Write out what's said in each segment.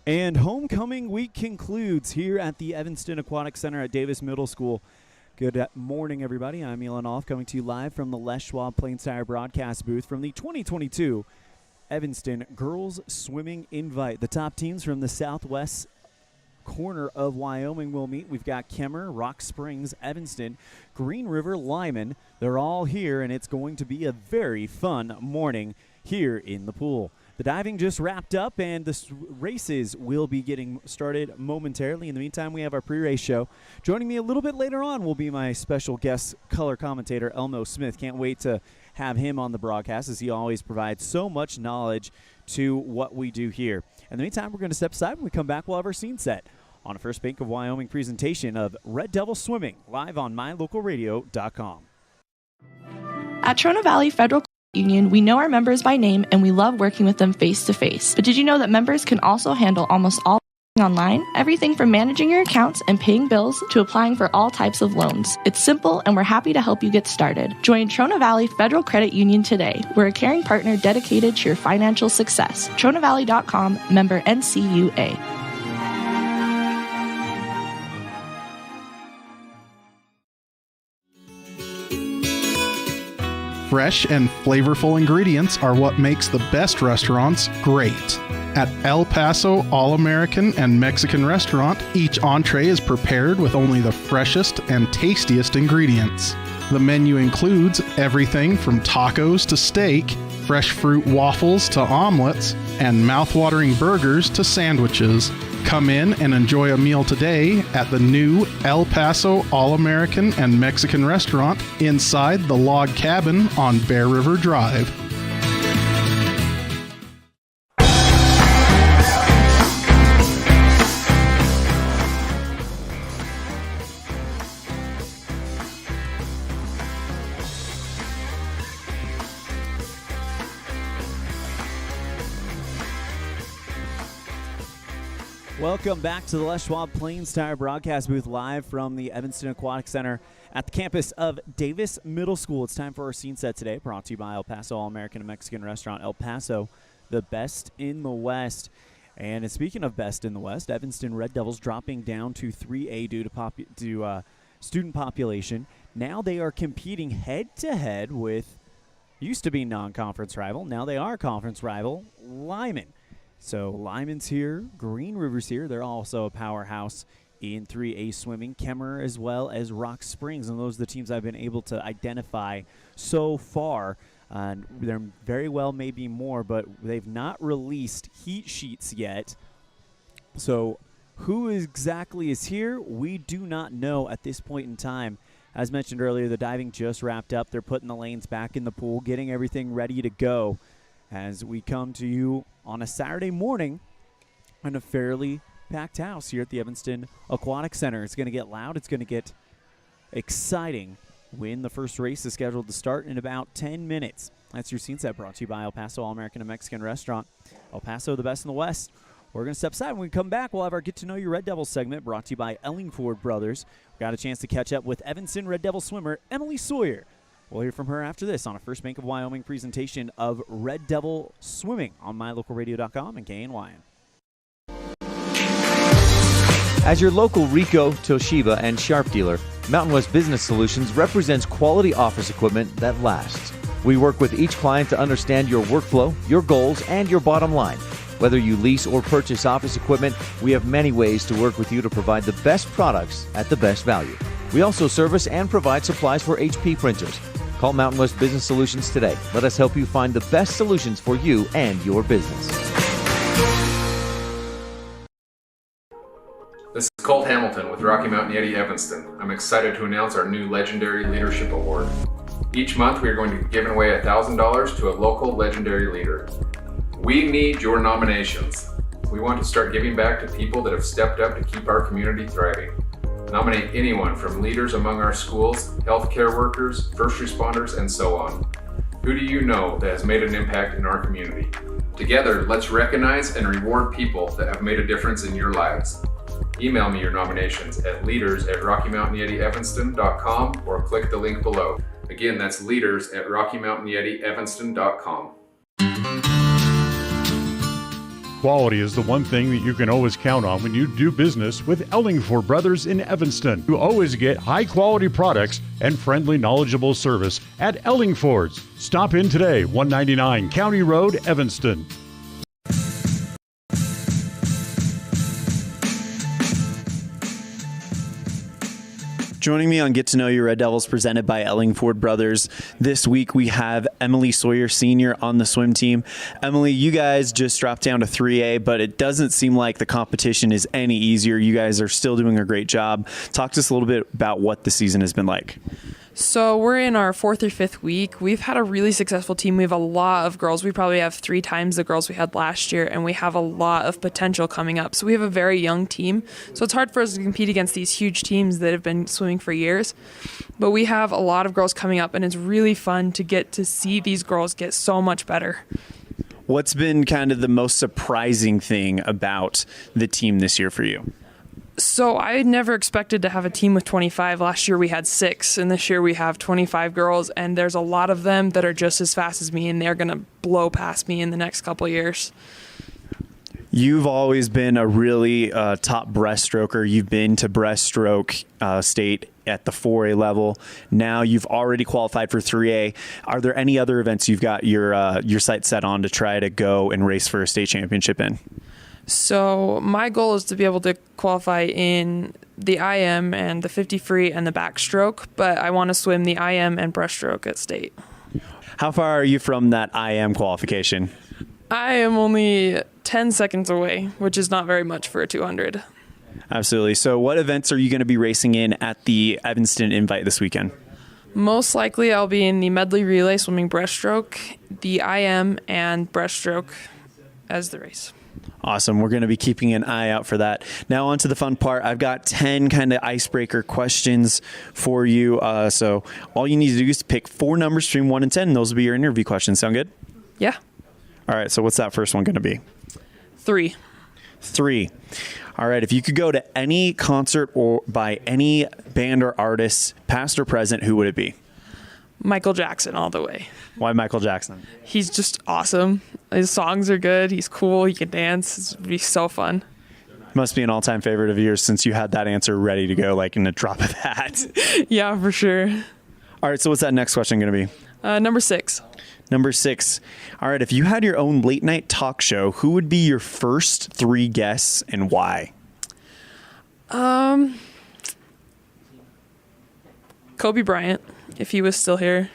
And homecoming week concludes here at the Evanston Aquatic Center at Davis Middle School. Good morning, everybody. I'm Elan coming to you live from the Les Schwab Plains Tire broadcast booth from the 2022 Evanston Girls Swimming Invite. The top teams from the southwest corner of Wyoming will meet. We've got Kemmer, Rock Springs, Evanston, Green River, Lyman. They're all here, and it's going to be a very fun morning here in the pool. The diving just wrapped up, and the races will be getting started momentarily. In the meantime, we have our pre-race show. Joining me a little bit later on will be my special guest color commentator, Elmo Smith. Can't wait to have him on the broadcast, as he always provides so much knowledge to what we do here. In the meantime, we're going to step aside. When we come back, we'll have our scene set on a First Bank of Wyoming presentation of Red Devil Swimming, live on mylocalradio.com. At Trona Valley Federal Union, we know our members by name and we love working with them face to face. But did you know that members can also handle almost all online? Everything from managing your accounts and paying bills to applying for all types of loans. It's simple, and we're happy to help you get started. Join Trona Valley Federal Credit Union today. We're a caring partner dedicated to your financial success. TronaValley.com, member NCUA. Fresh and flavorful ingredients are what makes the best restaurants great. At El Paso All-American and Mexican Restaurant, each entree is prepared with only the freshest and tastiest ingredients. The menu includes everything from tacos to steak, fresh fruit waffles to omelets, and mouth-watering burgers to sandwiches. Come in and enjoy a meal today at the new El Paso All-American and Mexican Restaurant inside the log cabin on Bear River Drive. Welcome back to the Les Schwab Plains Tire broadcast booth, live from the Evanston Aquatic Center at the campus of Davis Middle School. It's time for our scene set today, brought to you by El Paso All-American and Mexican Restaurant. El Paso, the best in the West. And speaking of best in the West, Evanston Red Devils dropping down to 3A due to student population. Now they are competing head-to-head with, used to be non-conference rival, now they are conference rival, Lyman. So Lyman's here, Green River's here. They're also a powerhouse in 3A swimming. Kemmer as well as Rock Springs, and those are the teams I've been able to identify so far. There very well may be more, but they've not released heat sheets yet. So who exactly is here, we do not know at this point in time. As mentioned earlier, the diving just wrapped up. They're putting the lanes back in the pool, getting everything ready to go as we come to you on a Saturday morning in a fairly packed house here at the Evanston Aquatic Center. It's going to get loud. It's going to get exciting when the first race is scheduled to start in about 10 minutes. That's your scene set, brought to you by El Paso All-American and Mexican Restaurant. El Paso, the best in the West. We're going to step aside. When we come back, we'll have our Get to Know Your Red Devils segment, brought to you by Ellingford Brothers. We got a chance to catch up with Evanston Red Devil swimmer Emily Sawyer. We'll hear from her after this on a First Bank of Wyoming presentation of Red Devil Swimming on mylocalradio.com and KNYN. As your local Ricoh, Toshiba, and Sharp dealer, Mountain West Business Solutions represents quality office equipment that lasts. We work with each client to understand your workflow, your goals, and your bottom line. Whether you lease or purchase office equipment, we have many ways to work with you to provide the best products at the best value. We also service and provide supplies for HP printers. Call Mountain West Business Solutions today. Let us help you find the best solutions for you and your business. This is Colt Hamilton with Rocky Mountain Yeti Evanston. I'm excited to announce our new Legendary Leadership Award. Each month we are going to be giving away $1,000 to a local legendary leader. We need your nominations. We want to start giving back to people that have stepped up to keep our community thriving. Nominate anyone from leaders among our schools, healthcare workers, first responders, and so on. Who do you know that has made an impact in our community? Together, let's recognize and reward people that have made a difference in your lives. Email me your nominations at leaders@RockyMountainYetiEvanston.com or click the link below. Again, that's leaders@RockyMountainYetiEvanston.com. Quality is the one thing that you can always count on when you do business with Ellingford Brothers in Evanston. You always get high-quality products and friendly, knowledgeable service at Ellingford's. Stop in today, 199 County Road, Evanston. Joining me on Get to Know Your Red Devils, presented by Ellingford Brothers. This week we have Emily Sawyer, senior, on the swim team. Emily, you guys just dropped down to 3A, but it doesn't seem like the competition is any easier. You guys are still doing a great job. Talk to us a little bit about what the season has been like. So we're in our 4th or 5th week. We've had a really successful team. We have a lot of girls. We probably have 3 times the girls we had last year, and we have a lot of potential coming up. So we have a very young team. So it's hard for us to compete against these huge teams that have been swimming for years. But we have a lot of girls coming up, and it's really fun to get to see these girls get so much better. What's been kind of the most surprising thing about the team this year for you? So I never expected to have a team with 25. Last year we had 6, and this year we have 25 girls, and there's a lot of them that are just as fast as me, and they're going to blow past me in the next couple of years. You've always been a really top breaststroker. You've been to breaststroke state at the 4A level. Now you've already qualified for 3A. Are there any other events you've got your sights set on to try to go and race for a state championship in? So my goal is to be able to qualify in the IM and the 50 free and the backstroke, but I want to swim the IM and breaststroke at state. How far are you from that IM qualification? I am only 10 seconds away, which is not very much for a 200. Absolutely. So what events are you going to be racing in at the Evanston Invite this weekend? Most likely I'll be in the medley relay swimming breaststroke, the IM, and breaststroke as the race. Awesome. We're going to be keeping an eye out for that. Now on to the fun part. I've got 10 kind of icebreaker questions for you. So all you need to do is pick 4 numbers between 1 and 10. And those will be your interview questions. Sound good? Yeah. All right. So what's that first one going to be? 3. 3. All right. If you could go to any concert or by any band or artist, past or present, who would it be? Michael Jackson all the way. Why Michael Jackson? He's just awesome. His songs are good. He's cool. He can dance. It's be so fun. Must be an all-time favorite of yours since you had that answer ready to go like in a drop of a hat. Yeah, for sure. All right, so what's that next question going to be? Number 6. Number 6. All right, if you had your own late-night talk show, who would be your first 3 guests and why? Kobe Bryant, if he was still here.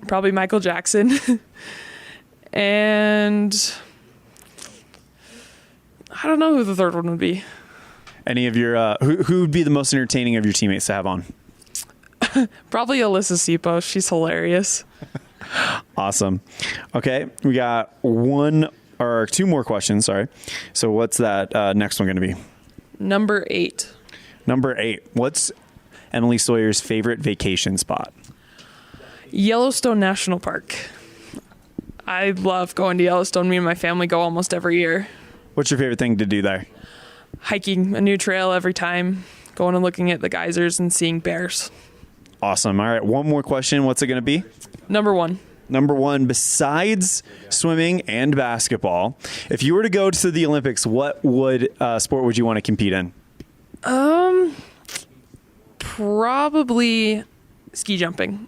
Probably Michael Jackson. And I don't know who the third one would be. Any of your who would be the most entertaining of your teammates to have on? Probably Alyssa Sipo. She's hilarious. Awesome. Okay, we got 1 or 2 more questions. Sorry. So what's that next one going to be? Number 8. Number 8. What's Emily Sawyer's favorite vacation spot? Yellowstone National Park. I love going to Yellowstone. Me and my family go almost every year. What's your favorite thing to do there? Hiking a new trail every time. Going and looking at the geysers and seeing bears. Awesome. All right, 1 more question. What's it going to be? Number 1. Number 1, besides swimming and basketball, if you were to go to the Olympics, what sport would you want to compete in? Probably ski jumping.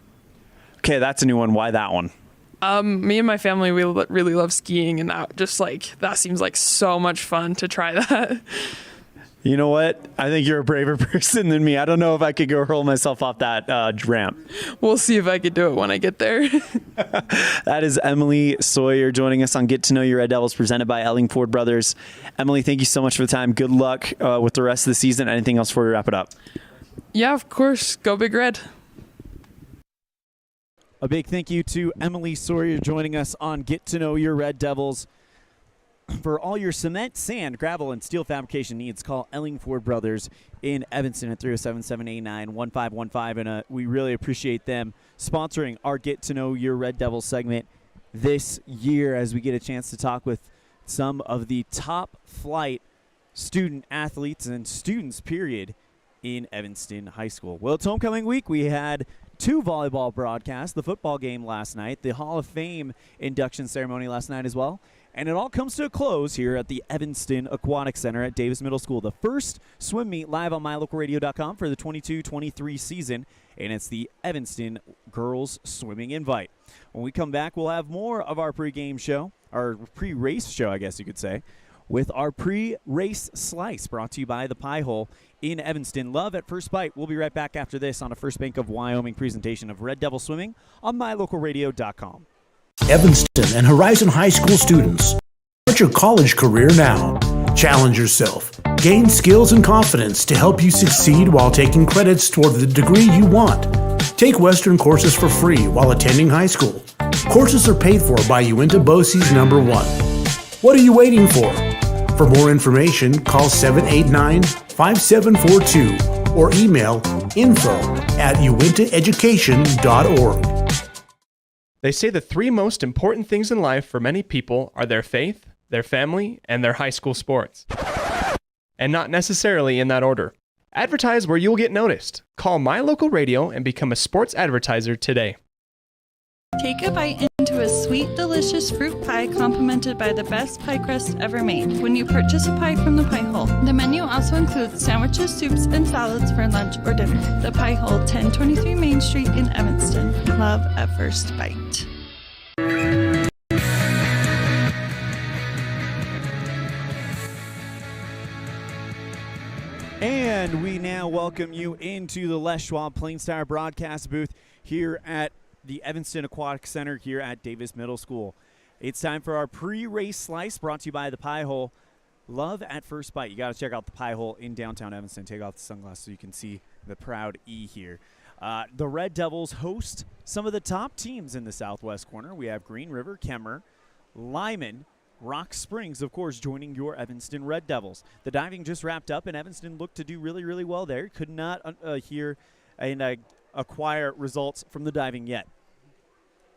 Okay, that's a new one. Why that one? Me and my family, we really love skiing, and that seems like so much fun to try that. You know what? I think you're a braver person than me. I don't know if I could go hurl myself off that ramp. We'll see if I could do it when I get there. That is Emily Sawyer joining us on Get to Know Your Red Devils, presented by Ellingford Brothers. Emily, thank you so much for the time. Good luck with the rest of the season. Anything else before we wrap it up? Yeah, of course. Go Big Red. A big thank you to Emily Sawyer joining us on Get to Know Your Red Devils. For all your cement, sand, gravel, and steel fabrication needs, call Ellingford Brothers in Evanston at 307-789-1515. And we really appreciate them sponsoring our Get to Know Your Red Devils segment this year as we get a chance to talk with some of the top flight student athletes and students, period, in Evanston High School. Well, it's homecoming week. We had 2 volleyball broadcasts, the football game last night, the Hall of Fame induction ceremony last night as well. And it all comes to a close here at the Evanston Aquatic Center at Davis Middle School. The first swim meet live on mylocalradio.com for the 22-23 season, and it's the Evanston Girls Swimming Invite. When we come back, we'll have more of our pregame show, our pre-race show, I guess you could say, with our pre-race slice brought to you by the Pie Hole in Evanston. Love at First Bite. We'll be right back after this on a First Bank of Wyoming presentation of Red Devil Swimming on mylocalradio.com. Evanston and Horizon High School students, start your college career now. Challenge yourself. Gain skills and confidence to help you succeed while taking credits toward the degree you want. Take Western courses for free while attending high school. Courses are paid for by Uinta BOCES number 1. What are you waiting for? For more information, call 789-5742 or email info@uintaeducation.org. They say the 3 most important things in life for many people are their faith, their family, and their high school sports. And not necessarily in that order. Advertise where you'll get noticed. Call My Local Radio and become a sports advertiser today. Take a bite into a sweet, delicious fruit pie complimented by the best pie crust ever made when you purchase a pie from the Pie Hole. The menu also includes sandwiches, soups, and salads for lunch or dinner. The Pie Hole, 1023 Main Street in Evanston. Love at first bite. And we now welcome you into the Les Schwab Plainstire broadcast booth here at the Evanston Aquatic Center here at Davis Middle School. It's time for our pre-race slice brought to you by the Pie Hole. Love at first bite. You got to check out the Pie Hole in downtown Evanston. Take off the sunglasses so you can see the proud E here. The Red Devils host some of the top teams in the southwest corner. We have Green River, Kemmer, Lyman, Rock Springs, of course, joining your Evanston Red Devils. The diving just wrapped up, and Evanston looked to do really, really well there. Could not hear and acquire results from the diving yet.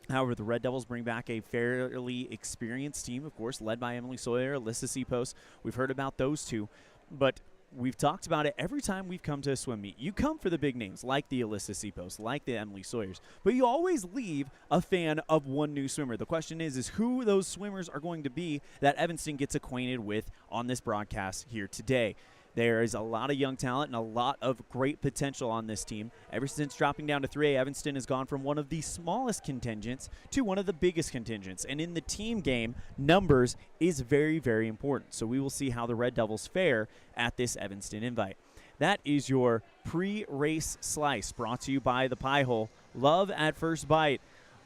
However, the Red Devils bring back a fairly experienced team, of course, led by Emily Sawyer, Alyssa Seapost. We've heard about those two, but we've talked about it every time we've come to a swim meet. You come for the big names, like the Alyssa Seapost, like the Emily Sawyers, but you always leave a fan of one new swimmer. The question is who those swimmers are going to be that Evanston gets acquainted with on this broadcast here today. There is a lot of young talent and a lot of great potential on this team. Ever since dropping down to 3A, Evanston has gone from one of the smallest contingents to one of the biggest contingents. And in the team game, numbers is very, very important. So we will see how the Red Devils fare at this Evanston invite. That is your pre-race slice brought to you by the Pie Hole. Love at first bite.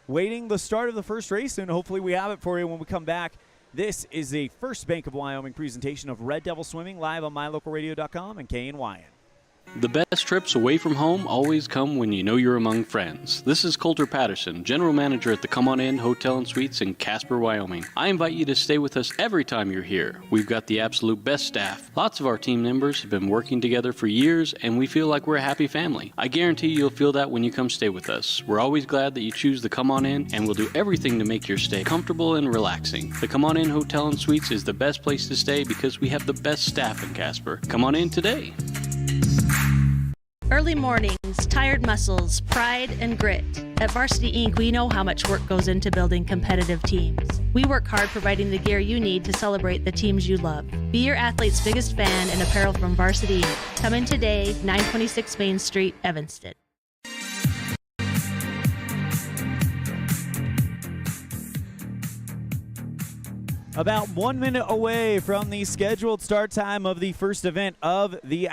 Waiting the start of the first race, and hopefully we have it for you when we come back. This is a First Bank of Wyoming presentation of Red Devil Swimming live on mylocalradio.com and KNYN. The best trips away from home always come when you know you're among friends. This is Coulter Patterson, General Manager at the Come On In Hotel and Suites in Casper, Wyoming. I invite you to stay with us every time you're here. We've got the absolute best staff. Lots of our team members have been working together for years, and we feel like we're a happy family. I guarantee you'll feel that when you come stay with us. We're always glad that you choose the Come On In, and we'll do everything to make your stay comfortable and relaxing. The Come On In Hotel and Suites is the best place to stay because we have the best staff in Casper. Come on in today. Early mornings, tired muscles, pride, and grit. At Varsity Inc., we know how much work goes into building competitive teams. We work hard providing the gear you need to celebrate the teams you love. Be your athlete's biggest fan in apparel from Varsity Inc. Come in today, 926 Main Street, Evanston. About 1 minute away from the scheduled start time of the first event of the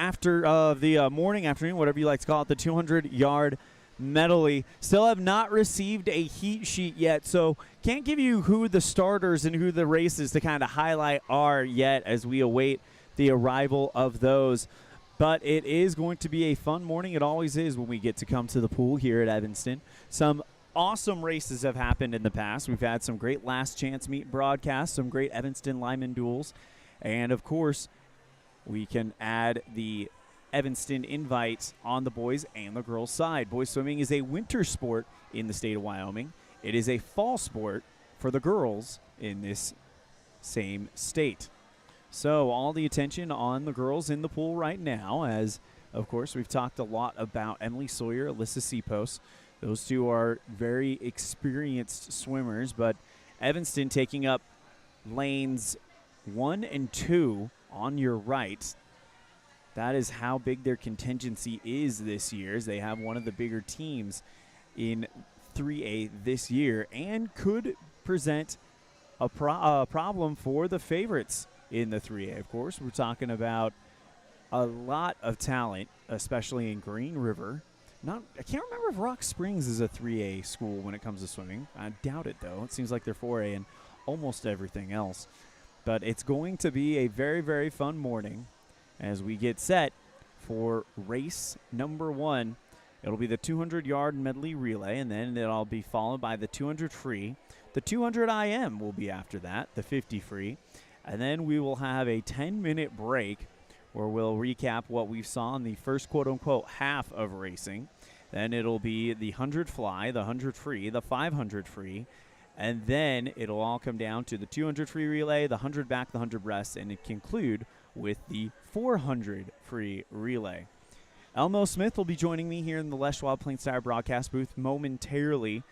morning, afternoon, whatever you like to call it, the 200-yard medley. Still have not received a heat sheet yet, so can't give you who the starters and who the races to kind of highlight are yet as we await the arrival of those. But it is going to be a fun morning. It always is when we get to come to the pool here at Evanston. Some awesome races have happened in the past. We've had some great last chance meet broadcasts, some great Evanston Lyman duels, and of course we can add the Evanston invite on the boys and the girls side. Boys swimming is a winter sport in the state of Wyoming. It is a fall sport for the girls in this same state. So all the attention on the girls in the pool right now, as of course we've talked a lot about Emily Sawyer, Alyssa Seapost, Those two are very experienced swimmers, but Evanston taking up lanes 1 and 2 on your right. That is how big their contingency is this year, as they have one of the bigger teams in 3A this year and could present a problem for the favorites in the 3A. Of course, we're talking about a lot of talent, especially in Green River. I can't remember if Rock Springs is a 3A school when it comes to swimming. I doubt it, though. It seems like they're 4A in almost everything else. But it's going to be a very, very fun morning as we get set for race number 1. It'll be the 200-yard medley relay, and then it'll be followed by the 200 free. The 200 IM will be after that, the 50 free. And then we will have a 10-minute break where we'll recap what we saw in the first quote-unquote half of racing. Then it'll be the 100 fly, the 100 free, the 500 free, and then it'll all come down to the 200 free relay, the 100 back, the 100 breast, and it conclude with the 400 free relay. Elmo Smith will be joining me here in the Les Schwab Plains Tire broadcast booth momentarily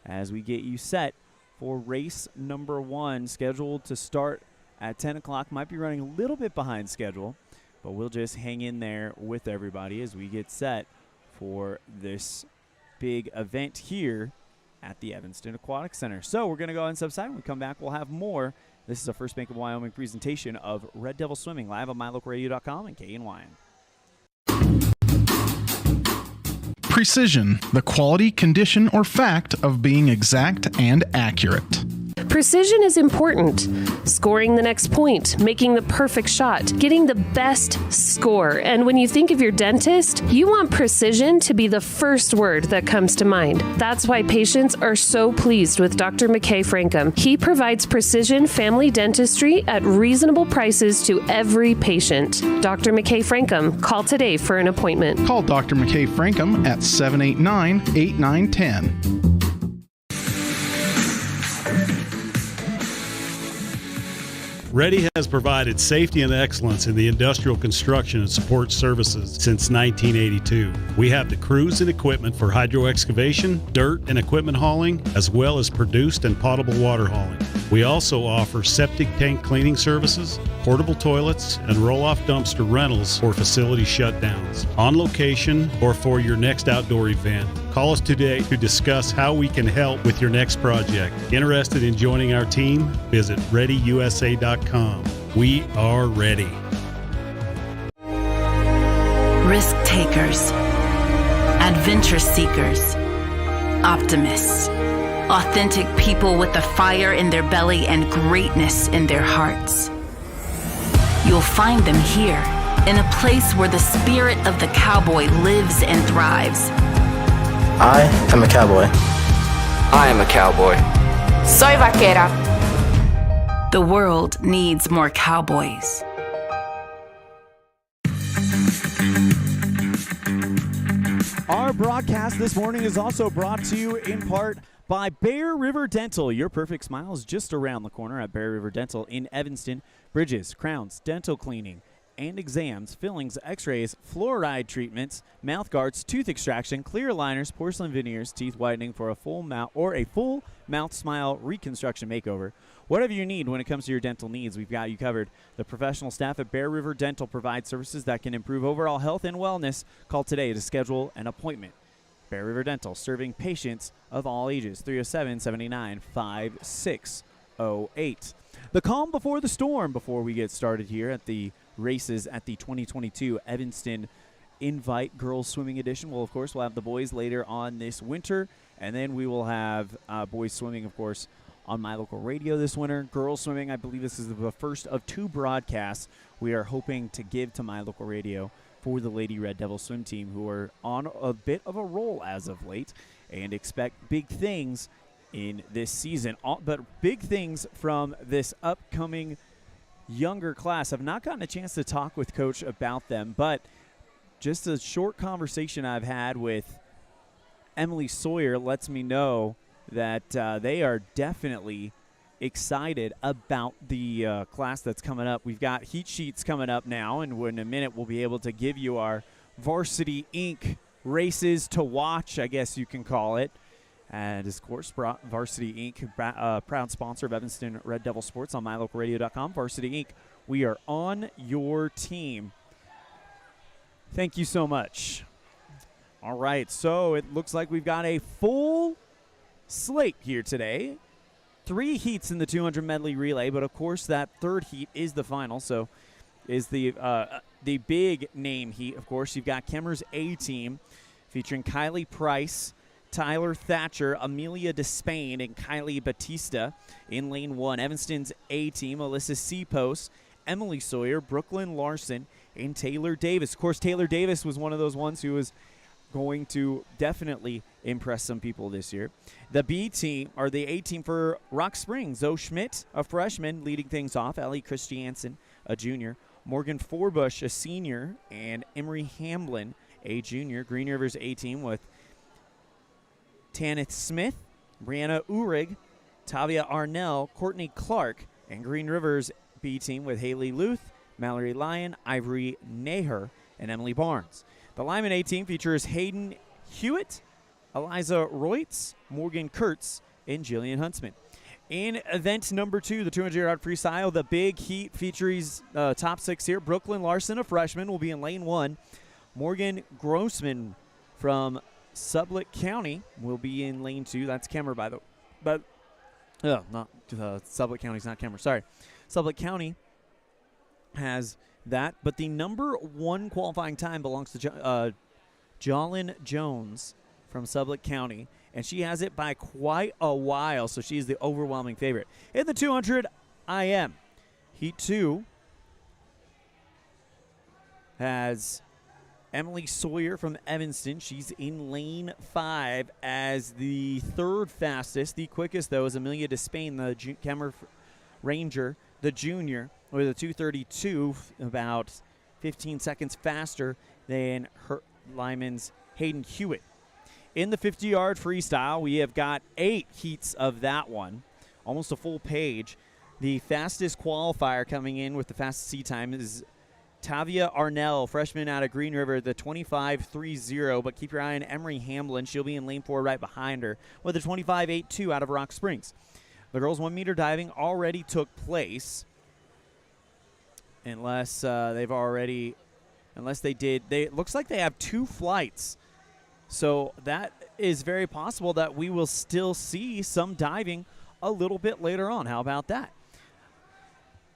as we get you set for race number 1, scheduled to start at 10 o'clock. Might be running a little bit behind schedule, but we'll just hang in there with everybody as we get set for this big event here at the Evanston Aquatic Center. So we're going to go and subside. When we come back, we'll have more. This is a First Bank of Wyoming presentation of Red Devil Swimming, live on mylocalradio.com and KNYN. Precision, the quality, condition, or fact of being exact and accurate. Precision is important. Scoring the next point, making the perfect shot, getting the best score. And when you think of your dentist, you want precision to be the first word that comes to mind. That's why patients are so pleased with Dr. McKay Frankum. He provides precision family dentistry at reasonable prices to every patient. Dr. McKay Frankum, call today for an appointment. Call Dr. McKay Frankum at 789-8910. Ready has provided safety and excellence in the industrial construction and support services since 1982. We have the crews and equipment for hydro excavation, dirt and equipment hauling, as well as produced and potable water hauling. We also offer septic tank cleaning services, portable toilets, and roll-off dumpster rentals for facility shutdowns, on location or for your next outdoor event. Call us today to discuss how we can help with your next project. Interested in joining our team? Visit ReadyUSA.com. We are ready. Risk takers, adventure seekers, optimists, authentic people with the fire in their belly and greatness in their hearts. You'll find them here, in a place where the spirit of the cowboy lives and thrives. I am a cowboy. I am a cowboy. Soy vaquera. The world needs more cowboys. Our broadcast this morning is also brought to you in part by Bear River Dental. Your perfect smile is just around the corner at Bear River Dental in Evanston. Bridges, crowns, dental cleaning, and exams, fillings, x-rays, fluoride treatments, mouth guards, tooth extraction, clear aligners, porcelain veneers, teeth whitening for a full mouth or a full mouth smile reconstruction makeover. Whatever you need when it comes to your dental needs, we've got you covered. The professional staff at Bear River Dental provide services that can improve overall health and wellness. Call today to schedule an appointment. Bear River Dental, serving patients of all ages. 307-789-5608. The calm before the storm before we get started here at the races at the 2022 Evanston Invite Girls Swimming Edition. Well, of course, we'll have the boys later on this winter, and then we will have boys swimming, of course, on My Local Radio this winter. Girls swimming, I believe this is the first of 2 broadcasts we are hoping to give to My Local Radio for the Lady Red Devil swim team, who are on a bit of a roll as of late and expect big things in this season. But big things from this upcoming younger class. Have not gotten a chance to talk with Coach about them, but just a short conversation I've had with Emily Sawyer lets me know that they are definitely excited about the class that's coming up. We've got heat sheets coming up now, and in a minute we'll be able to give you our Varsity Inc. races to watch, I guess you can call it. And, of course, Varsity Inc., proud sponsor of Evanston Red Devil Sports on mylocalradio.com. Varsity Inc., we are on your team. Thank you so much. All right, so it looks like we've got a full slate here today. 3 heats in the 200 medley relay, but, of course, that third heat is the final, so is the big name heat. Of course, you've got Kemmer's A-team featuring Kylie Price, Tyler Thatcher, Amelia Despain, and Kylie Batista in lane 1. Evanston's A-team, Alyssa Seapost, Emily Sawyer, Brooklyn Larson, and Taylor Davis. Of course, Taylor Davis was one of those ones who was going to definitely impress some people this year. The B-team, or the A-team for Rock Springs, Zoe Schmidt, a freshman, leading things off, Ellie Christiansen, a junior, Morgan Forbush, a senior, and Emery Hamlin, a junior. Green River's A-team with Tanith Smith, Brianna Uhrig, Tavia Arnell, Courtney Clark, and Green River's B-team with Haley Luth, Mallory Lyon, Ivory Naher, and Emily Barnes. The Lyman A-team features Hayden Hewitt, Eliza Reutz, Morgan Kurtz, and Jillian Huntsman. In event number 2, the 200-yard freestyle, the big heat features top 6 here. Brooklyn Larson, a freshman, will be in lane 1. Morgan Grossman from Sublette County will be in lane 2. That's Kemmer, by the way. But, not Sublette County's not Kemmer. Sorry. Sublette County has that. But the number 1 qualifying time belongs to Jolyn Jones from Sublette County. And she has it by quite a while, so she's the overwhelming favorite. In the 200 IM, Heat 2 has Emily Sawyer from Evanston. She's in lane 5 as the third fastest. The quickest, though, is Amelia Despain, the Kemmer Ranger, the junior, with a 2:32, about 15 seconds faster than her Lyman's Hayden Hewitt. In the 50-yard freestyle, we have got 8 heats of that one, almost a full page. The fastest qualifier coming in with the fastest seat time is Tavia Arnell, freshman out of Green River, the 25.30, but keep your eye on Emery Hamlin. She'll be in lane 4 right behind her with a 25.82 out of Rock Springs. The girls' 1-meter diving already took place, unless they did. It looks like they have 2 flights. So that is very possible that we will still see some diving a little bit later on. How about that?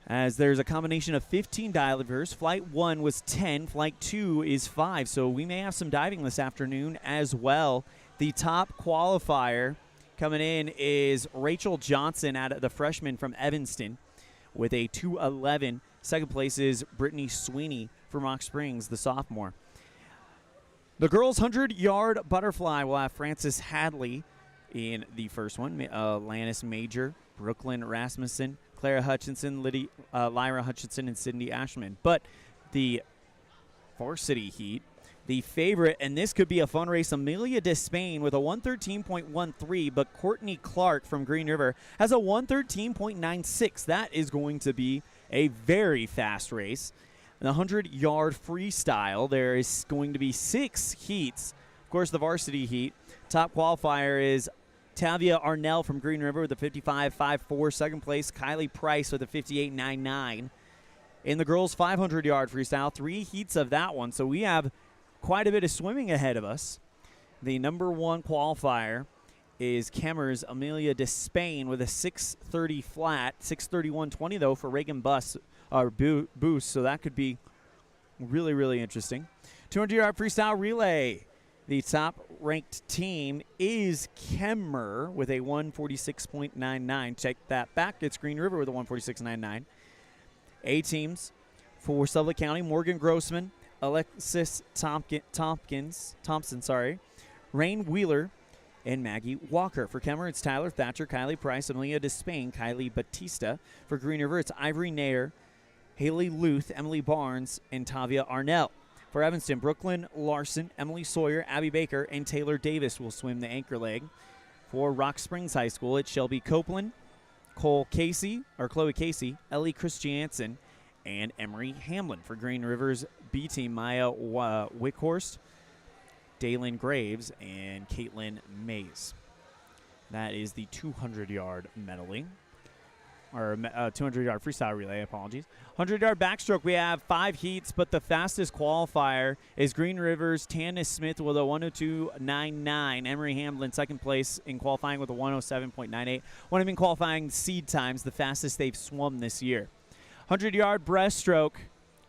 As there's a combination of 15 divers. Flight 1 was 10. Flight 2 is 5. So we may have some diving this afternoon as well. The top qualifier coming in is Rachel Johnson, the freshman from Evanston, with a 2:11. Second place is Brittany Sweeney from Rock Springs, the sophomore. The girls' 100-yard butterfly will have Frances Hadley in the first one. Lannis Major, Brooklyn Rasmussen, Clara Hutchinson, Lyra Hutchinson, and Cindy Ashman. But the varsity heat, the favorite, and this could be a fun race, Amelia Despain with a 113.13, but Courtney Clark from Green River has a 113.96. That is going to be a very fast race. The 100-yard freestyle, there is going to be 6 heats. Of course, the varsity heat. Top qualifier is Tavia Arnell from Green River with a 55.54. Second place, Kylie Price with a 58.99. In the girls' 500-yard freestyle, 3 heats of that one. So we have quite a bit of swimming ahead of us. The number 1 qualifier is Kemmer's Amelia Despain with a 6:30 flat, 6:31.20 though for Reagan Boost, so that could be really, really interesting. 200-yard freestyle relay. The top-ranked team is Kemmer with a 146.99. Take that back. It's Green River with a 146.99. A teams for Sublette County, Morgan Grossman, Alexis Thompson, Rain Wheeler, and Maggie Walker. For Kemmer, it's Tyler Thatcher, Kylie Price, Amelia Despain, Kylie Batista. For Green River, it's Ivory Nair, Haley Luth, Emily Barnes, and Tavia Arnell. For Evanston, Brooklyn Larson, Emily Sawyer, Abby Baker, and Taylor Davis will swim the anchor leg. For Rock Springs High School, it's Shelby Copeland, Chloe Casey, Ellie Christiansen, and Emery Hamlin. For Green River's B team, Maya Wickhorst, Daylin Graves, and Caitlin Mays. That is the 200-yard medley. Or 200-yard freestyle relay, apologies. 100-yard backstroke, we have 5 heats, but the fastest qualifier is Green River's Tanith Smith with a 102.99. Emery Hamlin, second place in qualifying with a 107.98. One of them qualifying seed times, the fastest they've swum this year. 100-yard breaststroke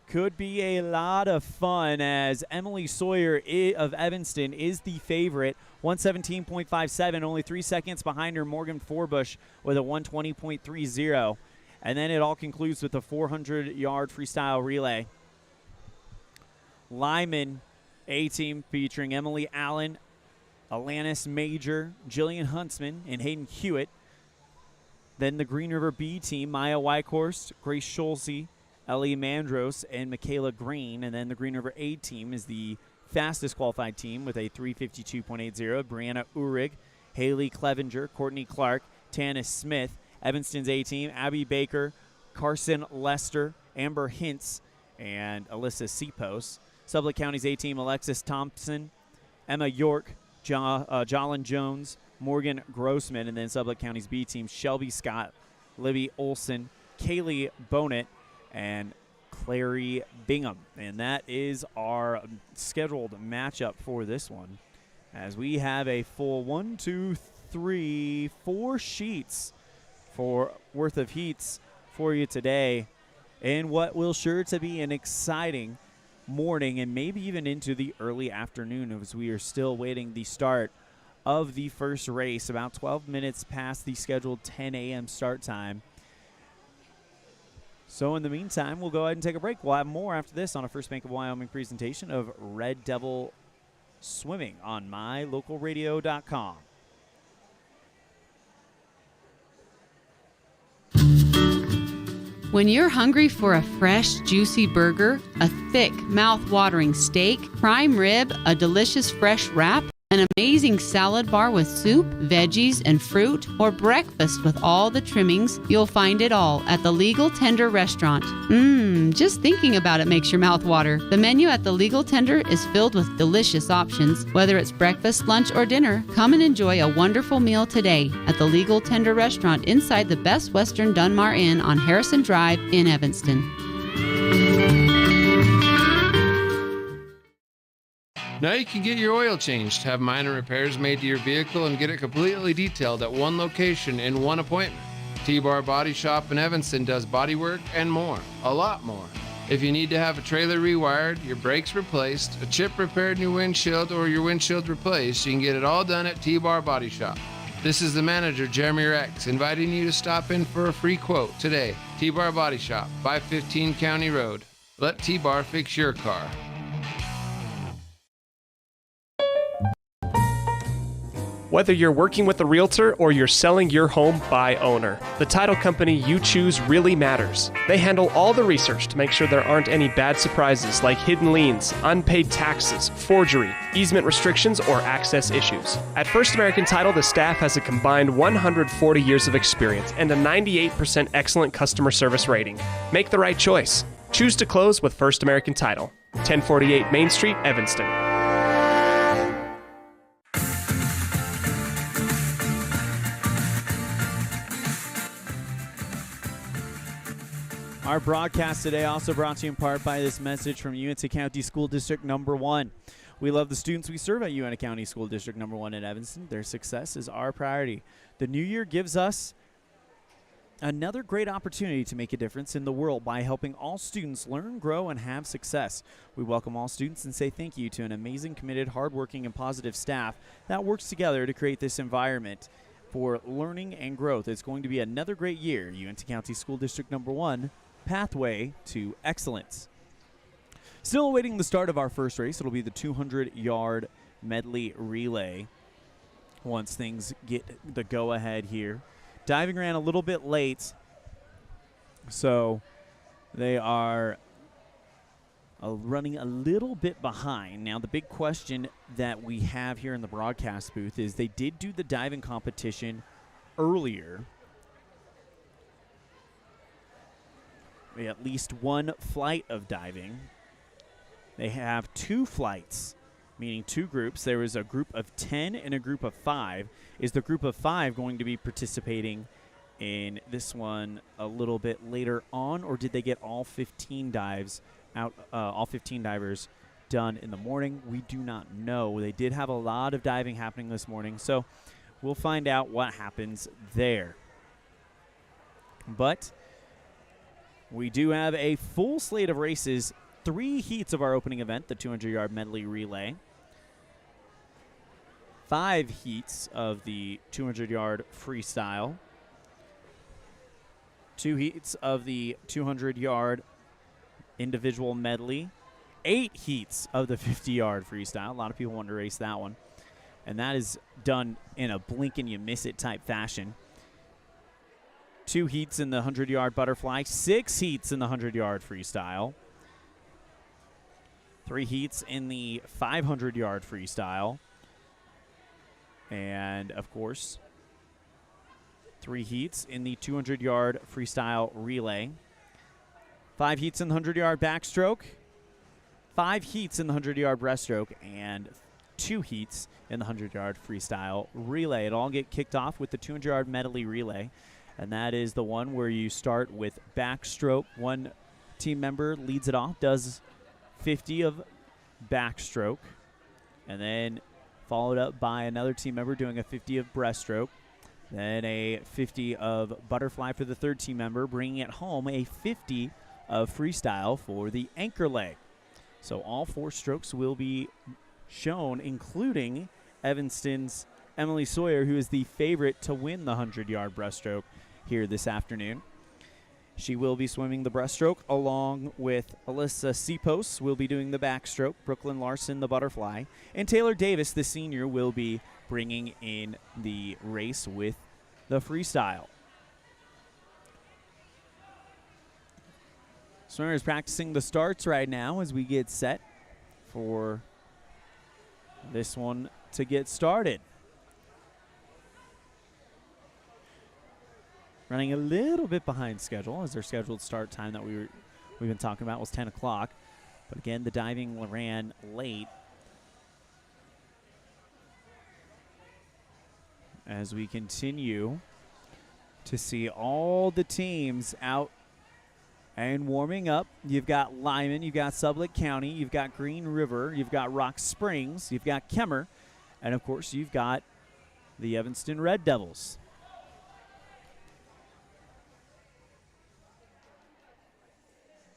could be a lot of fun as Emily Sawyer of Evanston is the favorite. 117.57, only 3 seconds behind her Morgan Forbush with a 120.30. And then it all concludes with the 400-yard freestyle relay. Lyman A-team featuring Emily Allen, Alanis Major, Jillian Huntsman, and Hayden Hewitt. Then the Green River B team, Maya Wykhorst, Grace Schulze, Ellie Mandros, and Michaela Green. And then the Green River A team is the fastest qualified team with a 352.80. Brianna Uhrig, Haley Clevenger, Courtney Clark, Tanith Smith. Evanston's A team, Abby Baker, Carson Lester, Amber Hintz, and Alyssa Sepos. Sublette County's A team, Alexis Thompson, Emma York, Jolyn Jones, Morgan Grossman. And then Sublette County's B team, Shelby Scott, Libby Olson, Kaylee Bonnet, and Clary Bingham. And that is our scheduled matchup for this one, as we have a full 4 sheets worth of heats for you today in what will sure to be an exciting morning and maybe even into the early afternoon, as we are still waiting the start of the first race, about 12 minutes past the scheduled 10 a.m. start time. So in the meantime, we'll go ahead and take a break. We'll have more after this on a First Bank of Wyoming presentation of Red Devil Swimming on mylocalradio.com. When you're hungry for a fresh, juicy burger, a thick, mouth-watering steak, prime rib, a delicious fresh wrap, an amazing salad bar with soup, veggies, and fruit, or breakfast with all the trimmings, you'll find it all at the Legal Tender Restaurant. Just thinking about it makes your mouth water. The menu at the Legal Tender is filled with delicious options. Whether it's breakfast, lunch, or dinner, come and enjoy a wonderful meal today at the Legal Tender Restaurant inside the Best Western Dunmar Inn on Harrison Drive in Evanston. Now you can get your oil changed, have minor repairs made to your vehicle, and get it completely detailed at one location in one appointment. T-Bar Body Shop in Evanston does body work and more, a lot more. If you need to have a trailer rewired, your brakes replaced, a chip repaired in your windshield, or your windshield replaced, you can get it all done at T-Bar Body Shop. This is the manager, Jeremy Rex, inviting you to stop in for a free quote today. T-Bar Body Shop, 515 County Road. Let T-Bar fix your car. Whether you're working with a realtor or you're selling your home by owner, the title company you choose really matters. They handle all the research to make sure there aren't any bad surprises like hidden liens, unpaid taxes, forgery, easement restrictions, or access issues. At First American Title, the staff has a combined 140 years of experience and a 98% excellent customer service rating. Make the right choice. Choose to close with First American Title. 1048 Main Street, Evanston. Our broadcast today also brought to you in part by this message from Uintah County School District Number 1. We love the students we serve at Uintah County School District Number 1 in Evanston. Their success is our priority. The new year gives us another great opportunity to make a difference in the world by helping all students learn, grow, and have success. We welcome all students and say thank you to an amazing, committed, hardworking, and positive staff that works together to create this environment for learning and growth. It's going to be another great year. Uintah County School District Number 1. Pathway to excellence. Still awaiting the start of our first race. It'll be the 200-yard medley relay once things get the go-ahead here. Diving ran a little bit late, so they are running a little bit behind. Now, the big question that we have here in the broadcast booth is they did do the diving competition earlier. At least one flight of diving. They have 2 flights meaning 2 groups. There was a group of 10 and a group of 5. Is the group of 5 going to be participating in this one a little bit later on, or did they get all 15 dives out, all 15 divers done in the morning? We do not know. They did have a lot of diving happening this morning, so we'll find out what happens there. But we do have a full slate of races, 3 heats of our opening event, the 200-yard medley relay, 5 heats of the 200-yard freestyle, 2 heats of the 200-yard individual medley, 8 heats of the 50-yard freestyle. A lot of people want to race that one. And that is done in a blink-and-you-miss-it type fashion. 2 heats in the 100-yard butterfly, 6 heats in the 100-yard freestyle, 3 heats in the 500-yard freestyle, and, of course, 3 heats in the 200-yard freestyle relay, 5 heats in the 100-yard backstroke, 5 heats in the 100-yard breaststroke, and 2 heats in the 100-yard freestyle relay. It all get kicked off with the 200-yard medley relay, and that is the one where you start with backstroke. One team member leads it off, does 50 of backstroke, and then followed up by another team member doing a 50 of breaststroke, then a 50 of butterfly for the third team member, bringing it home a 50 of freestyle for the anchor leg. So all 4 strokes will be shown, including Evanston's Emily Sawyer, who is the favorite to win the 100-yard breaststroke here this afternoon. She will be swimming the breaststroke along with Alyssa Seapost will be doing the backstroke, Brooklyn Larson the butterfly, and Taylor Davis, the senior, will be bringing in the race with the freestyle. Swimmers practicing the starts right now as we get set for this one to get started. Running a little bit behind schedule, as their scheduled start time that we've been talking about was 10 o'clock. But again, the diving ran late as we continue to see all the teams out and warming up. You've got Lyman, you've got Sublette County, you've got Green River, you've got Rock Springs, you've got Kemmer, and of course you've got the Evanston Red Devils.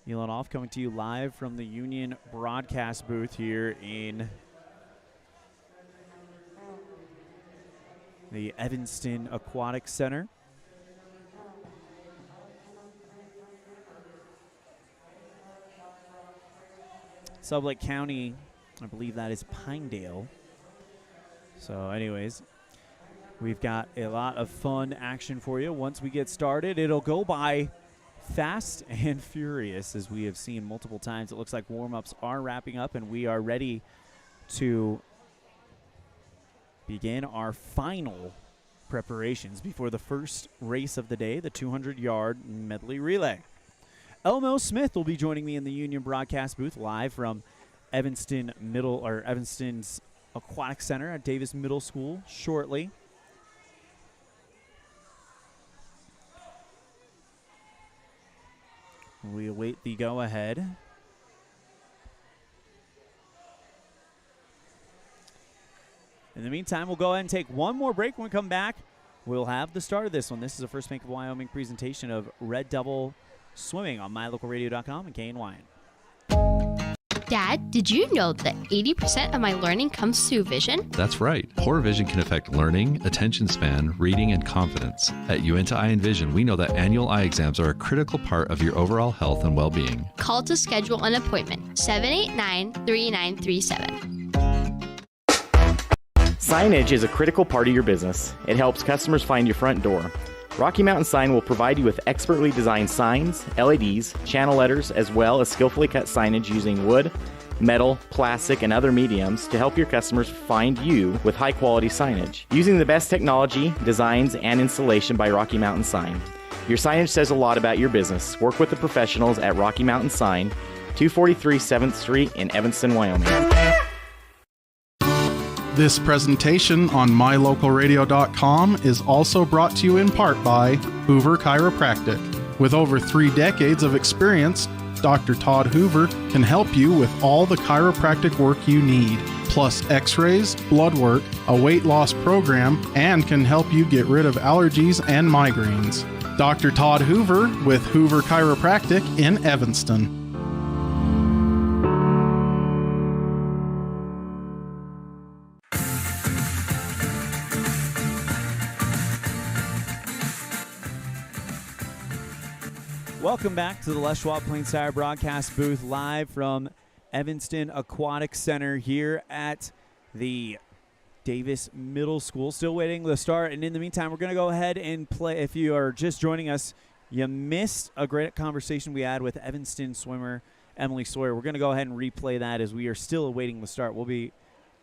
Elan Olliff coming to you live from the Union broadcast booth here in the Evanston Aquatic Center. Sublette County, I believe that is Pinedale. So anyways, we've got a lot of fun action for you. Once we get started, it'll go by fast and furious, as we have seen multiple times. It looks like warm-ups are wrapping up, and we are ready to begin our final preparations before the first race of the day, the 200-yard medley relay. Elmo Smith will be joining me in the Union broadcast booth live from Evanston's Aquatic Center at Davis Middle School shortly. We await the go-ahead. In the meantime, we'll go ahead and take one more break. When we come back, we'll have the start of this one. This is a First Bank of Wyoming presentation of Red Devil Swimming on MyLocalRadio.com and KNYN. Dad, did you know that 80% of my learning comes through vision? That's right. Poor vision can affect learning, attention span, reading, and confidence. At Uinta Eye and Vision, we know that annual eye exams are a critical part of your overall health and well-being. Call to schedule an appointment, 789-3937. Signage is a critical part of your business. It helps customers find your front door. Rocky Mountain Sign will provide you with expertly designed signs, LEDs, channel letters, as well as skillfully cut signage using wood, metal, plastic, and other mediums to help your customers find you with high-quality signage. Using the best technology, designs, and installation by Rocky Mountain Sign. Your signage says a lot about your business. Work with the professionals at Rocky Mountain Sign, 243 7th Street in Evanston, Wyoming. This presentation on mylocalradio.com is also brought to you in part by Hoover Chiropractic. With over 3 decades of experience, Dr. Todd Hoover can help you with all the chiropractic work you need, plus x-rays, blood work, a weight loss program, and can help you get rid of allergies and migraines. Dr. Todd Hoover with Hoover Chiropractic in Evanston. Welcome back to the Les Schwab Plains Tire broadcast booth live from Evanston Aquatic Center here at the Davis Middle School. Still waiting to start, and in the meantime, we're going to go ahead and play. If you are just joining us, you missed a great conversation we had with Evanston swimmer Emily Sawyer. We're going to go ahead and replay that as we are still awaiting the start. We'll be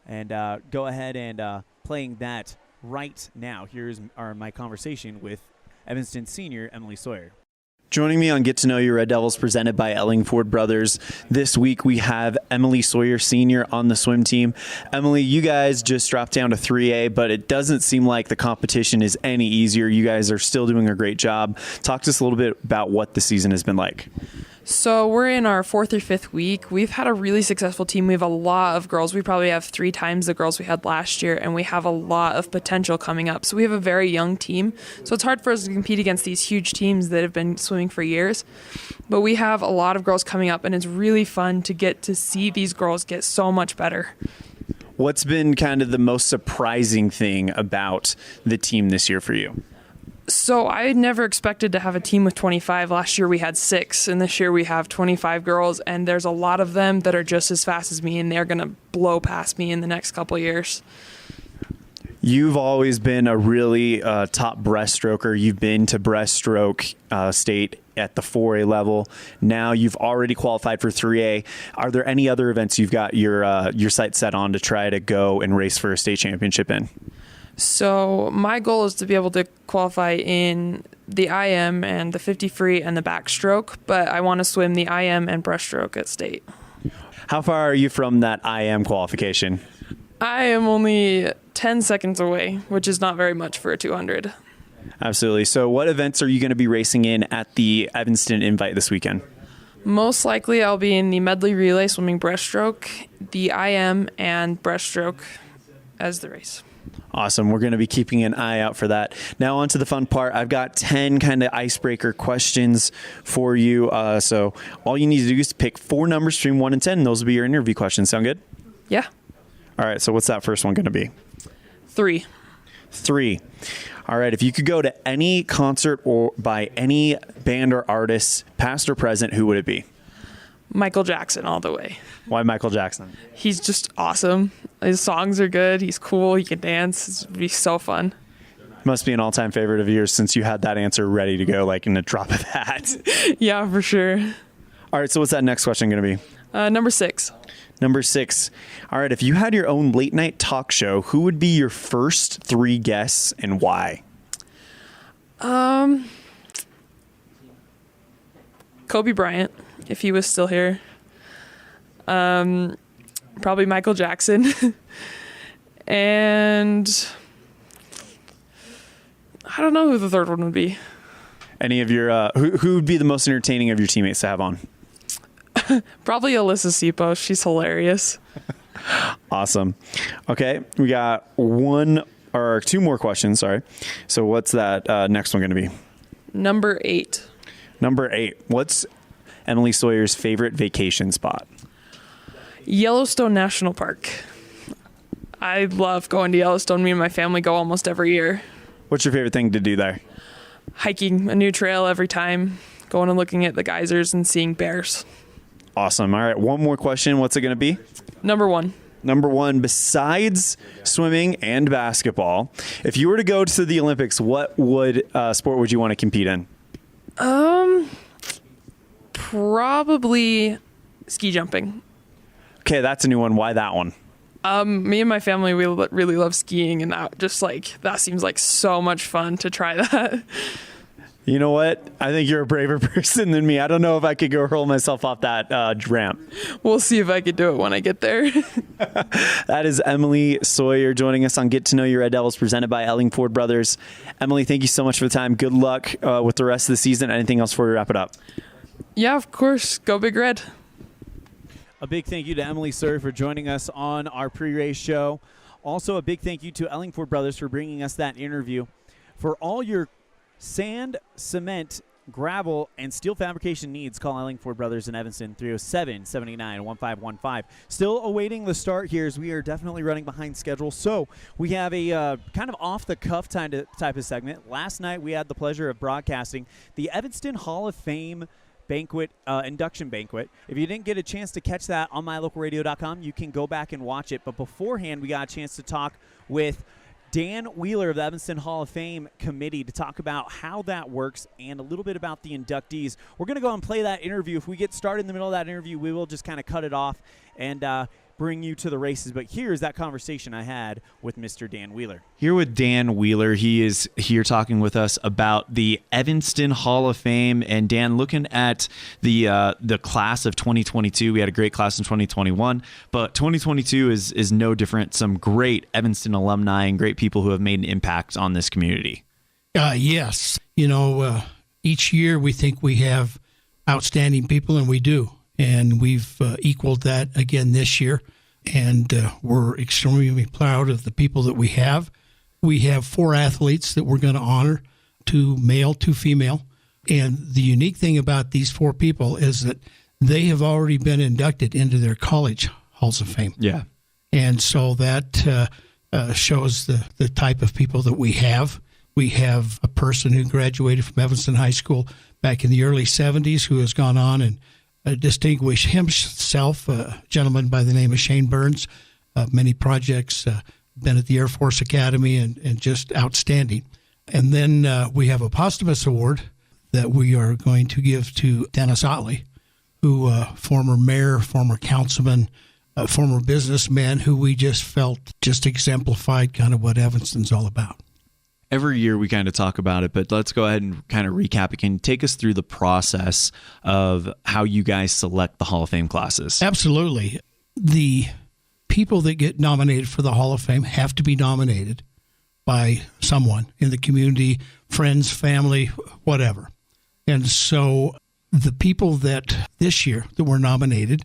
and go ahead and playing that right now. Here's my conversation with Evanston senior Emily Sawyer. Joining me on Get to Know Your Red Devils presented by Ellingford Brothers. This week we have Emily Sawyer Sr. on the swim team. Emily, you guys just dropped down to 3A, but it doesn't seem like the competition is any easier. You guys are still doing a great job. Talk to us a little bit about what the season has been like. So we're in our 4th or 5th week. We've had a really successful team. We have a lot of girls. We probably have 3 times the girls we had last year, and we have a lot of potential coming up. So we have a very young team. So it's hard for us to compete against these huge teams that have been swimming for years. But we have a lot of girls coming up, and it's really fun to get to see these girls get so much better. What's been kind of the most surprising thing about the team this year for you? So I never expected to have a team with 25. Last year we had 6, and this year we have 25 girls, and there's a lot of them that are just as fast as me, and they're going to blow past me in the next couple of years. You've always been a really top breaststroker. You've been to breaststroke state at the 4A level. Now you've already qualified for 3A. Are there any other events you've got your sights set on to try to go and race for a state championship in? So my goal is to be able to qualify in the IM and the 50 free and the backstroke, but I want to swim the IM and breaststroke at state. How far are you from that IM qualification? I am only 10 seconds away, which is not very much for a 200. Absolutely. So what events are you going to be racing in at the Evanston Invite this weekend? Most likely I'll be in the medley relay swimming breaststroke, the IM, and breaststroke as the race. Awesome. We're going to be keeping an eye out for that. Now on to the fun part. I've got 10 kind of icebreaker questions for you. So all you need to do is pick 4 numbers between 1 and 10. And those will be your interview questions. Sound good? Yeah. All right. So what's that first one going to be? 3. 3. All right. If you could go to any concert or by any band or artist, past or present, who would it be? Michael Jackson all the way. Why Michael Jackson? He's just awesome. His songs are good. He's cool. He can dance. It's be so fun. Must be an all-time favorite of yours since you had that answer ready to go like in a drop of a hat. Yeah, for sure. All right, so what's that next question going to be? Number 6. Number 6. All right, if you had your own late-night talk show, who would be your first 3 guests and why? Kobe Bryant, if he was still here. Probably Michael Jackson. And I don't know who the third one would be. Any of your who would be the most entertaining of your teammates to have on? Probably Alyssa Sipo. She's hilarious. Awesome. Okay, we got 1 or 2 more questions. Sorry. So what's that next one going to be? Number 8. Number 8. What's Emily Sawyer's favorite vacation spot? Yellowstone National Park. I love going to Yellowstone. Me and my family go almost every year. What's your favorite thing to do there? Hiking a new trail every time. Going and looking at the geysers and seeing bears. Awesome. All right. 1 more question. What's it going to be? Number 1. Number 1, besides swimming and basketball, if you were to go to the Olympics, what sport would you want to compete in? Probably ski jumping. Okay, that's a new one. Why that one? Me and my family, we really love skiing, and that seems like so much fun to try that. You know what? I think you're a braver person than me. I don't know if I could go hurl myself off that ramp. We'll see if I can do it when I get there. That is Emily Sawyer joining us on Get to Know Your Red Devils, presented by Ellingford Brothers. Emily, thank you so much for the time. Good luck with the rest of the season. Anything else before we wrap it up? Yeah, of course. Go Big Red. A big thank you to Emily Sawyer for joining us on our pre-race show. Also, a big thank you to Ellingford Brothers for bringing us that interview. For all your sand, cement, gravel, and steel fabrication needs, call Ellingford Brothers in Evanston, 307-789-1515. Still awaiting the start here, as we are definitely running behind schedule. So we have a kind of off-the-cuff type of segment. Last night we had the pleasure of broadcasting the Evanston Hall of Fame banquet, induction banquet. If you didn't get a chance to catch that on mylocalradio.com, you can go back and watch it. But beforehand, we got a chance to talk with Dan Wheeler of the Evanston Hall of Fame Committee to talk about how that works and a little bit about the inductees. We're going to go and play that interview. If we get started in the middle of that interview, we will just kind of cut it off and bring you to the races. But here's that conversation I had with Mr. Dan Wheeler. Here with Dan Wheeler. He is here talking with us about the Evanston Hall of Fame. And Dan, looking at the class of 2022, we had a great class in 2021, but 2022 is no different. Some great Evanston alumni and great people who have made an impact on this community. Yes. Each year we think we have outstanding people, and we do. And we've equaled that again this year. And we're extremely proud of the people that we have. We have 4 athletes that we're going to honor, 2 male, 2 female. And the unique thing about these 4 people is that they have already been inducted into their college halls of fame. Yeah. And so that shows the type of people that we have. We have a person who graduated from Evanston High School back in the early 70s who has gone on and distinguished himself, a gentleman by the name of Shane Burns, many projects, been at the Air Force Academy, and just outstanding. And then we have a posthumous award that we are going to give to Dennis Otley, who former mayor, former councilman, former businessman, who we just felt just exemplified kind of what Evanston's all about. Every year we kind of talk about it, but let's go ahead and kind of recap it. Can you take us through the process of how you guys select the Hall of Fame classes? Absolutely. The people that get nominated for the Hall of Fame have to be nominated by someone in the community, friends, family, whatever. And so the people that this year that were nominated,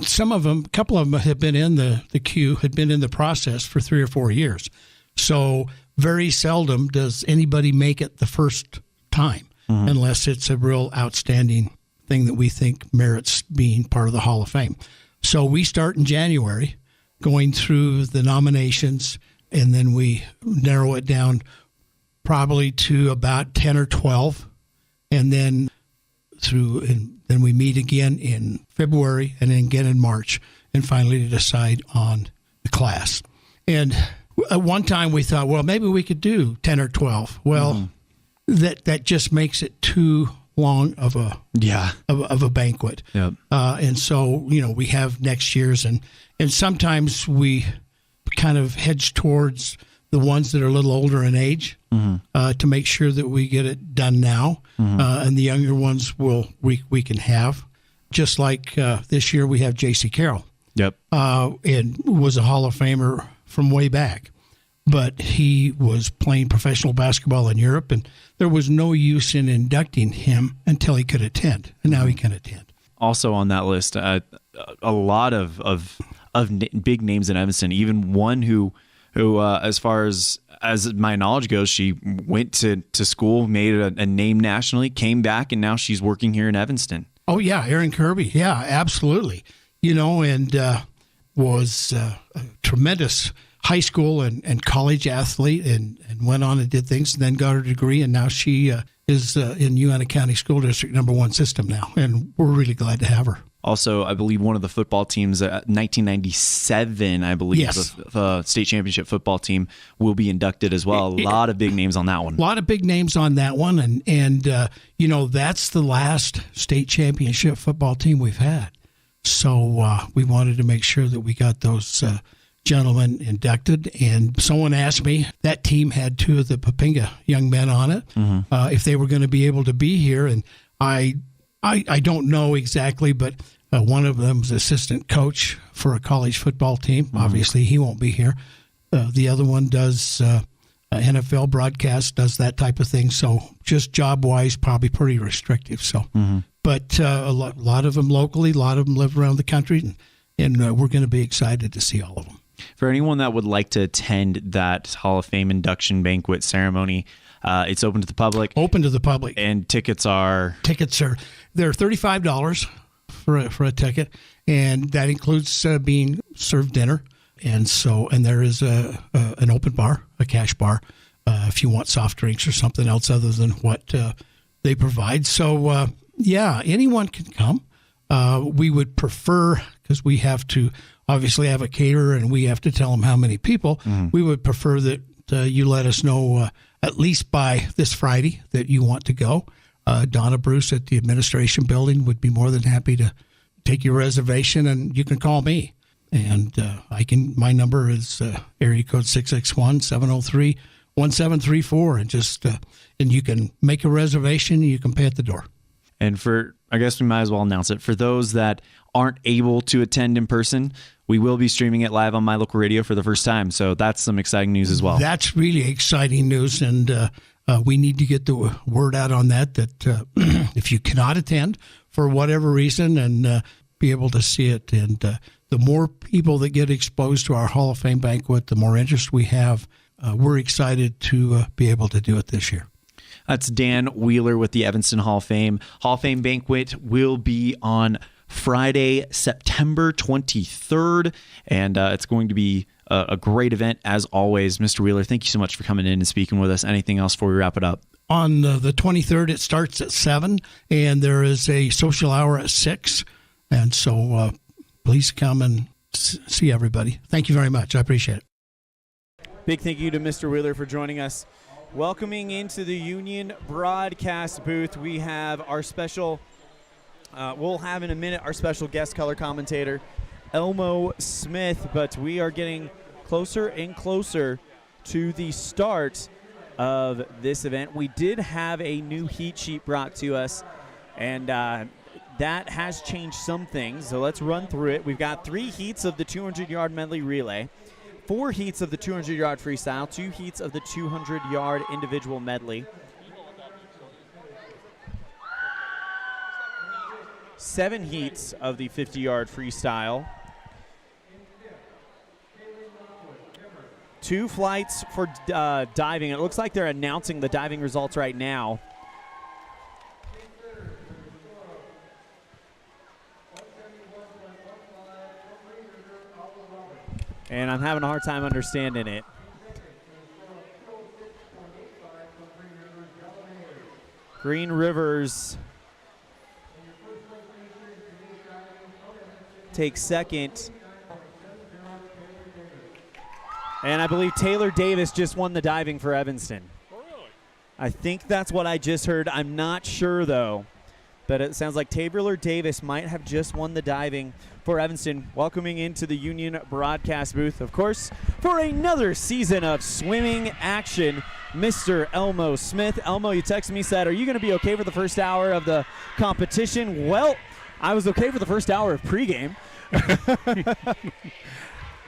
some of them, a couple of them have been in the queue, had been in the process for 3 or 4 years. So very seldom does anybody make it the first time, unless it's a real outstanding thing that we think merits being part of the Hall of Fame. So we start in January going through the nominations, and then we narrow it down probably to about 10 or 12, and then then we meet again in February and then again in March, and finally to decide on the class. And at one time we thought, well, maybe we could do 10 or 12. Well, that just makes it too long of a banquet. Yep. And so, we have next year's, and sometimes we kind of hedge towards the ones that are a little older in age to make sure that we get it done now. And the younger ones we can have. Just like this year we have J.C. Carroll. Yep. And was a Hall of Famer from way back, but he was playing professional basketball in Europe, and there was no use in inducting him until he could attend, and now he can attend. Also on that list, a lot of big names in Evanston, even one who as far as my knowledge goes, she went to school, made a name nationally, came back, and now she's working here in Evanston. Oh, yeah, Erin Kirby. Yeah, absolutely. And was a tremendous high school and college athlete, and went on and did things, and then got her degree, and now she is in UNT County School District #1 system now, and we're really glad to have her. Also, I believe one of the football teams, 1997, I believe, yes, the state championship football team will be inducted as well. A lot of big names on that one. A lot of big names on that one, and that's the last state championship football team we've had. So we wanted to make sure that we got those gentlemen inducted. And someone asked me, that team had 2 of the Papinga young men on it, if they were going to be able to be here. And I don't know exactly, but one of them is assistant coach for a college football team. Obviously, he won't be here. The other one does NFL broadcast, does that type of thing. So just job-wise, probably pretty restrictive. So, but a lot of them locally, a lot of them live around the country, and we're going to be excited to see all of them. For anyone that would like to attend that Hall of Fame induction banquet ceremony, it's open to the public. Open to the public. And tickets are they're $35 for a ticket, and that includes being served dinner. And there is an open bar, a cash bar, if you want soft drinks or something else other than what they provide. So, anyone can come. We would prefer, because we have to obviously have a caterer and we have to tell them how many people, we would prefer that you let us know at least by this Friday that you want to go. Donna Bruce at the administration building would be more than happy to take your reservation, and you can call me. And my number is area code 661-703-1734, and and you can make a reservation and you can pay at the door. And I guess we might as well announce it. For those that aren't able to attend in person, we will be streaming it live on My Local Radio for the first time. So that's some exciting news as well. That's really exciting news, and we need to get the word out on that if you cannot attend for whatever reason, and be able to see it. And the more people that get exposed to our Hall of Fame banquet, the more interest we have. We're excited to be able to do it this year. That's Dan Wheeler with the Evanston Hall of Fame. Hall of Fame banquet will be on Friday, September 23rd, and it's going to be a great event as always. Mr. Wheeler, thank you so much for coming in and speaking with us. Anything else before we wrap it up? On the 23rd, it starts at 7, and there is a social hour at 6, and so please come and see everybody. Thank you very much. I appreciate it. Big thank you to Mr. Wheeler for joining us. Welcoming into the Union broadcast booth, we have our special, we'll have in a minute our special guest color commentator, Elmo Smith, but we are getting closer and closer to the start of this event. We did have a new heat sheet brought to us, and that has changed some things, so let's run through it. We've got 3 heats of the 200-yard medley relay, 4 heats of the 200-yard freestyle, 2 heats of the 200-yard individual medley, 7 heats of the 50-yard freestyle, 2 flights for diving. It looks like they're announcing the diving results right now. And I'm having a hard time understanding it. Green Rivers takes second. And I believe Taylor Davis just won the diving for Evanston. I think that's what I just heard. I'm not sure, though. But it sounds like Taylor Davis might have just won the diving for Evanston. Welcoming into the Union broadcast booth, of course, for another season of swimming action, Mr. Elmo Smith. Elmo, you texted me, said, are you going to be okay for the first hour of the competition? Well, I was okay for the first hour of pregame.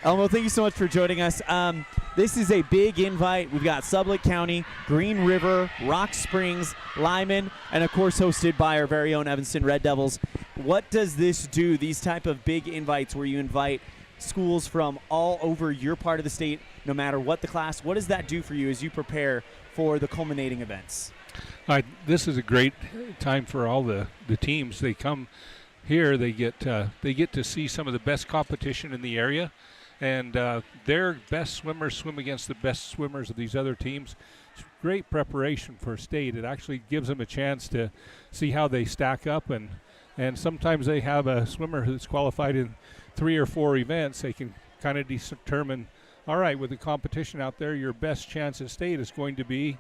Elmo, thank you so much for joining us. This is a big invite. We've got Sublette County, Green River, Rock Springs, Lyman, and of course hosted by our very own Evanston Red Devils. What does this do, these type of big invites where you invite schools from all over your part of the state, no matter what the class, what does that do for you as you prepare for the culminating events? This is a great time for all the teams. They come here, they get to see some of the best competition in the area. And their best swimmers swim against the best swimmers of these other teams. It's great preparation for state. It actually gives them a chance to see how they stack up. And sometimes they have a swimmer who's qualified in 3 or 4 events. They can kind of determine, all right, with the competition out there, your best chance at state is going to be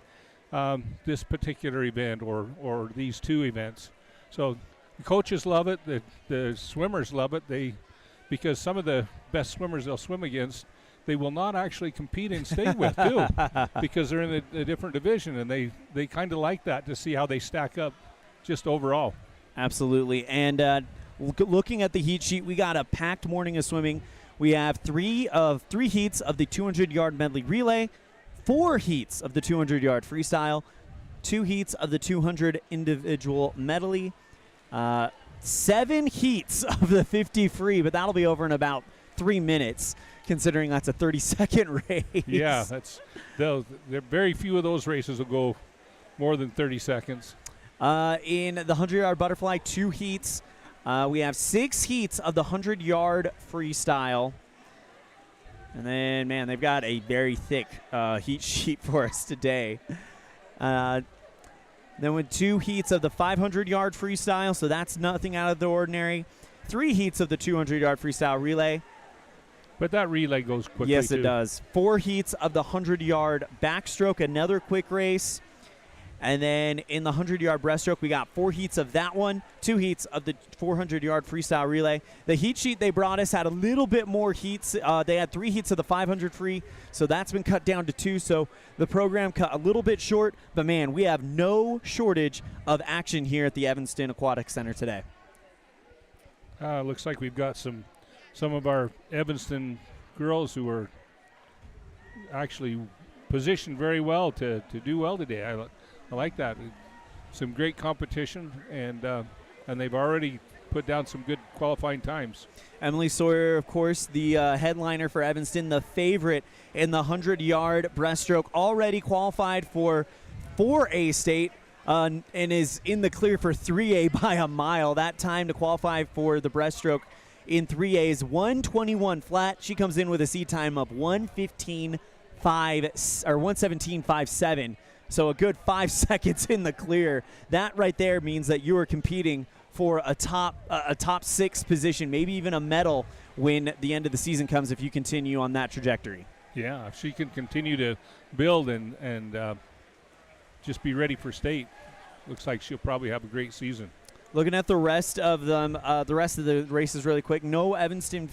this particular event or these 2 events. So the coaches love it. The swimmers love it. Because some of the best swimmers they'll swim against they will not actually compete in state with too, because they're in a different division, and they kind of like that to see how they stack up just overall. Absolutely. And looking at the heat sheet, we got a packed morning of swimming. We have three heats of the 200-yard medley relay, 4 heats of the 200-yard freestyle, 2 heats of the 200 individual medley, 7 heats of the 50 free, but that'll be over in about 3 minutes, considering that's a 30-second race. Yeah, there very few of those races will go more than 30 seconds. In the 100-yard butterfly, 2 heats. We have 6 heats of the 100-yard freestyle. And then, man, they've got a very thick heat sheet for us today. Then with 2 heats of the 500-yard freestyle, so that's nothing out of the ordinary. 3 heats of the 200-yard freestyle relay. But that relay goes quickly, Yes, it too. does. 4 heats of the 100-yard backstroke, another quick race. And then in the 100-yard breaststroke, we got 4 heats of that one, 2 heats of the 400-yard freestyle relay. The heat sheet they brought us had a little bit more heats. They had 3 heats of the 500 free, so that's been cut down to 2. So the program cut a little bit short. But, man, we have no shortage of action here at the Evanston Aquatic Center today. Looks like we've got some of our Evanston girls who are actually positioned very well to do well today. I like that. Some great competition, and they've already put down some good qualifying times. Emily Sawyer, of course, the headliner for Evanston, the favorite in the 100-yard breaststroke, already qualified for 4A state and is in the clear for 3A by a mile. That time to qualify for the breaststroke in 3A is 1:21 flat. She comes in with a seed time of 1:17.57. So a good 5 seconds in the clear. That right there means that you are competing for a top 6 position, maybe even a medal when the end of the season comes if you continue on that trajectory. Yeah, if she can continue to build and just be ready for state, looks like she'll probably have a great season. Looking at the rest of them, the rest of the races really quick. No Evanston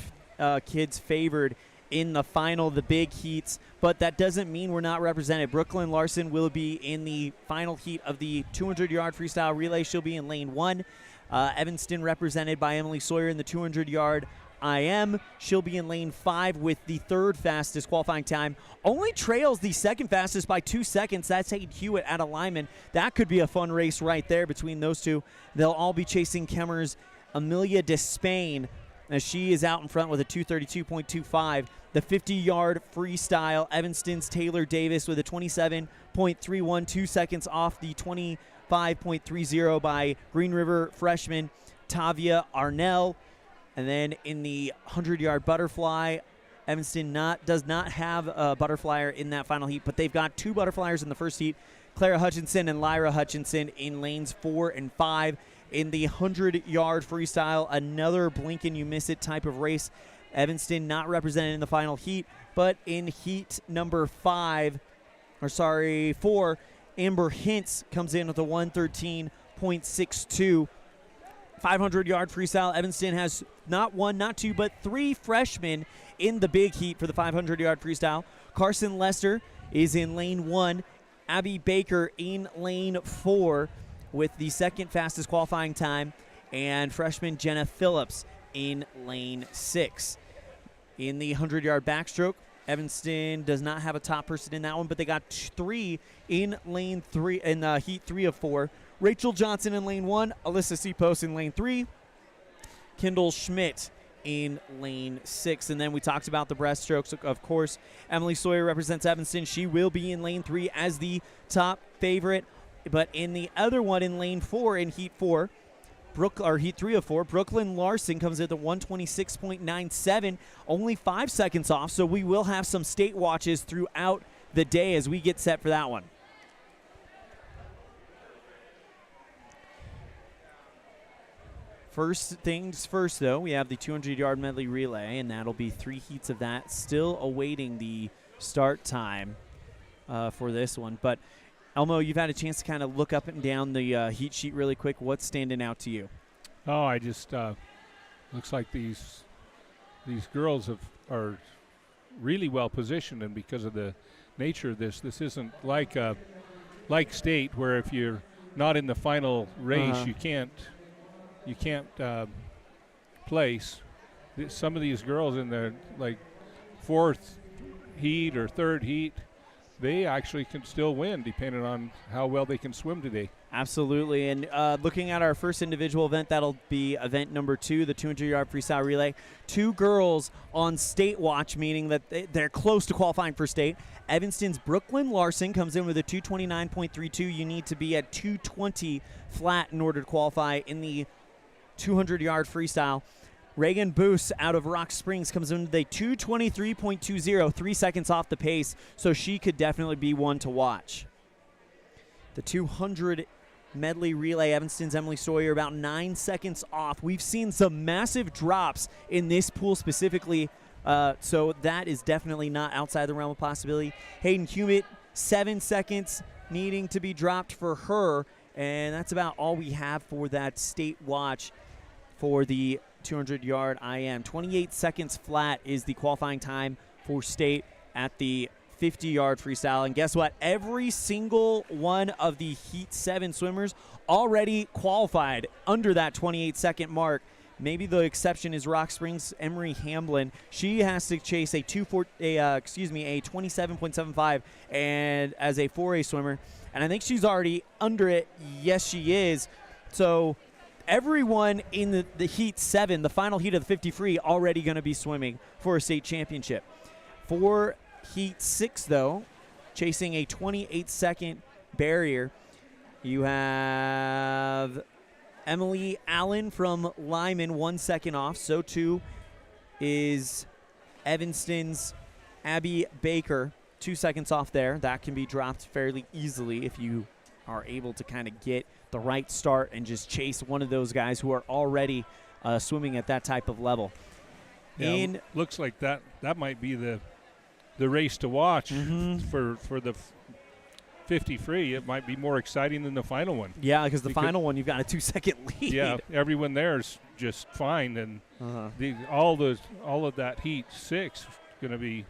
kids favored in the final, the big heats, but that doesn't mean we're not represented. Brooklyn Larson will be in the final heat of the 200-yard freestyle relay. She'll be in lane 1. Evanston represented by Emily Sawyer in the 200-yard IM. She'll be in lane 5 with the 3rd fastest qualifying time. Only trails the 2nd fastest by 2 seconds. That's Hayden Hewitt at alignment. That could be a fun race right there between those two. They'll all be chasing Kemmer's Amelia Despain, as she is out in front with a 232.25. The 50-yard freestyle, Evanston's Taylor Davis with a 27.31, 2 seconds off the 25.30 by Green River freshman Tavia Arnell. And then in the 100-yard butterfly, Evanston does not have a butterflyer in that final heat, but they've got 2 butterflyers in the first heat, Clara Hutchinson and Lyra Hutchinson in lanes 4 and 5. In the 100-yard freestyle, another blink and you miss it type of race. Evanston not represented in the final heat, but in heat number 4, Amber Hintz comes in with a 113.62. 500-yard freestyle, Evanston has not 1, not 2, but 3 freshmen in the big heat for the 500-yard freestyle. Carson Lester is in lane 1. Abby Baker in lane 4 with the 2nd fastest qualifying time, and freshman Jenna Phillips in lane 6. In the 100-yard backstroke, Evanston does not have a top person in that one, but they got 3 in lane 3 in heat 3 of 4. Rachel Johnson in lane 1, Alyssa Seapost in lane 3, Kendall Schmidt in lane 6. And then we talked about the breaststrokes, of course. Emily Sawyer represents Evanston. She will be in lane 3 as the top favorite. But in the other one, in lane 4, in heat 4, heat 3 of 4, Brooklyn Larson comes in at 126.97, only 5 seconds off. So we will have some state watches throughout the day as we get set for that one. First things first, though, we have the 200-yard medley relay, and that'll be 3 heats of that. Still awaiting the start time for this one. But Elmo, you've had a chance to kind of look up and down the heat sheet really quick. What's standing out to you? Oh, I just looks like these girls are really well positioned, and because of the nature of this isn't like state, where if you're not in the final race, you can't place. Some of these girls in the like fourth heat or third heat, they actually can still win depending on how well they can swim today. Absolutely. And looking at our first individual event, that'll be event number 2, the 200-yard freestyle relay. 2 girls on state watch, meaning that they're close to qualifying for state. Evanston's Brooklyn Larson comes in with a 229.32. You need to be at 220 flat in order to qualify in the 200-yard freestyle. Reagan Boos out of Rock Springs comes in with a 223.20, 3 seconds off the pace, so she could definitely be one to watch. The 200 medley relay, Evanston's Emily Sawyer about 9 seconds off. We've seen some massive drops in this pool specifically, so that is definitely not outside the realm of possibility. Hayden Hewitt, 7 seconds needing to be dropped for her, and that's about all we have for that state watch for the 200-yard IM. 28 seconds flat is the qualifying time for state at the 50-yard freestyle. And guess what? Every single one of the Heat 7 swimmers already qualified under that 28-second mark. Maybe the exception is Rock Springs' Emery Hamblin. She has to chase a 27.75 and as a 4A swimmer. And I think she's already under it. Yes, she is. So everyone in the Heat 7, the final heat of the 50 free, already going to be swimming for a state championship. For Heat 6, though, chasing a 28-second barrier, you have Emily Allen from Lyman, 1 second off. So, too, is Evanston's Abby Baker, 2 seconds off there. That can be dropped fairly easily if you are able to kind of get the right start and just chase one of those guys who are already swimming at that type of level. Yeah, looks like that might be the race to watch for the 50 free. It might be more exciting than the final one. Yeah, because the final one you've got a 2-second lead. Yeah, everyone there is just fine, and all of that Heat 6 going to be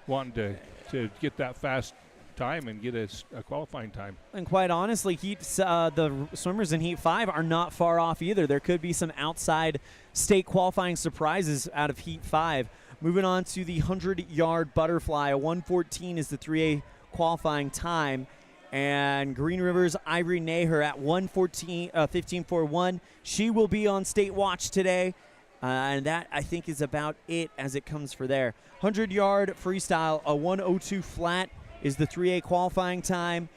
wanting to get that fast time and get a qualifying time. And quite honestly, the swimmers in Heat 5 are not far off either. There could be some outside state qualifying surprises out of Heat 5. Moving on to the 100-yard butterfly, a 1:14 is the 3A qualifying time. And Green River's Ivory Naher at 1:15.41. She will be on state watch today. And that, I think, is about it as it comes for there. 100-yard freestyle, a 1:02 flat is the 3A qualifying time.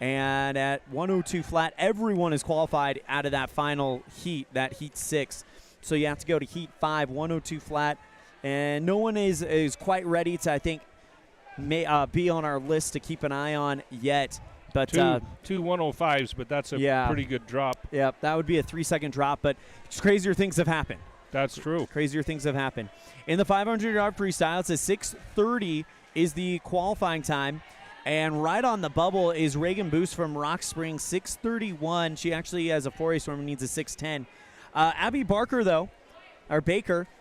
And at 1:02 flat, everyone is qualified out of that final heat, that Heat 6. So you have to go to Heat 5, 1:02 flat. And no one is quite ready to, I think, be on our list to keep an eye on yet. But two 1:05s, but that's a pretty good drop. Yeah, that would be a 3-second drop, but crazier things have happened. That's true. Crazier things have happened. In the 500-yard freestyle, it's a 6:30 is the qualifying time. And right on the bubble is Reagan Boos from Rock Springs, 6:31. She actually, as a 4A swimmer, needs a 6:10. Abby Baker,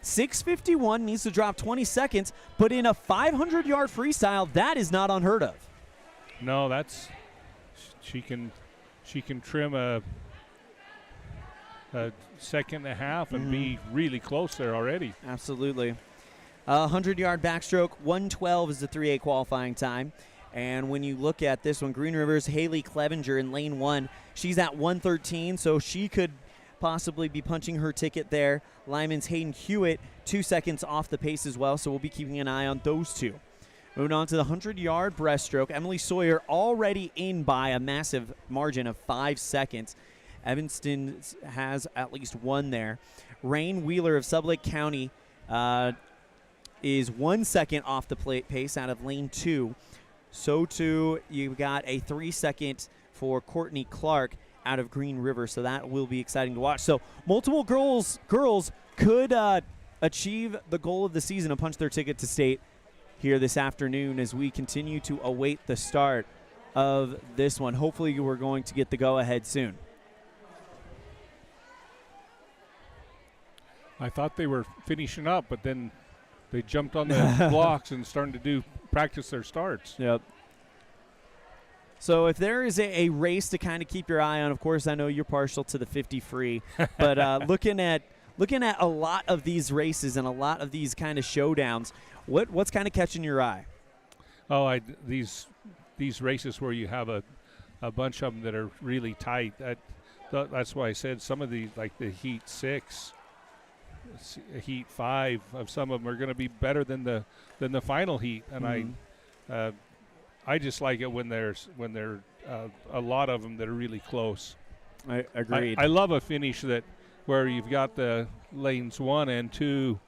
6:51, needs to drop 20 seconds. But in a 500-yard freestyle, that is not unheard of. No, that's she can trim a second and a half and be really close there already. Absolutely. 100-yard backstroke, 1:12 is the 3A qualifying time. And when you look at this one, Green River's Haley Clevenger in lane 1, she's at 1:13, so she could possibly be punching her ticket there. Lyman's Hayden Hewitt, 2 seconds off the pace as well, so we'll be keeping an eye on those two. Moving on to the 100-yard breaststroke, Emily Sawyer already in by a massive margin of 5 seconds. Evanston has at least one there. Rain Wheeler of Sublake County is 1 second off the pace out of lane 2. So too, you've got a 3-second for Courtney Clark out of Green River, so that will be exciting to watch. So multiple girls could achieve the goal of the season and punch their ticket to state here this afternoon as we continue to await the start of this one. Hopefully we're going to get the go-ahead soon. I thought they were finishing up, but then They jumped on the blocks and started to practice their starts. Yep. So if there is a race to kind of keep your eye on, of course, I know you're partial to the 50 free, but looking at a lot of these races and a lot of these kind of showdowns, what's kind of catching your eye? Oh, these races where you have a bunch of them that are really tight. That's why I said some of these, like the Heat 6, Heat 5, of some of them are going to be better than the final heat, and I just like it when there's a lot of them that are really close. I agreed. I love a finish where you've got the lanes 1 and 2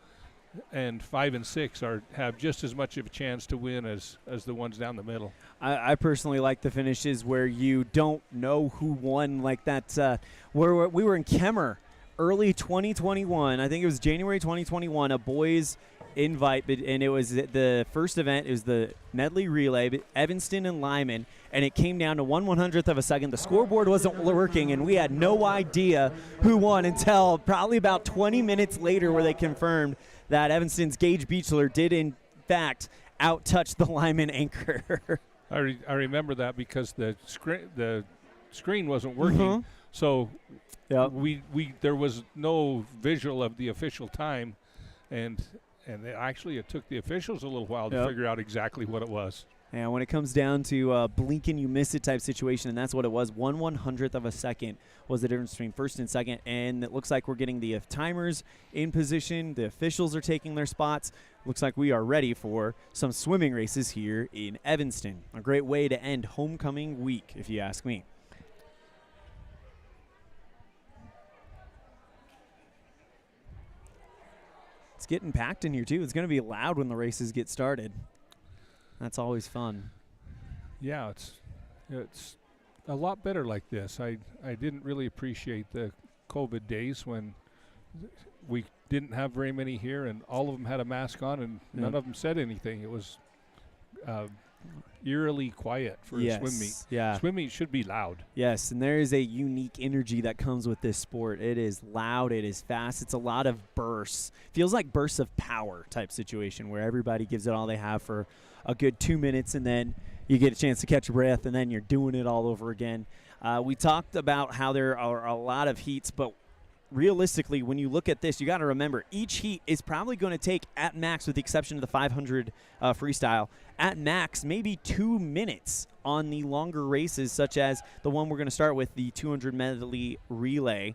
and 5 and 6 have just as much of a chance to win as the ones down the middle. I personally like the finishes where you don't know who won, like that. Where we were in Kemmer early 2021. I think it was January 2021. A boys invite, and it was the first event. It was the medley relay, Evanston and Lyman, and it came down to 1/100th of a second. The scoreboard wasn't working, and we had no idea who won until probably about 20 minutes later, where they confirmed that Evanston's Gage Beechler did in fact out-touch the Lyman anchor. I remember that because the screen wasn't working, so there was no visual of the official time, and it took the officials a little while to figure out exactly what it was. And when it comes down to blink and you miss it type situation, and that's what it was, 1/100th of a second was the difference between first and second. And it looks like we're getting the timers in position. The officials are taking their spots. Looks like we are ready for some swimming races here in Evanston. A great way to end homecoming week, if you ask me. It's getting packed in here, too. It's going to be loud when the races get started. That's always fun. Yeah, it's a lot better like this. I didn't really appreciate the COVID days when we didn't have very many here, and all of them had a mask on, and none of them said anything. It was eerily quiet for a swim meet. Yeah. Swim meet should be loud. Yes, and there is a unique energy that comes with this sport. It is loud, it is fast, it's a lot of bursts. Feels like bursts of power type situation where everybody gives it all they have for a good 2 minutes, and then you get a chance to catch your breath, and then you're doing it all over again. We talked about how there are a lot of heats, but realistically, when you look at this, you got to remember each heat is probably going to take, at max, with the exception of the 500 freestyle, at max maybe 2 minutes on the longer races, such as the one we're going to start with, the 200 medley relay.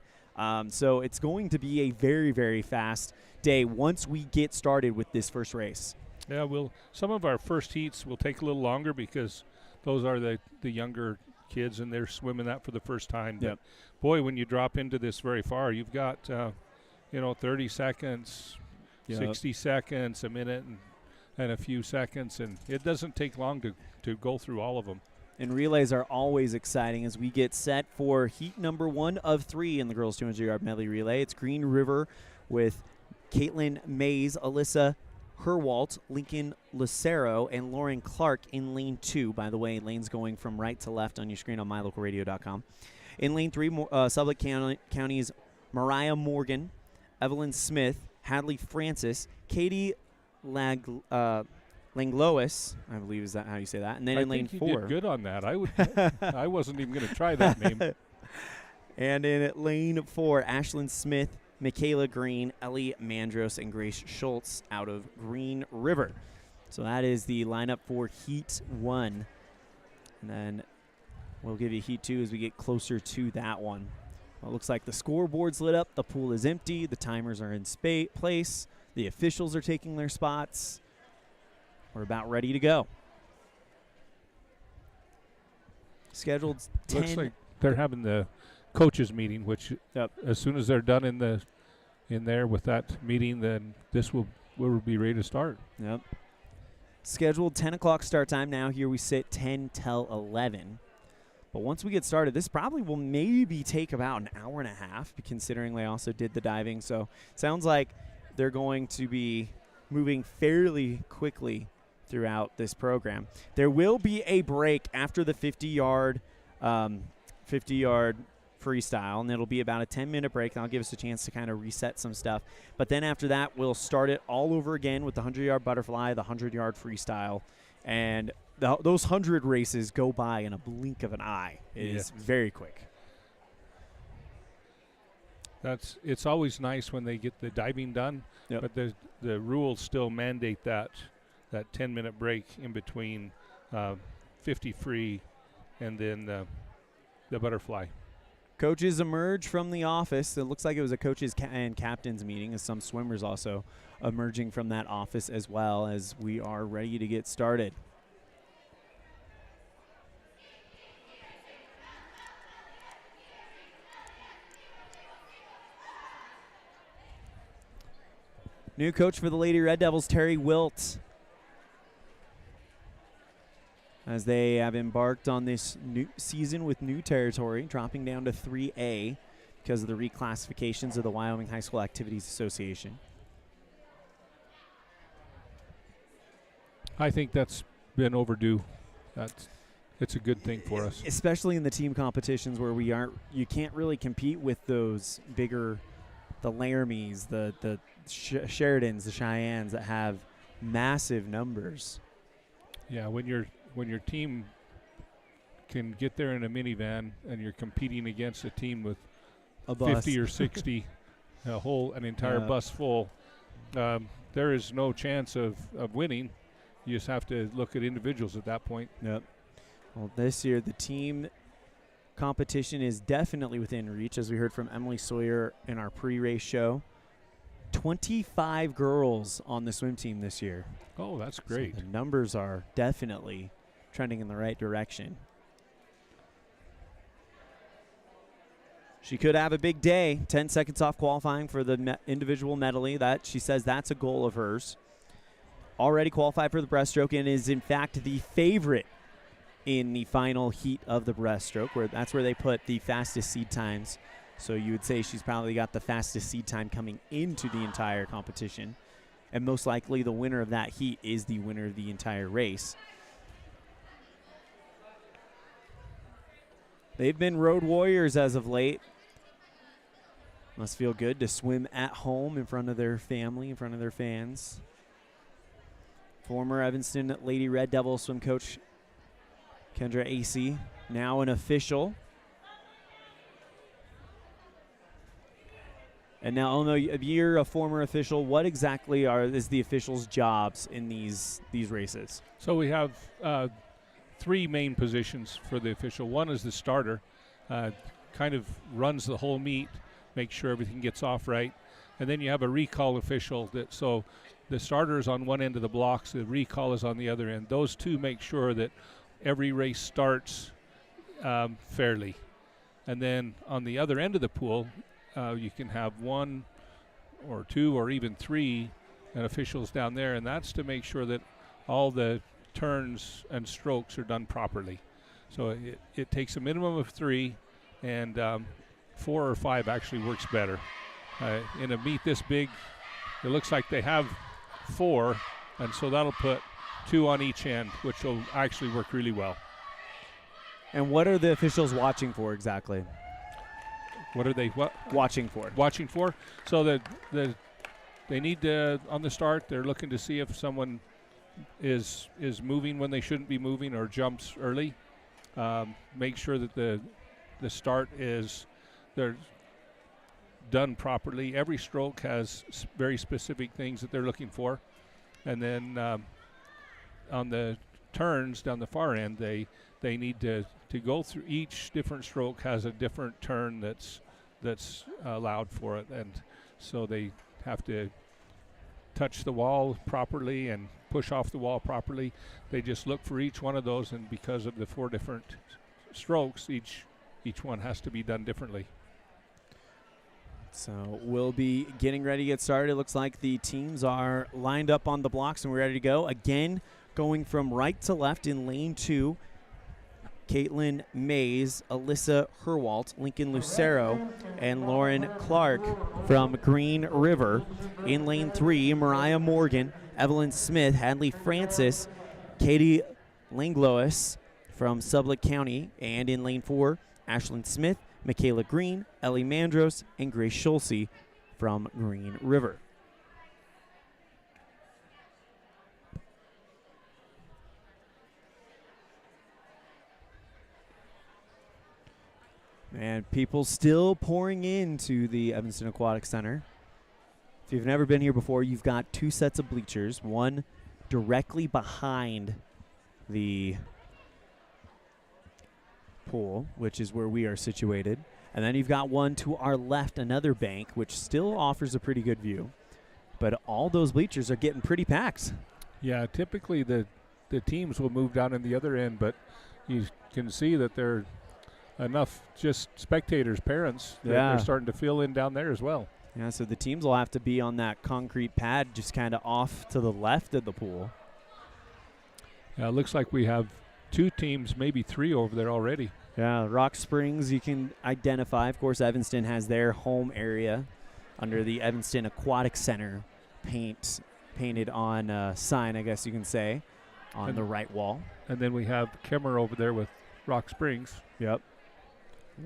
So it's going to be a very, very fast day once we get started with this first race. Yeah, some of our first heats will take a little longer because those are the younger kids, and they're swimming that for the first time. But boy, when you drop into this very far, you've got 30 seconds, 60 seconds, a minute, and a few seconds, and it doesn't take long to go through all of them. And relays are always exciting as we get set for heat number 1 of 3 in the girls 200-yard medley relay. It's Green River with Caitlin Mays, Alyssa Herwalt, Lincoln Lucero, and Lauren Clark in lane 2. By the way, lanes going from right to left on your screen on mylocalradio.com. In lane 3, Sublette County's Mariah Morgan, Evelyn Smith, Hadley Francis, Katie Langlois, I believe, is that how you say that? And then in lane 4. I think you did good on that. I wasn't even going to try that name. And in lane 4, Ashlyn Smith, Michaela Green, Ellie Mandros, and Grace Schultz out of Green River. So that is the lineup for Heat 1. And then we'll give you Heat 2 as we get closer to that one. Well, it looks like the scoreboard's lit up. The pool is empty. The timers are in place. The officials are taking their spots. We're about ready to go. Scheduled 10. Looks like they're having the coaches meeting, which as soon as they're done in there with that meeting, then we'll be ready to start. Yep. Scheduled 10 o'clock start time now. Here we sit 10 till 11. But once we get started, this probably will maybe take about an hour and a half, considering they also did the diving. So it sounds like they're going to be moving fairly quickly throughout this program. There will be a break after the 50-yard Freestyle, and it'll be about a 10-minute break. That'll give us a chance to kind of reset some stuff. But then after that, we'll start it all over again with the 100-yard butterfly, the 100-yard freestyle, and those 100 races go by in a blink of an eye. It is very quick. It's always nice when they get the diving done, but the rules still mandate that 10-minute break in between 50 free and then the butterfly. Coaches emerge from the office. It looks like it was a coaches and captains meeting, as some swimmers also emerging from that office as well, as we are ready to get started. New coach for the Lady Red Devils, Terry Wilt, as they have embarked on this new season with new territory, dropping down to 3A because of the reclassifications of the Wyoming High School Activities Association. I think that's been overdue. It's a good thing for us, especially in the team competitions where you can't really compete with those bigger, the Laramies, the Sheridans, the Cheyennes that have massive numbers. Yeah, when your team can get there in a minivan and you're competing against a team with a 50 or 60, an entire bus full, there is no chance of winning. You just have to look at individuals at that point. Yep. Well, this year the team competition is definitely within reach, as we heard from Emily Sawyer in our pre-race show. 25 girls on the swim team this year. Oh, that's great. So the numbers are definitely trending in the right direction. She could have a big day. 10 seconds off qualifying for the individual medley. That she says that's a goal of hers. Already qualified for the breaststroke and is in fact the favorite in the final heat of the breaststroke, that's where they put the fastest seed times. So you would say she's probably got the fastest seed time coming into the entire competition. And most likely the winner of that heat is the winner of the entire race. They've been road warriors as of late. Must feel good to swim at home in front of their family, in front of their fans. Former Evanston Lady Red Devil swim coach Kendra Acey, now an official. And now, if you're a former official, what exactly is the officials' jobs in these races? So we have 3 main positions for the official. One is the starter, kind of runs the whole meet, makes sure everything gets off right. And then you have a recall official. So the starter is on one end of the blocks, the recall is on the other end. Those two make sure that every race starts fairly. And then on the other end of the pool, you can have 1 or 2 or even 3 officials down there, and that's to make sure that all the turns and strokes are done properly. So it takes a minimum of 3, and 4 or 5 actually works better. In a meet this big, it looks like they have 4, and so that'll put 2 on each end, which will actually work really well. And what are the officials watching for exactly? What are they watching for? Watching for? So they need to, on the start, they're looking to see if someone is moving when they shouldn't be moving or jumps early. Make sure that the start they're done properly. Every stroke has very specific things that they're looking for. And then on the turns down the far end, they need to go through. Each different stroke has a different turn that's allowed for it, and so they have to touch the wall properly and push off the wall properly. They just look for each one of those, and because of the 4 different strokes, each one has to be done differently. So we'll be getting ready to get started. It looks like the teams are lined up on the blocks and we're ready to go. Again, going from right to left in lane 2, Caitlin Mays, Alyssa Herwalt, Lincoln Lucero, and Lauren Clark from Green River. In lane 3, Mariah Morgan, Evelyn Smith, Hadley Francis, Katie Langlois from Sublette County. And in lane 4, Ashlyn Smith, Michaela Green, Ellie Mandros, and Grace Schulze from Green River. And people still pouring into the Evanston Aquatic Center. If you've never been here before, you've got 2 sets of bleachers, one directly behind the pool, which is where we are situated. And then you've got one to our left, another bank, which still offers a pretty good view. But all those bleachers are getting pretty packed. Yeah, typically the teams will move down in the other end, but you can see that there are enough just spectators, parents, that they're starting to fill in down there as well. Yeah, so the teams will have to be on that concrete pad just kind of off to the left of the pool. Yeah, it looks like we have 2 teams, maybe 3 over there already. Yeah, Rock Springs you can identify. Of course, Evanston has their home area under the Evanston Aquatic Center painted on a sign, I guess you can say, on the right wall. And then we have Kemmer over there with Rock Springs. Yep.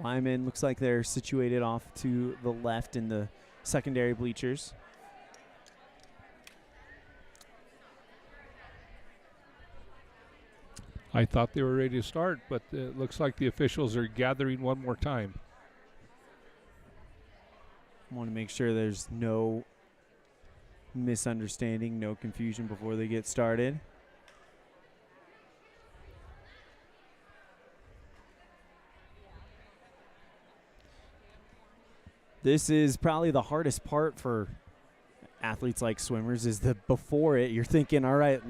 Lyman looks like they're situated off to the left in the secondary bleachers. I thought they were ready to start, but it looks like the officials are gathering one more time. I want to make sure there's no misunderstanding, no confusion before they get started. This is probably the hardest part for athletes like swimmers is the before it. You're thinking, all right,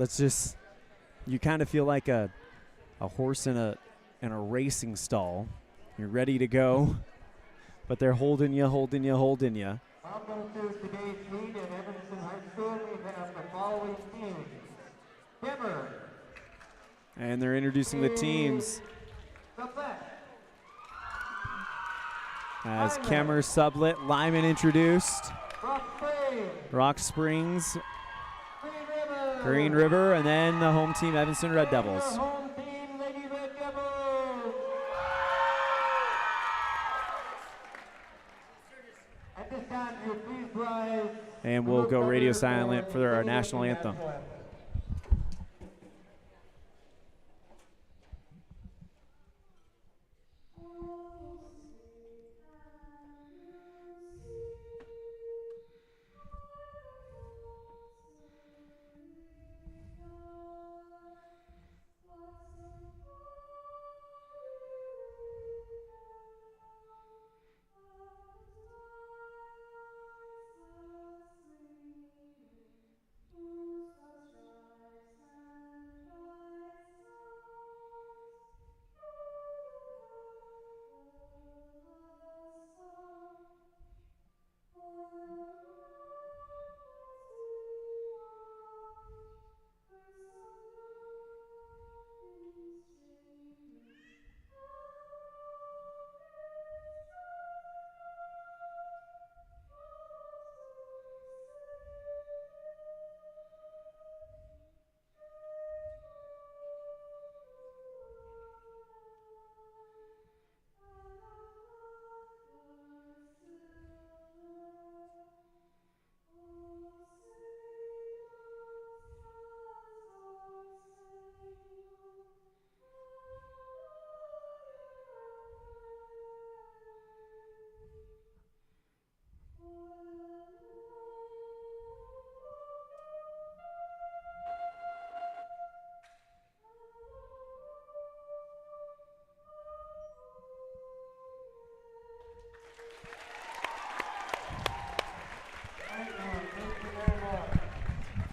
you kind of feel like a horse in a racing stall. You're ready to go, but they're holding you. Welcome to today's meet at Evanston High School. We have the following teams. Kemmer. And they're introducing the teams. As Kemmer, Sublet, Lyman introduced. Rock Springs, Green River, and then the home team, Evanston Red Devils. And we'll go radio silent for our national anthem.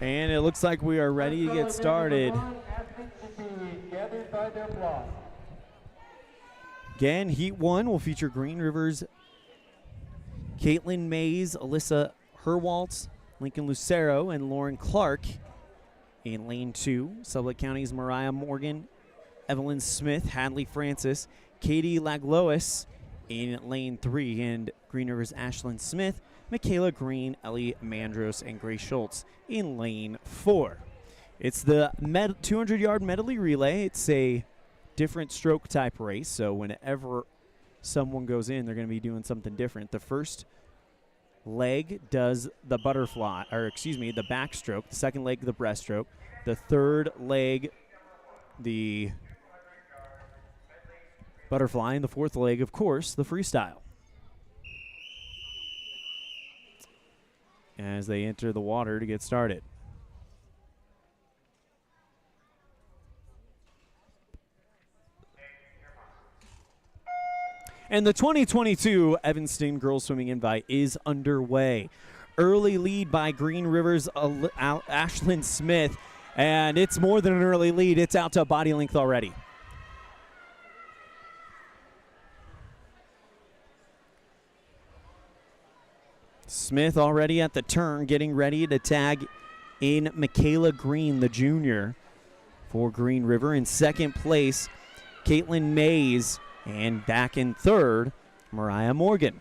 And it looks like we are ready to get started. Again, Heat 1 will feature Green River's Caitlin Mays, Alyssa Herwaltz, Lincoln Lucero, and Lauren Clark. In Lane 2, Sublette County's Mariah Morgan, Evelyn Smith, Hadley Francis, Katie Laglois. In Lane 3, and Green River's Ashlyn Smith, Michaela Green, Ellie Mandros, and Grace Schultz in Lane 4. It's the 200-yard medley relay. It's a different stroke type race, so whenever someone goes in, they're going to be doing something different. The first leg does the butterfly, or excuse me, the backstroke. The second leg, the breaststroke. The third leg, the butterfly. And the fourth leg, of course, the freestyle. As they enter the water to get started. And the 2022 Evanston Girls Swimming Invite is underway. Early lead by Green River's Ashlyn Smith. And it's more than an early lead. It's out to a body length already. Smith already at the turn, getting ready to tag in Michaela Green, the junior, for Green River. In second place, Caitlin Mays. And back in third, Mariah Morgan.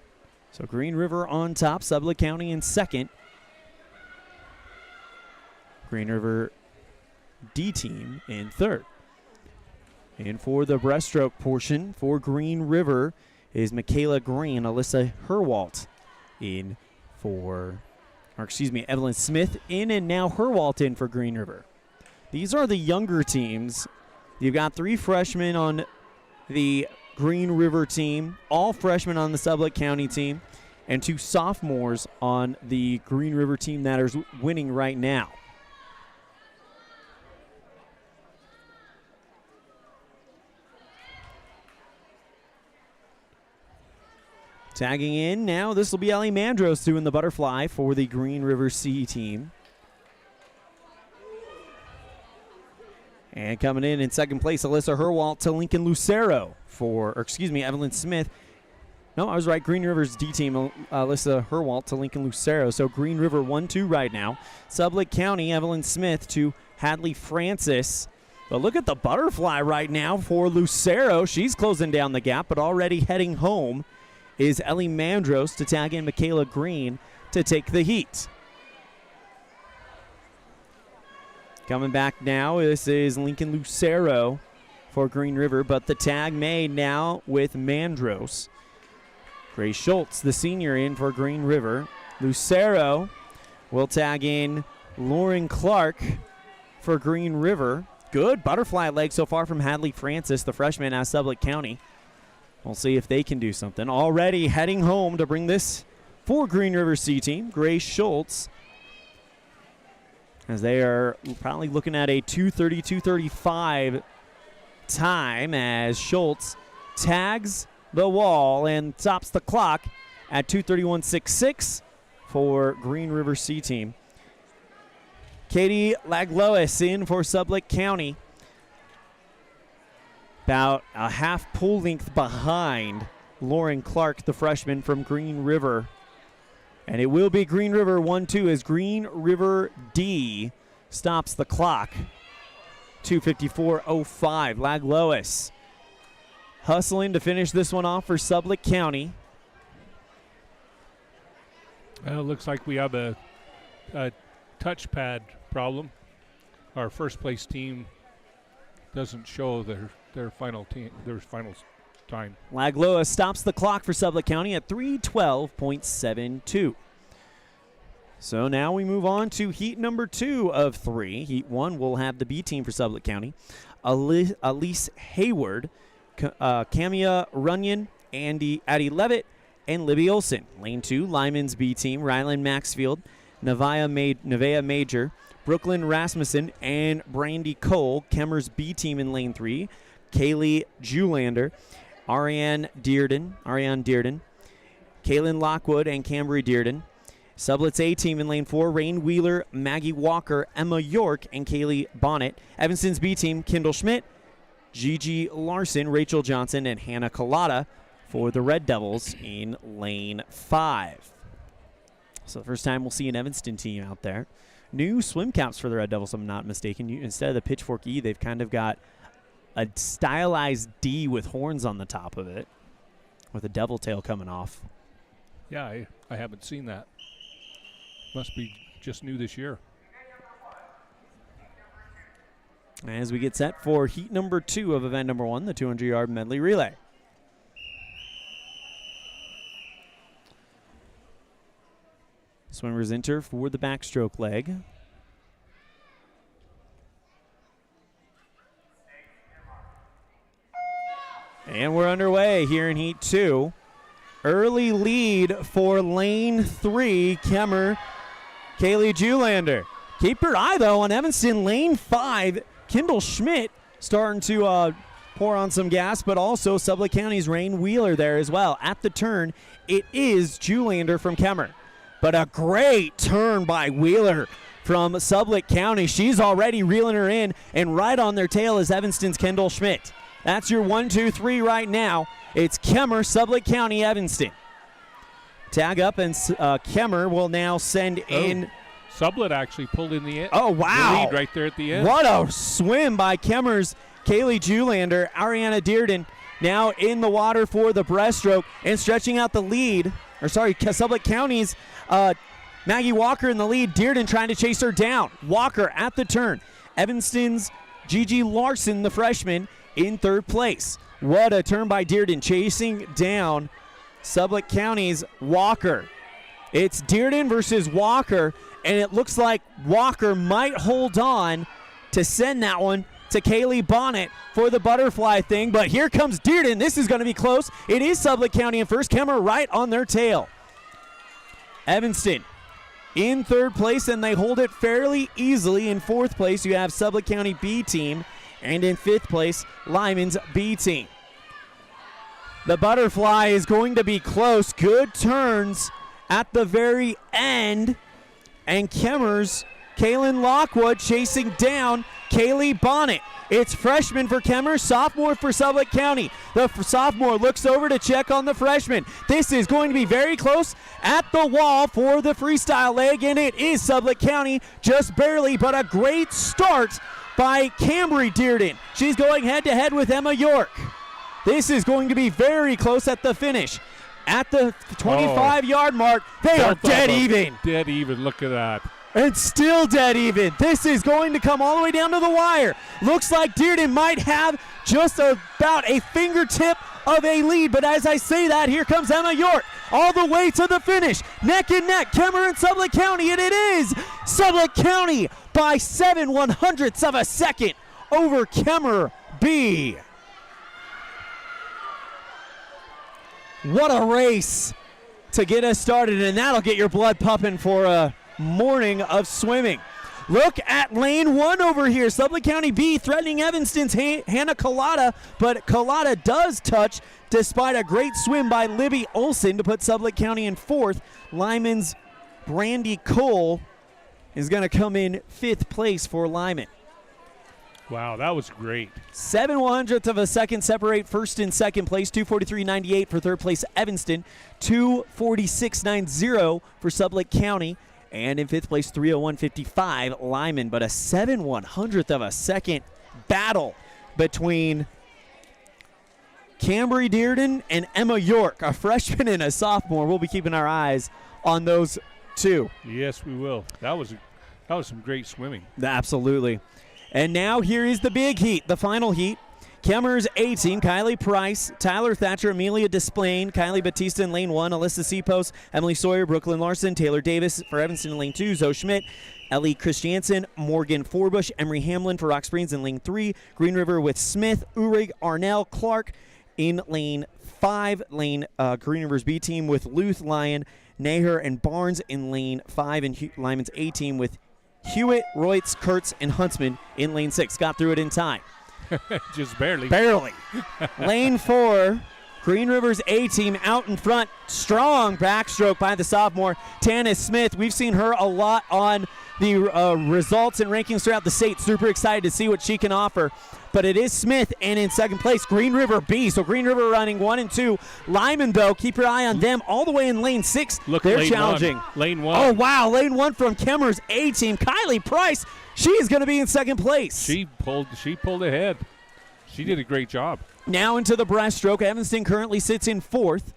So Green River on top, Sublette County in second. Green River D team in third. And for the breaststroke portion for Green River is Michaela Green, Alyssa Herwalt in for, or excuse me, Evelyn Smith in, and now Herwalt in for Green River. These are the younger teams. You've got 3 freshmen on the Green River team, all freshmen on the Sublette County team, and 2 sophomores on the Green River team that is winning right now. Tagging in now, this will be Ellie Mandros doing the butterfly for the Green River C team. And coming in second place, Alyssa Herwalt to Lincoln Lucero for, or excuse me, Evelyn Smith. No, I was right. Green River's D team, Alyssa Herwalt to Lincoln Lucero. So Green River 1-2 right now. Sublette County, Evelyn Smith to Hadley Francis. But look at the butterfly right now for Lucero. She's closing down the gap, but already heading home is Ellie Mandros to tag in Michaela Green to take the heat. Coming back now, this is Lincoln Lucero for Green River, but the tag made now with Mandros. Grace Schultz, the senior, in for Green River. Lucero will tag in Lauren Clark for Green River. Good butterfly leg so far from Hadley Francis, the freshman out of Sublette County. We'll see if they can do something. Already heading home to bring this for Green River C team, Grace Schultz, as they are probably looking at a 2:30, 2:35 time as Schultz tags the wall and stops the clock at 2:31.66 for Green River C team. Katie Laglois in for Sublette County. About a half pull length behind Lauren Clark, the freshman from Green River. And it will be Green River 1-2 as Green River D stops the clock. 2:54.05. Laglois hustling to finish this one off for Sublette County. Well, it looks like we have a touchpad problem. Our first place team doesn't show their final time. Laglois stops the clock for Sublette County at 3:12.72. So now we move on to heat number 2 of 3. Heat 1 will have the B team for Sublette County. Elise Hayward, Camia Runyon, Addie Levitt, and Libby Olson. Lane 2, Lyman's B team, Rylan Maxfield, Nevaeh Major, Brooklyn Rasmussen, and Brandy Cole. Kemmer's B team in lane 3, Kaylee Julander, Ariane Dearden, Kaylin Lockwood, and Cambry Dearden. Sublet's A team in lane 4, Rain Wheeler, Maggie Walker, Emma York, and Kaylee Bonnet. Evanston's B team, Kendall Schmidt, Gigi Larson, Rachel Johnson, and Hannah Collada for the Red Devils in lane 5. So the first time we'll see an Evanston team out there. New swim caps for the Red Devils, if I'm not mistaken. Instead of the Pitchfork E, they've kind of got a stylized D with horns on the top of it, with a devil tail coming off. Yeah, I haven't seen that. Must be just new this year. As we get set for heat number 2 of event number 1, the 200-yard medley relay. Swimmers enter for the backstroke leg. And we're underway here in Heat 2. Early lead for lane 3, Kaylee Julander. Keep your eye, though, on Evanston. Lane 5, Kendall Schmidt starting to pour on some gas, but also Sublette County's Rain Wheeler there as well. At the turn, it is Julander from Kemmer. But a great turn by Wheeler from Sublette County. She's already reeling her in, and right on their tail is Evanston's Kendall Schmidt. That's your 1, 2, 3 right now. It's Kemmer, Sublette County, Evanston. Tag up, and Kemmer will now send in. Sublette actually pulled in the end. Oh, wow. The lead right there at the end. What a swim by Kemmer's Kaylee Julander. Ariana Dearden now in the water for the breaststroke and stretching out the lead. Sublette County's Maggie Walker in the lead. Dearden trying to chase her down. Walker at the turn. Evanston's Gigi Larson, the freshman, in third place. What a turn by Dearden, chasing down Sublette County's Walker. It's Dearden versus Walker, and it looks like Walker might hold on to send that one to Kaylee Bonnet for the butterfly thing, but here comes Dearden. This is going to be close. It is Sublette County in first, Kemmer right on their tail. Evanston in third place, and they hold it fairly easily. In fourth place, you have Sublette County B team, and in fifth place, Lyman's B team. The butterfly is going to be close. Good turns at the very end. And Kemmer's Kaylin Lockwood chasing down Kaylee Bonnet. It's freshman for Kemmer, sophomore for Sublette County. The sophomore looks over to check on the freshman. This is going to be very close at the wall for the freestyle leg, and it is Sublette County just barely, but a great start by Cambry Dearden. She's going head-to-head with Emma York. This is going to be very close at the finish. At the 25-yard mark, they are dead even. Dead even, look at that. And still dead even. This is going to come all the way down to the wire. Looks like Dearden might have just about a fingertip of a lead, but as I say that, here comes Emma York all the way to the finish. Neck and neck, Kemmer and Sublette County, and it is Sublette County by 7/100ths of a second over Kemmer B. What a race to get us started, and that'll get your blood pumping for a morning of swimming. Look at lane 1 over here. Sublette County B threatening Evanston's Hannah Collada, but Collada does touch despite a great swim by Libby Olson to put Sublette County in fourth. Lyman's Brandy Cole is going to come in fifth place for Lyman. Wow, that was great. 7/100ths of a second separate first and second place. 2:43.98 for third place Evanston. 2:46.90 for Sublette County. And in fifth place, 3:01.55 Lyman. But a 7/100th of a second battle between Cambry Dearden and Emma York, a freshman and a sophomore. We'll be keeping our eyes on those two. Yes, we will. That was some great swimming. Absolutely. And now here is the big heat, the final heat. Kemmer's A team, Kylie Price, Tyler Thatcher, Amelia Desplain, Kylie Batista in lane 1, Alyssa Seapost, Emily Sawyer, Brooklyn Larson, Taylor Davis for Evanston in lane 2, Zoe Schmidt, Ellie Christiansen, Morgan Forbush, Emery Hamlin for Rock Springs in lane 3, Green River with Smith, Urig, Arnell, Clark in lane 5, Green River's B team with Luth, Lyon, Naher, and Barnes in lane 5, and Lyman's A team with Hewitt, Royts, Kurtz, and Huntsman in lane 6. Got through it in time. Just barely. Barely. Lane 4, Green River's A team out in front. Strong backstroke by the sophomore, Tanith Smith. We've seen her a lot on the results and rankings throughout the state. Super excited to see what she can offer. But it is Smith, and in second place, Green River B. So Green River running 1 and 2. Lyman, though, keep your eye on them all the way in lane 6. Look, they're lane challenging. Lane 1. Oh, wow. Lane 1 from Kemmer's A team. Kylie Price, she is going to be in second place. She pulled ahead. She did a great job. Now into the breaststroke. Evanston currently sits in fourth.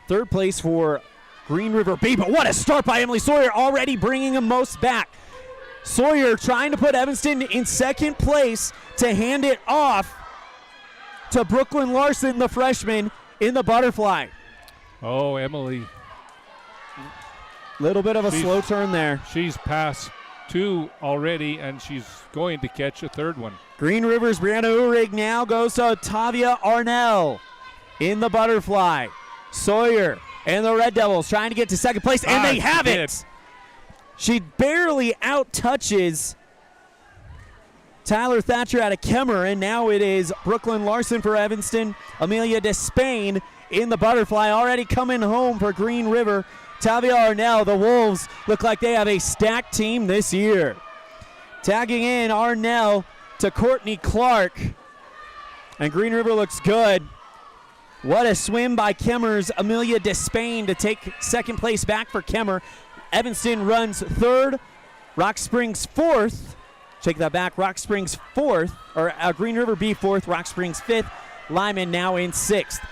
Third place for Green River B. But what a start by Emily Sawyer, already bringing them most back. Sawyer trying to put Evanston in second place to hand it off to Brooklyn Larson, the freshman, in the butterfly. Oh, Emily. Little bit of a slow turn there. She's passed 2 already, and she's going to catch a third one. Green River's Brianna Uhrig now goes to Tavia Arnell in the butterfly. Sawyer and the Red Devils trying to get to second place, and they have it. She barely out-touches Tyler Thatcher out of Kemmer, and now it is Brooklyn Larson for Evanston. Amelia Despain in the butterfly, already coming home for Green River. Tavia Arnell, the Wolves, look like they have a stacked team this year. Tagging in Arnell to Courtney Clark, and Green River looks good. What a swim by Kemmer's Amelia Despain to take second place back for Kemmer. Evanston runs third, Rock Springs fourth. Take that back, Rock Springs fourth, or Green River B fourth, Rock Springs fifth, Lyman now in sixth.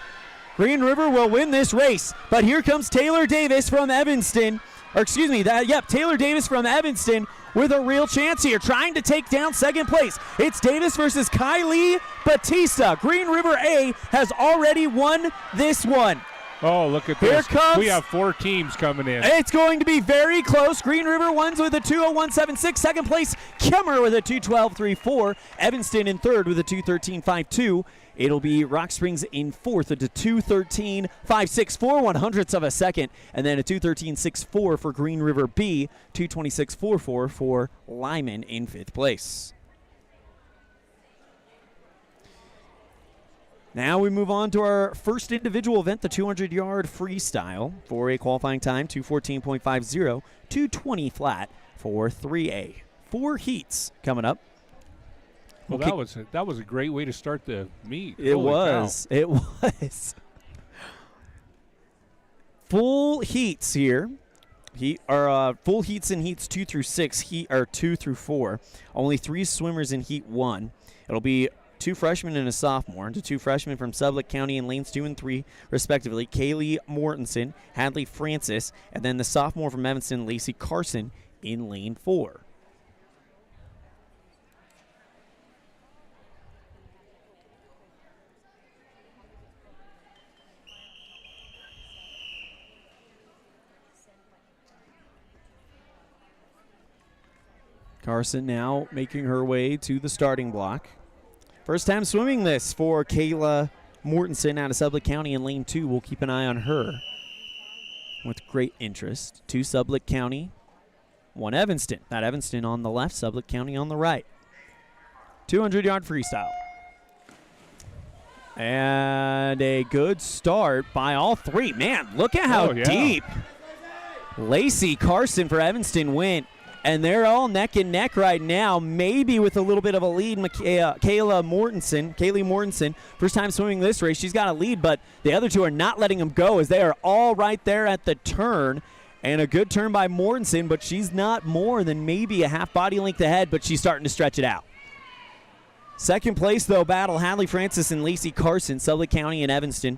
Green River will win this race, but here comes Taylor Davis from Evanston, Taylor Davis from Evanston with a real chance here, trying to take down second place. It's Davis versus Kylie Batista. Green River A has already won this one. Oh, look at Here this. Comes, we have 4 teams coming in. It's going to be very close. Green River wins with a 2:01.76. Second place, Kemmer with a 2:12.34. Evanston in third with a 2:13.52. It'll be Rock Springs in fourth at a 2:13.56, 4/100ths of a second, and then a 2:13.64 for Green River B, 2:26.44 for Lyman in fifth place. Now we move on to our first individual event, the 200-yard freestyle, for a qualifying time, 2:14.50, 2:20 flat for 3A. 4 heats coming up. Well, that was a great way to start the meet. It was. Full heats here. Full heats in heats 2 through 6, 2 through 4. Only 3 swimmers in heat 1. It'll be 2 freshmen and a sophomore, and 2 freshmen from Sublette County in lanes 2 and 3, respectively. Kayla Mortensen, Hadley Francis, and then the sophomore from Evanston, Lacey Carson, in lane 4. Carson now making her way to the starting block. First time swimming this for Kayla Mortensen out of Sublette County in lane 2. We'll keep an eye on her with great interest. 2 Sublette County, 1 Evanston. That Evanston on the left, Sublette County on the right. 200-yard freestyle. And a good start by all 3. Man, look at how deep Lacey Carson for Evanston went. And they're all neck and neck right now, maybe with a little bit of a lead. Kayla Mortensen, first time swimming this race. She's got a lead, but the other 2 are not letting them go as they are all right there at the turn. And a good turn by Mortensen, but she's not more than maybe a half body length ahead, but she's starting to stretch it out. Second place, though, battle Hadley Francis and Lacey Carson, Sublette County and Evanston.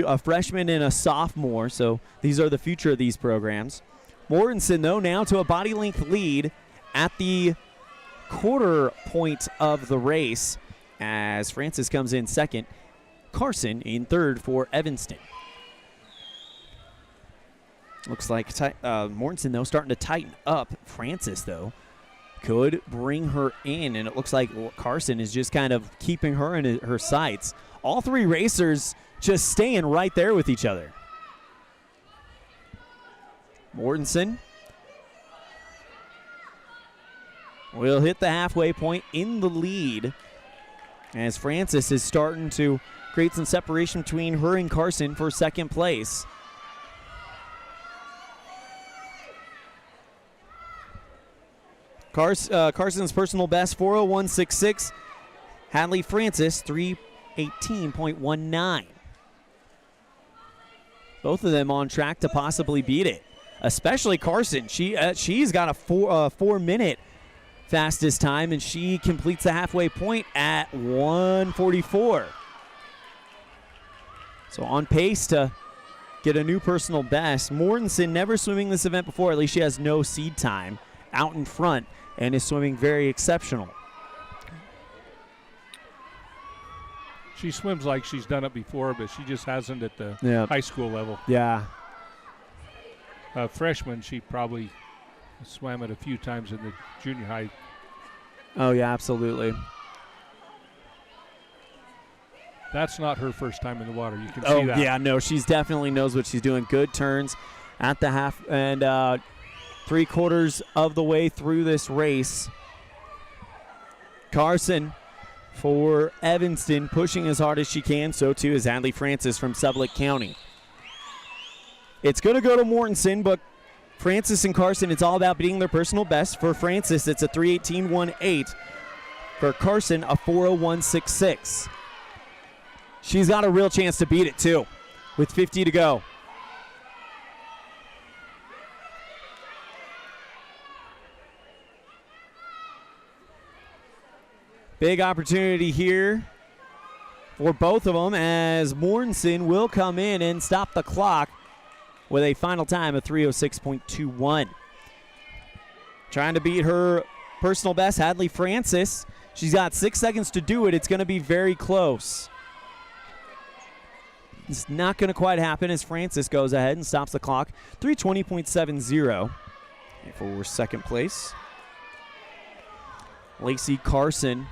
A freshman and a sophomore, so these are the future of these programs. Mortensen, though, now to a body length lead at the quarter point of the race as Francis comes in second. Carson in third for Evanston. Looks like Mortensen, though, starting to tighten up. Francis, though, could bring her in, and it looks like Carson is just kind of keeping her in her sights. All 3 racers just staying right there with each other. Mortensen will hit the halfway point in the lead as Francis is starting to create some separation between her and Carson for second place. Carson's personal best, 4:01.66. Hadley Francis, 3:18.19. Both of them on track to possibly beat it. Especially Carson. She's got a 4-minute fastest time, and she completes the halfway point at 1:44. So on pace to get a new personal best. Mortensen never swimming this event before. At least she has no seed time out in front and is swimming very exceptional. She swims like she's done it before, but she just hasn't at the high school level. Yeah. freshman, she probably swam it a few times in the junior high. Oh, yeah, absolutely. That's not her first time in the water. You can see Oh, that. yeah, no, she's definitely knows what she's doing. Good turns at the half and 3/4 of the way through this race. Carson for Evanston pushing as hard as she can. So too is Adley Francis from Sublette County. It's going to go to Mortensen, but Francis and Carson, it's all about beating their personal best. For Francis, it's a 3:18.18. For Carson, a 4:01.66. She's got a real chance to beat it, too, with 50 to go. Big opportunity here for both of them as Mortensen will come in and stop the clock with a final time of 3:06.21. Trying to beat her personal best, Adley Francis. She's got 6 seconds to do it. It's going to be very close. It's not going to quite happen as Francis goes ahead and stops the clock. 3:20.70 for second place. Lacey Carson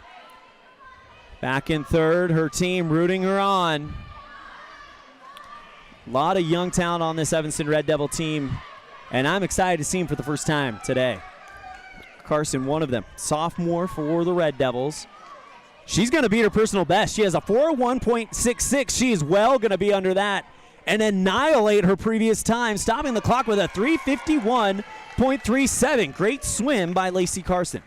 back in third. Her team rooting her on. A lot of young talent on this Evanston Red Devil team, and I'm excited to see them for the first time today. Carson, one of them. Sophomore for the Red Devils. She's going to beat her personal best. She has a 4:01.66. She is well going to be under that and annihilate her previous time, stopping the clock with a 3:51.37. Great swim by Lacey Carson.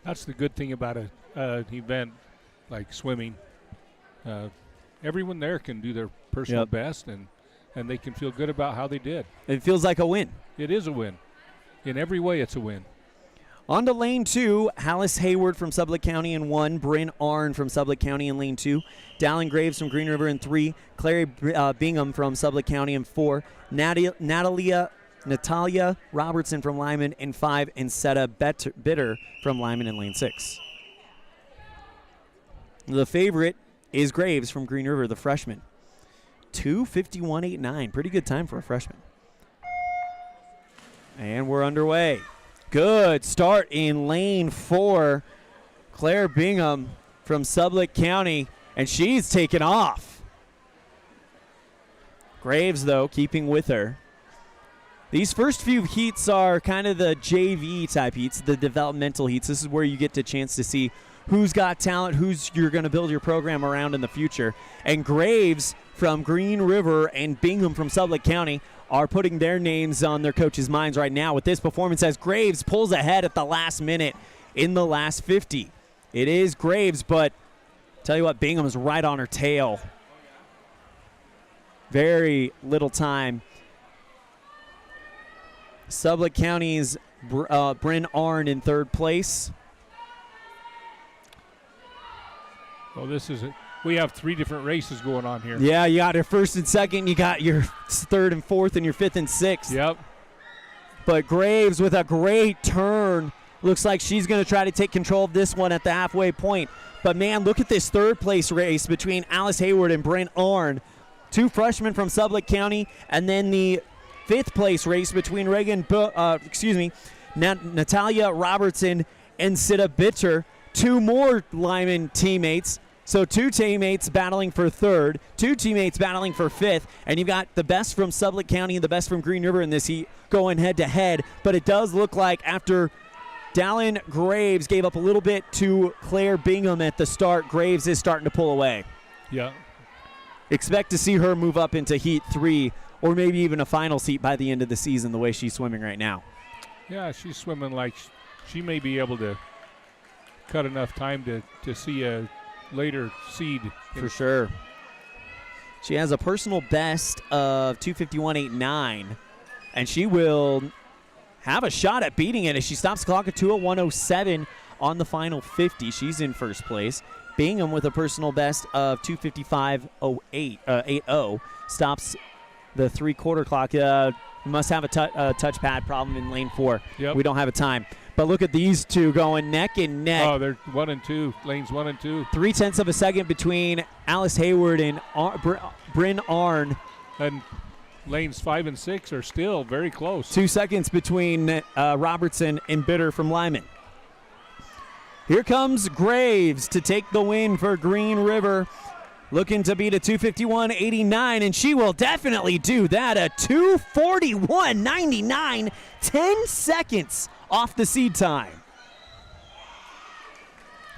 That's the good thing about an event like swimming. Everyone there can do their personal best, and they can feel good about how they did. It feels like a win. It is a win. In every way, it's a win. On to lane 2, Hallis Hayward from Sublette County in 1, Bryn Arn from Sublette County in lane 2, Dallin Graves from Green River in 3, Clary Bingham from Sublette County in 4, Natalia Robertson from Lyman in 5, and Seta Bitter from Lyman in lane 6. The favorite is Graves from Green River, the freshman. 2:51.89. Pretty good time for a freshman. And we're underway. Good start in lane 4. Claire Bingham from Sublette County, and she's taken off. Graves, though, keeping with her. These first few heats are kind of the JV type heats, the developmental heats. This is where you get a chance to see who's got talent, who's you're going to build your program around in the future. And Graves from Green River and Bingham from Sublette County are putting their names on their coaches' minds right now with this performance as Graves pulls ahead at the last minute in the last 50. It is Graves, but tell you what, Bingham is right on her tail. Very little time. Sublette County's Bryn Arn in third place. Well, we have 3 different races going on here. Yeah, you got your first and second. You got your third and fourth and your fifth and sixth. Yep. But Graves with a great turn. Looks like she's going to try to take control of this one at the halfway point. But, man, look at this third place race between Alice Hayward and Bryn Arn. 2 freshmen from Sublette County. And then the 5th place race between Natalia Robertson and Sita Bitter. 2 more Lyman teammates. So 2 teammates battling for third, 2 teammates battling for 5th, and you've got the best from Sublette County and the best from Green River in this heat going head-to-head. But it does look like after Dallin Graves gave up a little bit to Claire Bingham at the start, Graves is starting to pull away. Yeah. Expect to see her move up into Heat 3 or maybe even a final seat by the end of the season the way she's swimming right now. Yeah, she's swimming like she may be able to cut enough time to see a later seed. For sure. She has a personal best of 2:51.89, and she will have a shot at beating it as she stops the clock at 2:01.07 on the final 50. She's in first place. Bingham with a personal best of 2:55.80 stops the 3/4 clock. Must have a touchpad problem in lane 4. Yep. We don't have a time. But look at these two going neck and neck. Oh, they're 1 and 2. Lanes 1 and 2. 0.3 of a second between Alice Hayward and Bryn Arn. And lanes 5 and 6 are still very close. 2 seconds between Robertson and Bitter from Lyman. Here comes Graves to take the win for Green River. Looking to beat a 251.89, and she will definitely do that. A 241.99, 10 seconds off the seed time.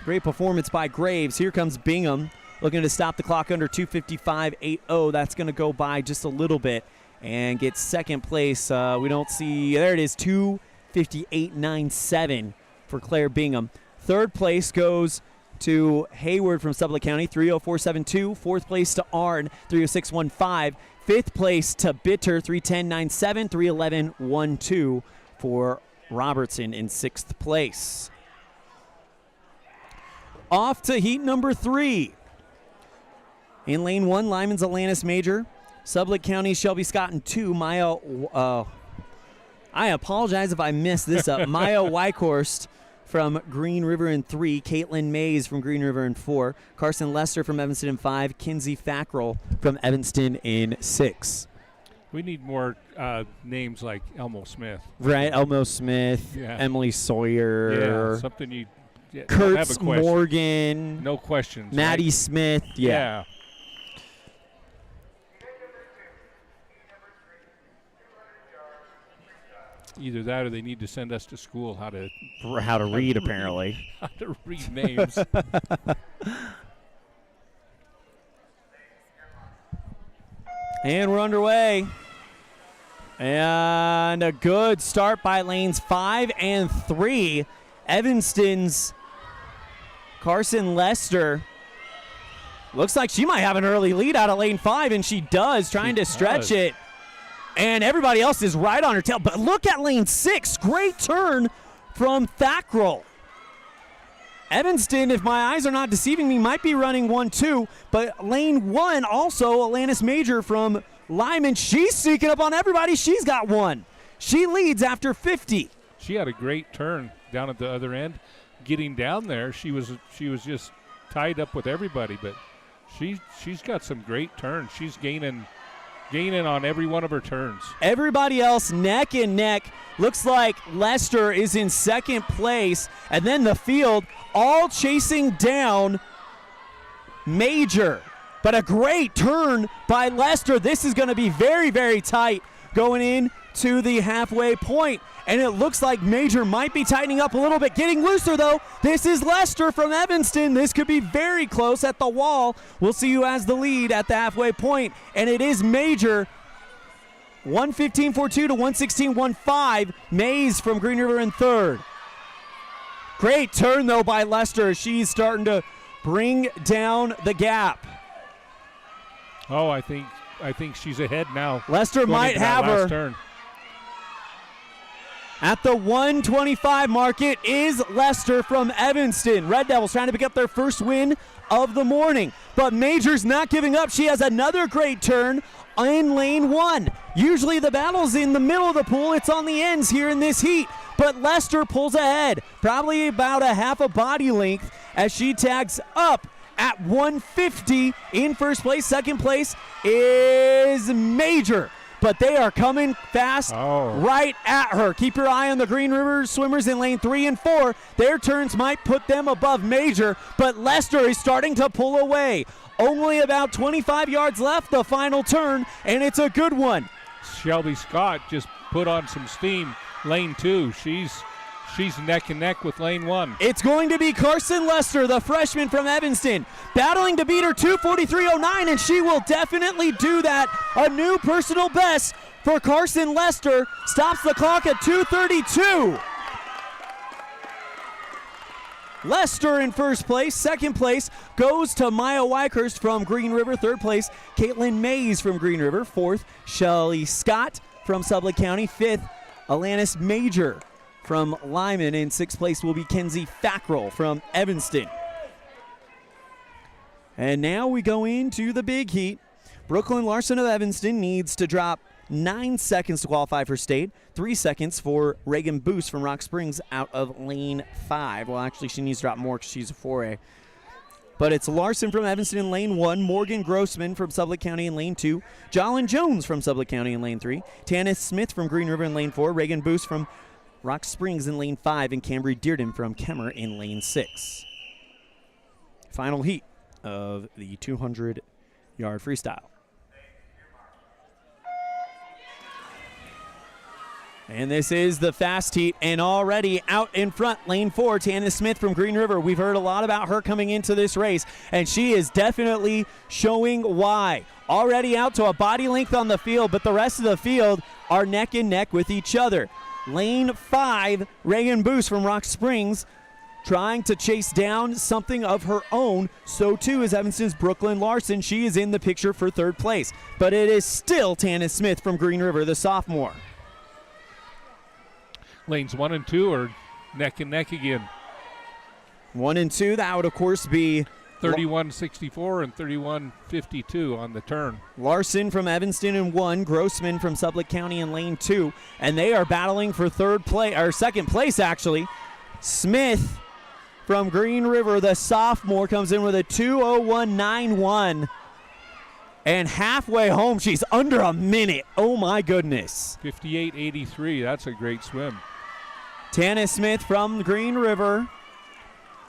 Great performance by Graves. Here comes Bingham, looking to stop the clock under 255.80. That's going to go by just a little bit and get second place. We don't see, there it is, 258.97 for Claire Bingham. Third place goes to Hayward from Sublette County, 304.72. Fourth place to Arn, 306.15. Fifth place to Bitter, 310.97. 311.12 for Robertson in sixth place. Off to heat number 3. In lane 1, Lyman's Alanis Major. Sublette County, Shelby Scott in 2. Maya, I apologize if I messed this up. Maya Wykhorst from Green River in 3, Caitlin Mays from Green River in 4, Carson Lester from Evanston in 5, Kinsey Fackrell from Evanston in 6. We need more names like Elmo Smith. Right, Elmo Smith, Yeah. Emily Sawyer. Yeah, something you don't have Kurtz a question. Morgan. No questions. Maddie right? Smith. Yeah. Either that or they need to send us to school how to read, apparently. How to read names. And we're underway. And a good start by lanes 5 and 3. Evanston's Carson Lester. Looks like she might have an early lead out of lane 5, and she does, trying to stretch it. And everybody else is right on her tail. But look at lane 6. Great turn from Thackrell. Evanston, if my eyes are not deceiving me, might be running 1-2. But lane 1 also, Alanis Major from Lyman. She's sneaking up on everybody. She's got 1. She leads after 50. She had a great turn down at the other end. Getting down there, she was just tied up with everybody. But she's got some great turns. She's gaining on every one of her turns. Everybody else neck and neck. Looks like Lester is in second place. And then the field all chasing down Major. But a great turn by Lester. This is going to be very, very tight going in to the halfway point. And it looks like Major might be tightening up a little bit. Getting looser, though. This is Lester from Evanston. This could be very close at the wall. We'll see who has the lead at the halfway point. And it is Major. 1:15.42 to 1:16.15. Mays from Green River in third. Great turn, though, by Lester. She's starting to bring down the gap. Oh, I think she's ahead now. Lester might have her. Turn. At the 1:25 mark, it is Lester from Evanston. Red Devils trying to pick up their first win of the morning. But Major's not giving up. She has another great turn in lane 1. Usually the battle's in the middle of the pool. It's on the ends here in this heat. But Lester pulls ahead, probably about a half a body length as she tags up at 150 in first place. Second place is Major. But they are coming fast right at her. Keep your eye on the Green River swimmers in lane 3 and 4. Their turns might put them above Major, but Lester is starting to pull away. Only about 25 yards left, the final turn, and it's a good one. Shelby Scott just put on some steam. Lane 2, she's neck and neck with lane 1. It's going to be Carson Lester, the freshman from Evanston, battling to beat her 2:43.09, and she will definitely do that. A new personal best for Carson Lester. Stops the clock at 2:32. Lester in first place. Second place goes to Maya Wykhorst from Green River. Third place, Caitlin Mays from Green River. Fourth, Shelly Scott from Sublette County. Fifth, Alanis Major from Lyman. In sixth place will be Kenzie Fackrell from Evanston. And now we go into the big heat. Brooklyn Larson of Evanston needs to drop 9 seconds to qualify for state. 3 seconds for Reagan Boost from Rock Springs out of lane 5. Well, actually, she needs to drop more because she's a 4A. But it's Larson from Evanston in lane 1, Morgan Grossman from Sublette County in lane 2, Jolyn Jones from Sublette County in lane 3, Tanith Smith from Green River in lane 4, Reagan Boost from Rock Springs in lane 5, and Cambry Dearden from Kemmer in lane 6. Final heat of the 200-yard freestyle. And this is the fast heat, and already out in front, lane 4, Tanith Smith from Green River. We've heard a lot about her coming into this race, and she is definitely showing why. Already out to a body length on the field, but the rest of the field are neck and neck with each other. Lane 5, Reagan Boost from Rock Springs, trying to chase down something of her own. So too is Evanston's Brooklyn Larson. She is in the picture for 3rd place, but it is still Tanith Smith from Green River, the sophomore. Lanes 1 and 2 are neck and neck again. 1 and 2, that would of course be 31.64 and 31.52 on the turn. Larson from Evanston in 1, Grossman from Sublette County in lane 2, and they are battling for 2nd place actually. Smith from Green River, the sophomore, comes in with a 2:01.91. And halfway home, she's under a minute. Oh my goodness. 58.83, that's a great swim. Tanith Smith from Green River.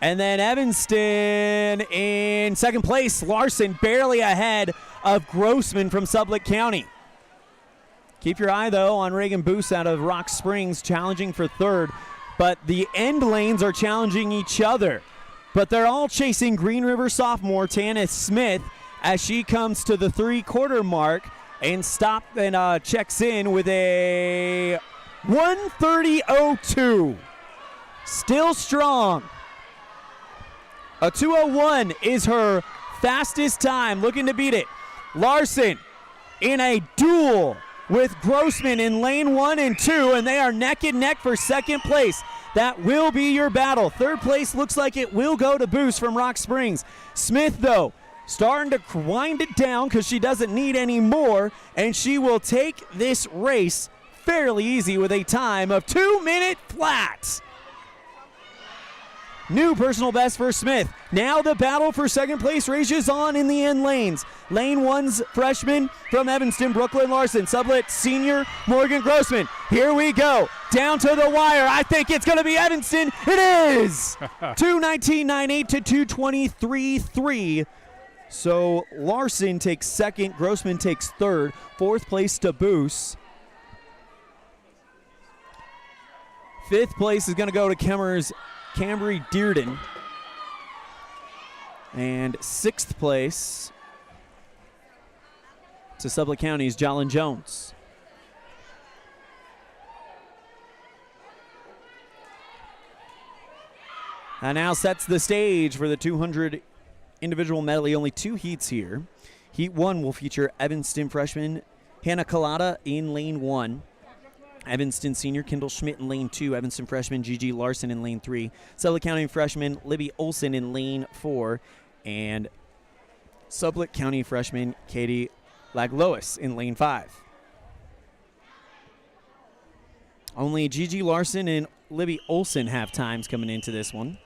And then Evanston in 2nd place. Larson barely ahead of Grossman from Sublette County. Keep your eye, though, on Reagan Boost out of Rock Springs, challenging for 3rd. But the end lanes are challenging each other. But they're all chasing Green River sophomore Tanith Smith as she comes to the 3/4 mark and checks in with a 1:30.02. Still strong. A 2:01 is her fastest time, looking to beat it. Larson in a duel with Grossman in lane 1 and 2, and they are neck and neck for 2nd place. That will be your battle. 3rd place looks like it will go to Boost from Rock Springs. Smith, though, starting to wind it down because she doesn't need any more, and she will take this race fairly easy with a time of 2 minute flat. New personal best for Smith. Now the battle for 2nd place rages on in the end lanes. Lane 1's freshman from Evanston, Brooklyn Larson. Sublette senior, Morgan Grossman. Here we go. Down to the wire. I think it's going to be Evanston. It is! 2:19.98 to 2:23.3. So Larson takes 2nd, Grossman takes 3rd, 4th place to Boost. 5th place is going to go to Cambry Dearden. And 6th place to Sublette County's Jolyn Jones. That now sets the stage for the 200 individual medley. Only 2 heats here. Heat 1 will feature Evanston freshman Hannah Collada in lane 1. Evanston senior Kendall Schmidt in lane 2. Evanston freshman Gigi Larson in lane 3. Sublette County freshman Libby Olson in lane 4. And Sublette County freshman Katie Laglois in lane 5. Only Gigi Larson and Libby Olson have times coming into this one.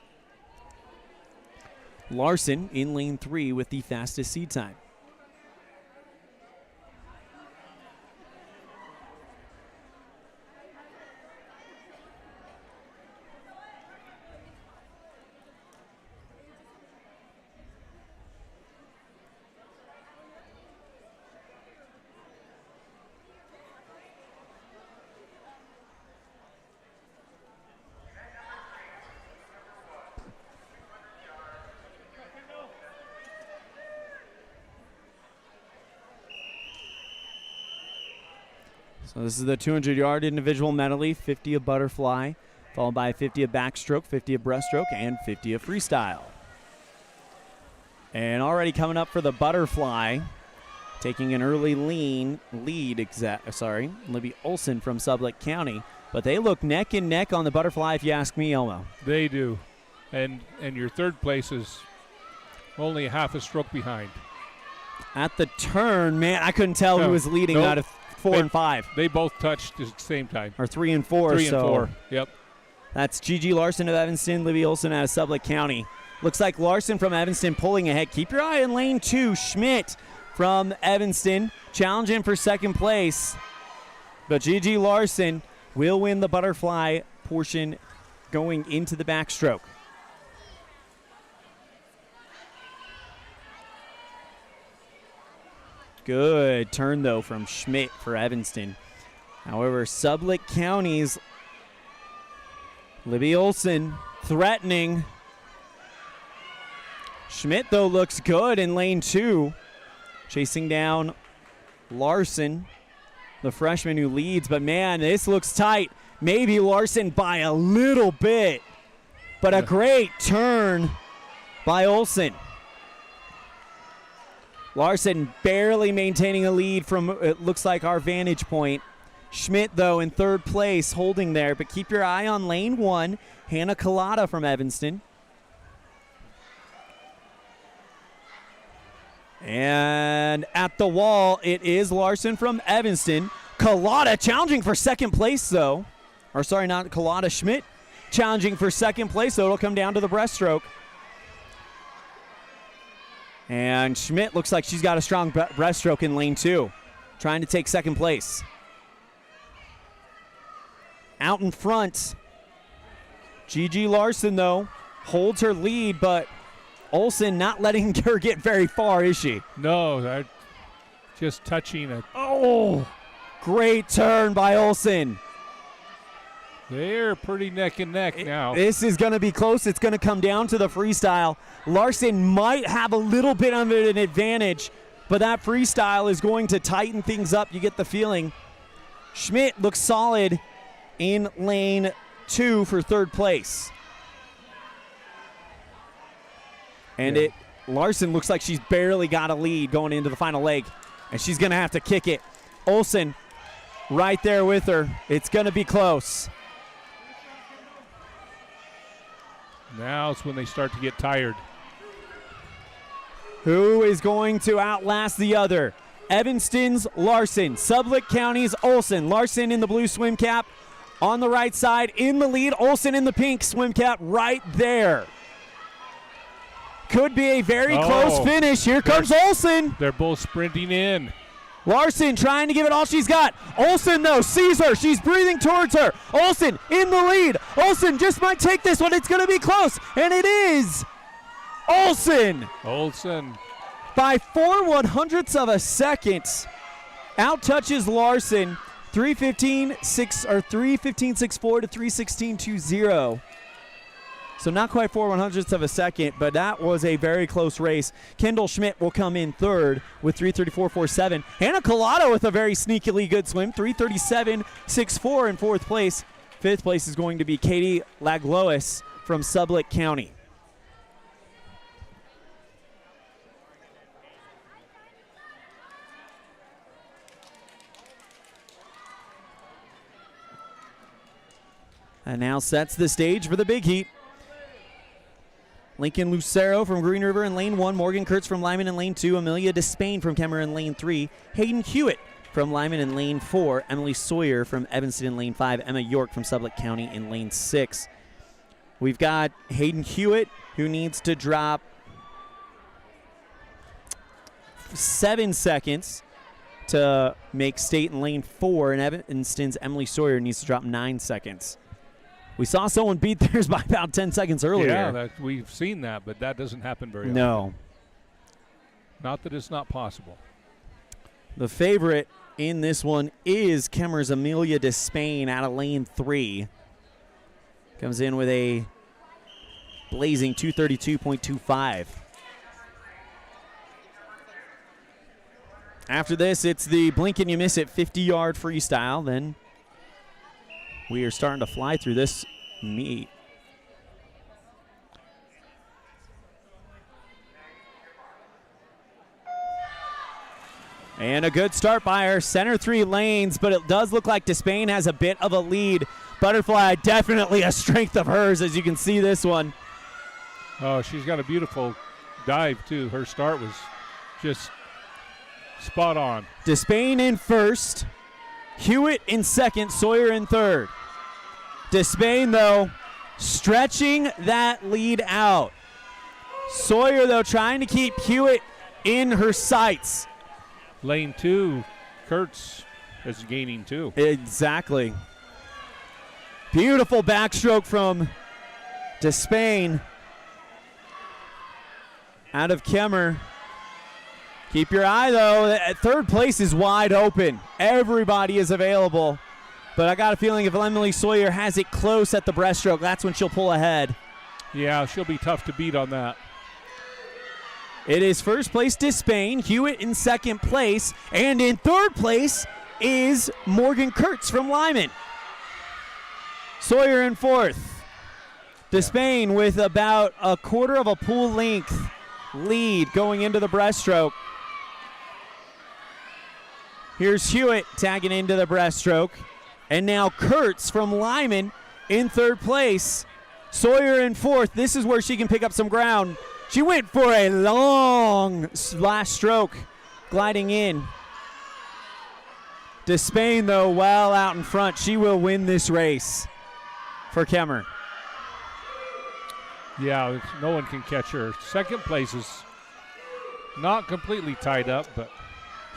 Larson in lane 3 with the fastest seed time. So this is the 200-yard individual medley, 50 of butterfly, followed by 50 of backstroke, 50 of breaststroke, and 50 of freestyle. And already coming up for the butterfly, taking an early lead, Libby Olson from Sublette County. But they look neck and neck on the butterfly, if you ask me, Elmo. They do. And your 3rd place is only half a stroke behind. At the turn, man, I couldn't tell who was leading out of 4 and 5. They both touched at the same time. Or 3 and 4. 3 and 4, yep. That's Gigi Larson of Evanston, Libby Olson out of Sublette County. Looks like Larson from Evanston pulling ahead. Keep your eye on lane 2. Schmidt from Evanston challenging for second place. But Gigi Larson will win the butterfly portion going into the backstroke. Good turn, though, from Schmidt for Evanston. However, Sublette County's Libby Olson threatening. Schmidt, though, looks good in lane 2. Chasing down Larson, the freshman who leads. But, man, this looks tight. Maybe Larson by a little bit. But a great turn by Olson. Larson barely maintaining a lead from, it looks like, our vantage point. Schmidt, though, in third place, holding there. But keep your eye on lane 1. Hannah Collada from Evanston. And at the wall, it is Larson from Evanston. Collada challenging for second place, though. Or, sorry, not Collada. Schmidt challenging for second place, so it'll come down to the breaststroke. And Schmidt looks like she's got a strong breaststroke in lane 2, trying to take second place. Out in front, Gigi Larson, though, holds her lead, but Olson not letting her get very far, is she? No, just touching it. Oh, great turn by Olson. They're pretty neck and neck now. This is going to be close. It's going to come down to the freestyle. Larson might have a little bit of an advantage, but that freestyle is going to tighten things up. You get the feeling. Schmidt looks solid in lane 2 for third place. And Larson looks like she's barely got a lead going into the final leg, and she's going to have to kick it. Olson right there with her. It's going to be close. Now it's when they start to get tired. Who is going to outlast the other? Evanston's Larson. Sublette County's Olson. Larson in the blue swim cap on the right side in the lead. Olson in the pink swim cap right there. Could be a very close finish. Here comes Olson. They're both sprinting in. Larson trying to give it all she's got. Olson, though, sees her. She's breathing towards her. Olson in the lead. Olson just might take this one. It's going to be close. And it is Olson. Olson. By 4/100ths of a second. Out-touches Larson. 3:15.64 to 3:16.20. So not quite 4/100ths of a second, but that was a very close race. Kendall Schmidt will come in third with 3:34.47. Hannah Collada with a very sneakily good swim, 3:37.64 in fourth place. Fifth place is going to be Katie Laglois from Sublette County. And now sets the stage for the big heat. Lincoln Lucero from Green River in lane 1. Morgan Kurtz from Lyman in lane 2. Amelia Despain from Kemmer in lane 3. Hayden Hewitt from Lyman in lane 4. Emily Sawyer from Evanston in lane 5. Emma York from Sublette County in lane 6. We've got Hayden Hewitt, who needs to drop 7 seconds to make state in lane 4. And Evanston's Emily Sawyer needs to drop 9 seconds. We saw someone beat theirs by about 10 seconds earlier. Yeah, we've seen that, but that doesn't happen very often. No. Not that it's not possible. The favorite in this one is Kemmer's Amelia Despain out of lane 3. Comes in with a blazing 2:32.25. After this, it's the blink and you miss it 50-yard freestyle. Then we are starting to fly through this meet. And a good start by her. Center 3 lanes, but it does look like Despain has a bit of a lead. Butterfly, definitely a strength of hers, as you can see this one. Oh, she's got a beautiful dive, too. Her start was just spot on. Despain in first. Hewitt in second, Sawyer in third. Despain, though, stretching that lead out. Sawyer, though, trying to keep Hewitt in her sights. Lane 2, Kurtz is gaining 2. Exactly. Beautiful backstroke from Despain. Out of Kemmer. Keep your eye, though. Third place is wide open. Everybody is available. But I got a feeling if Emily Sawyer has it close at the breaststroke, that's when she'll pull ahead. Yeah, she'll be tough to beat on that. It is first place Despain, Hewitt in second place, and in third place is Morgan Kurtz from Lyman. Sawyer in fourth. Despain with about a quarter of a pool length lead going into the breaststroke. Here's Hewitt tagging into the breaststroke. And now Kurtz from Lyman in third place. Sawyer in fourth. This is where she can pick up some ground. She went for a long last stroke, gliding in. Despain, though, well out in front. She will win this race for Kemmer. Yeah, no one can catch her. Second place is not completely tied up, but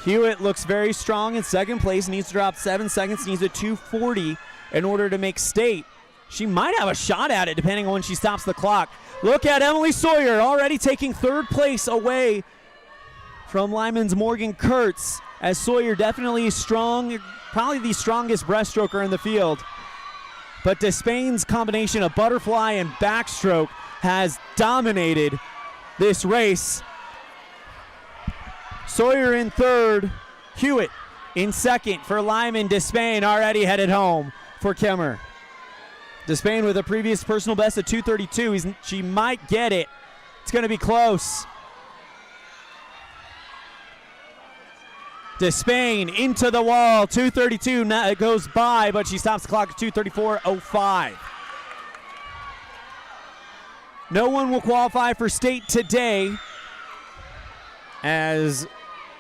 Hewitt looks very strong in second place, needs to drop 7 seconds, needs a 2:40 in order to make state. She might have a shot at it depending on when she stops the clock. Look at Emily Sawyer already taking third place away from Lyman's Morgan Kurtz, as Sawyer definitely strong, probably the strongest breaststroker in the field. But Despain's combination of butterfly and backstroke has dominated this race. Sawyer in third, Hewitt in second for Lyman. Despain already headed home for Kemmer. Despain with a previous personal best of 2:32. She might get it. It's going to be close. Despain into the wall. 2:32 goes by, but she stops the clock at 2:34.05. No one will qualify for state today, as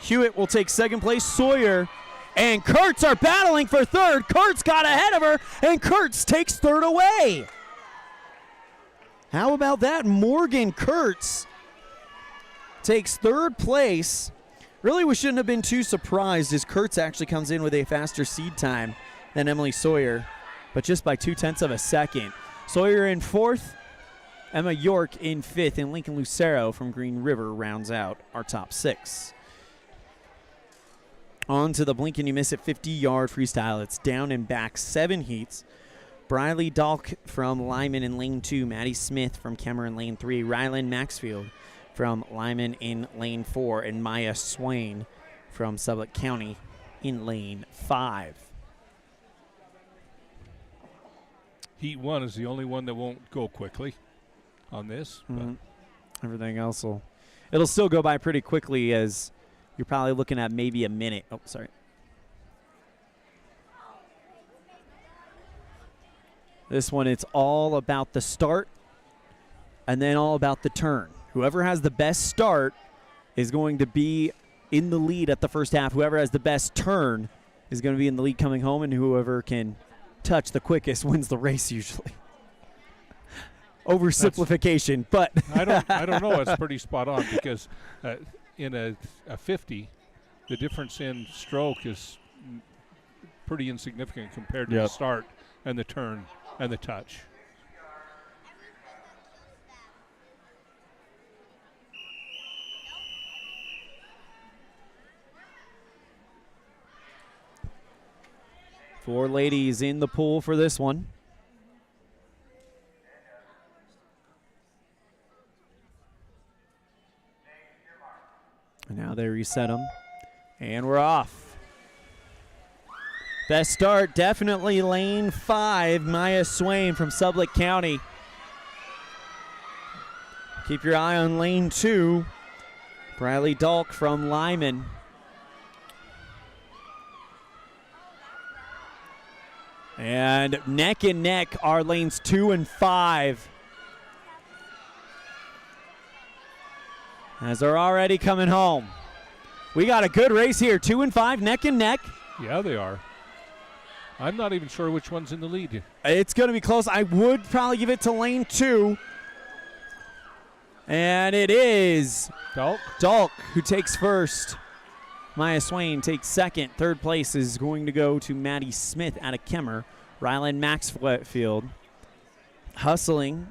Hewitt will take second place. Sawyer and Kurtz are battling for third. Kurtz got ahead of her, and Kurtz takes third away. How about that? Morgan Kurtz takes third place. Really, we shouldn't have been too surprised, as Kurtz actually comes in with a faster seed time than Emily Sawyer, but just by 0.2 of a second. Sawyer in fourth, Emma York in fifth, and Lincoln Lucero from Green River rounds out our top six. On to the blink and you miss it 50-yard freestyle. It's down and back 7 heats. Briley Dalk from Lyman in lane 2. Maddie Smith from Kemmer in lane 3. Rylan Maxfield from Lyman in lane 4. And Maya Swain from Sublette County in lane 5. Heat 1 is the only one that won't go quickly on this. Mm-hmm. Everything else it'll still go by pretty quickly, as you're probably looking at maybe a minute. Oh, sorry. This one, it's all about the start and then all about the turn. Whoever has the best start is going to be in the lead at the first half. Whoever has the best turn is going to be in the lead coming home, and whoever can touch the quickest wins the race usually. Oversimplification, but I don't know. It's pretty spot on, because in a 50, the difference in stroke is pretty insignificant compared to the start and the turn and the touch. Four ladies in the pool for this one. And now they reset them. And we're off. Best start, definitely lane 5, Maya Swain from Sublette County. Keep your eye on lane 2, Briley Dalk from Lyman. And neck are lanes 2 and 5. As they're already coming home. We got a good race here, 2 and 5, neck and neck. Yeah, they are. I'm not even sure which one's in the lead. It's going to be close. I would probably give it to lane 2. And it is Dalk who takes first. Maya Swain takes second. Third place is going to go to Maddie Smith out of Kemmer. Rylan Maxfield hustling,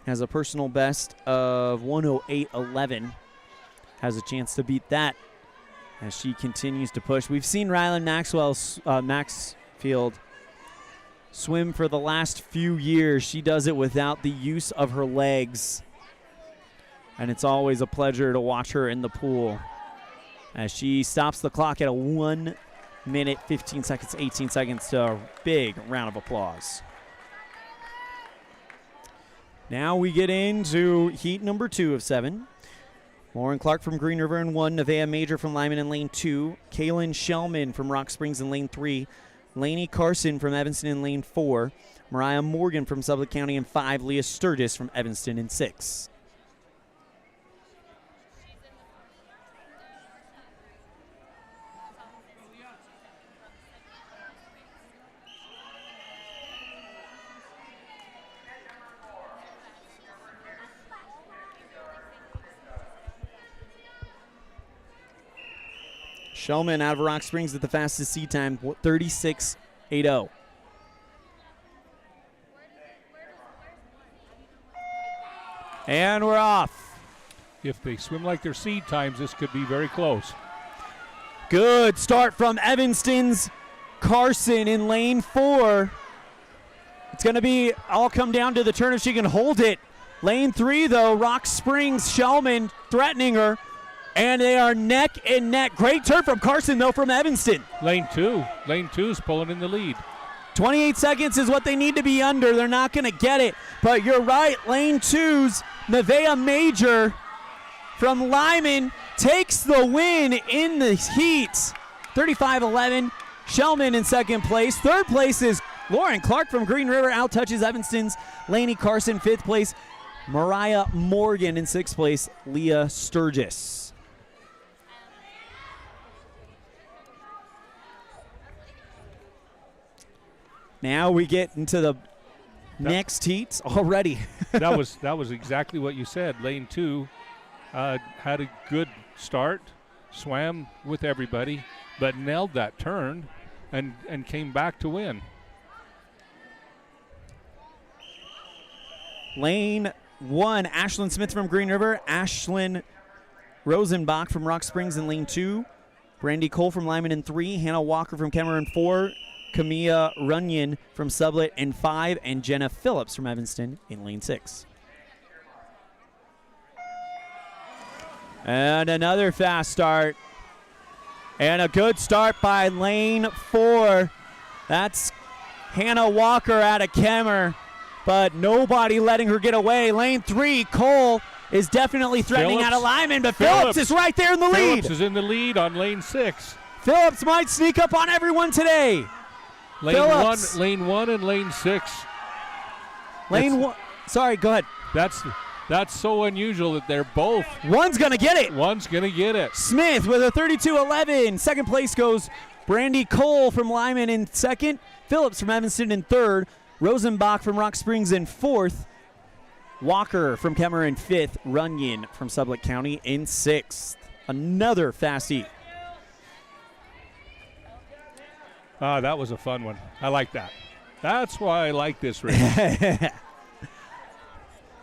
has a personal best of 108.11. Has a chance to beat that as she continues to push. We've seen Rylan Maxfield swim for the last few years. She does it without the use of her legs. And it's always a pleasure to watch her in the pool as she stops the clock at a 1 minute, 15 seconds, 18 seconds to a big round of applause. Now we get into heat number 2 of 7. Lauren Clark from Green River in 1, Nevaeh Major from Lyman in lane 2, Kaylin Shellman from Rock Springs in lane 3, Lainey Carson from Evanston in lane 4, Mariah Morgan from Sublette County in 5, Leah Sturgis from Evanston in 6. Shellman out of Rock Springs at the fastest seed time, 36.80. And we're off. If they swim like their seed times, this could be very close. Good start from Evanston's Carson in lane 4. It's going to be all come down to the turn if she can hold it. Lane 3, though, Rock Springs, Shellman threatening her. And they are neck and neck. Great turn from Carson, though, from Evanston. Lane 2 is pulling in the lead. 28 seconds is what they need to be under. They're not going to get it. But you're right, lane 2's Nevaeh Major from Lyman takes the win in the heat. 35.11. Shellman in second place. Third place is Lauren Clark from Green River. Out-touches Evanston's Lainey Carson. Fifth place, Mariah Morgan in sixth place, Leah Sturgis. Now we get into the next heats already. that was exactly what you said. Lane 2 had a good start, swam with everybody, but nailed that turn and came back to win. Lane 1, Ashlyn Smith from Green River, Ashlyn Rosenbach from Rock Springs in lane 2, Brandy Cole from Lyman in 3, Hannah Walker from Kemmer in 4, Camilla Runyon from Sublette in 5, and Jenna Phillips from Evanston in lane 6. And another fast start. And a good start by lane 4. That's Hannah Walker out of Kemmer, but nobody letting her get away. Lane 3, Cole is definitely threatening out of Lyman, but Phillips is right there in the lead. Phillips is in the lead on lane 6. Phillips might sneak up on everyone today. Lane 1 and lane 6. Lane 1. Sorry, go ahead. That's so unusual that they're both. One's going to get it. One's going to get it. Smith with a 32.11. Second place goes Brandy Cole from Lyman in second. Phillips from Evanston in third. Rosenbach from Rock Springs in fourth. Walker from Kemmer in fifth. Runyon from Sublette County in sixth. Another fast heat. That was a fun one. I like that. That's why I like this race.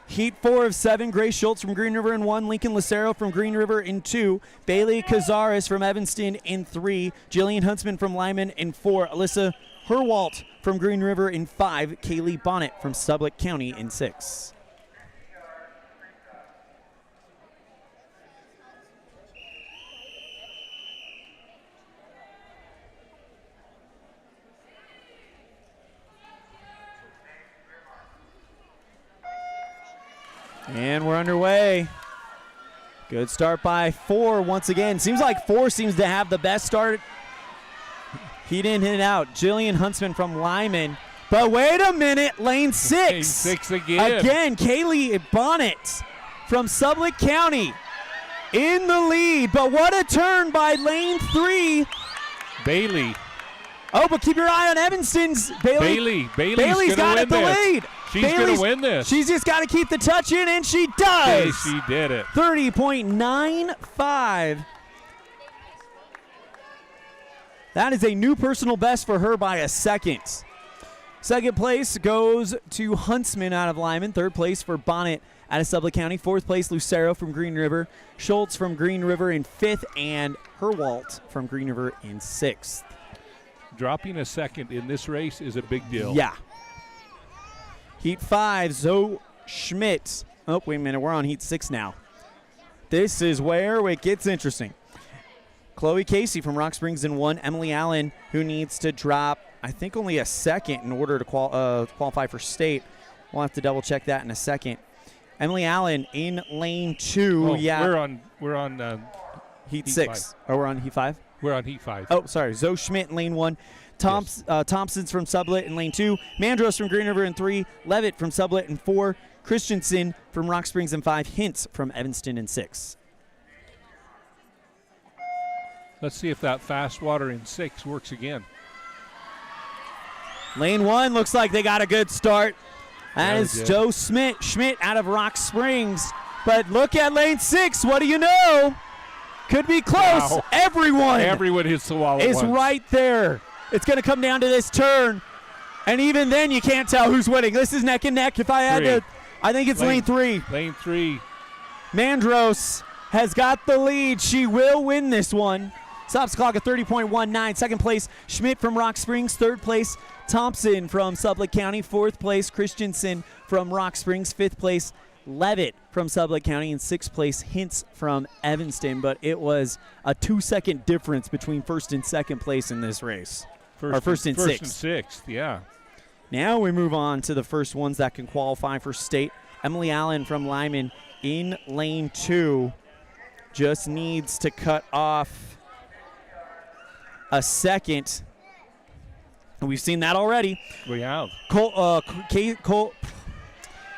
Heat 4 of 7, Grace Schultz from Green River in 1, Lincoln Lucero from Green River in 2, Bailey Cazares from Evanston in 3, Jillian Huntsman from Lyman in 4, Alyssa Herwalt from Green River in 5, Kaylee Bonnet from Sublette County in 6. And we're underway. Good start by 4 once again. Seems like 4 seems to have the best start. He didn't hit it out. Jillian Huntsman from Lyman. But wait a minute, lane 6. Lane 6 again. Again, Kaylee Bonnet from Sublette County in the lead. But what a turn by lane 3. Bailey Oh, but keep your eye on Evanston's. Bailey's got it, the lead. She's going to win this. She's just got to keep the touch in, and she does. She did it. 30.95. That is a new personal best for her by a second. Second place goes to Huntsman out of Lyman. Third place for Bonnet out of Sublette County. Fourth place, Lucero from Green River. Schultz from Green River in fifth, and Herwalt from Green River in sixth. Dropping a second in this race is a big deal. Yeah. Heat 5, Zoe Schmidt. Oh, wait a minute. We're on Heat 6 now. This is where it gets interesting. Chloe Casey from Rock Springs in 1. Emily Allen, who needs to drop, I think, only a second in order to qualify for state. We'll have to double-check that in a second. Emily Allen in lane 2. Oh, yeah. We're on Heat 6. Oh, we're on Heat 5? We're on Heat 5. Oh, sorry. Zoe Schmidt in lane 1. Thompson's from Sublette in lane 2. Mandros from Green River in 3. Levitt from Sublette in 4. Christensen from Rock Springs in 5. Hintz from Evanston in 6. Let's see if that fast water in 6 works again. Lane 1 looks like they got a good start. That is Joe Schmidt out of Rock Springs. But look at lane 6. What do you know? Could be close. Wow. Everyone hits the wall is right there. It's going to come down to this turn. And even then, you can't tell who's winning. This is neck and neck. If I had to, I think it's lane 3. Lane 3. Mandros has got the lead. She will win this one. Stops the clock at 30.19. Second place, Schmidt from Rock Springs. Third place, Thompson from Sublette County. Fourth place, Christensen from Rock Springs. Fifth place, Levitt from Sublette County. And sixth place, Hintz from Evanston. But it was a 2-second difference between first and second place in this race. First and sixth, yeah. Now we move on to the first ones that can qualify for state. Emily Allen from Lyman in lane 2 just needs to cut off a second. And we've seen that already. We have.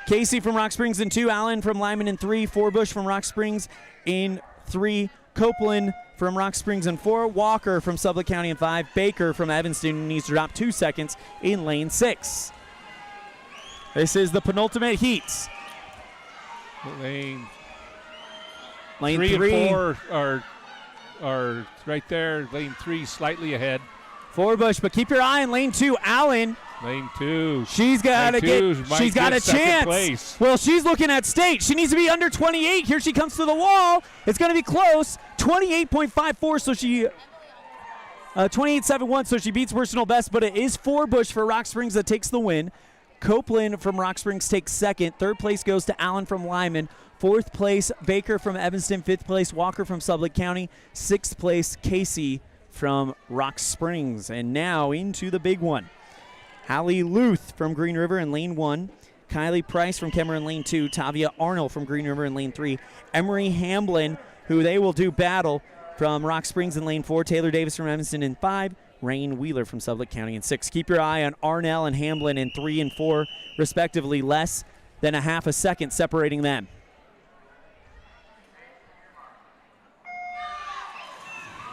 Casey from Rock Springs in 2. Allen from Lyman in 3. Forbush from Rock Springs in 3. Copeland from Rock Springs in 4. Walker from Sublette County in 5. Baker from Evanston needs to drop 2 seconds in lane 6. This is the penultimate heats. Lane 3 and 4 are right there. Lane 3 slightly ahead. Forbush, but keep your eye on lane 2. Allen. Lane 2. She's got a chance. Place. Well, she's looking at state. She needs to be under 28. Here she comes to the wall. It's going to be close. 28.54, so she 28.71, so she beats personal best, but it is Forbush for Rock Springs that takes the win. Copeland from Rock Springs takes second. Third place goes to Allen from Lyman. Fourth place, Baker from Evanston. Fifth place, Walker from Sublette County. Sixth place, Casey from Rock Springs. And now into the big one. Hallie Luth from Green River in lane 1. Kylie Price from Kemmer in lane 2. Tavia Arnold from Green River in lane 3. Emery Hamblin, who they will do battle, from Rock Springs in lane 4. Taylor Davis from Evanston in 5. Rain Wheeler from Sublette County in 6. Keep your eye on Arnell and Hamblin in 3 and 4, respectively. Less than a half a second separating them.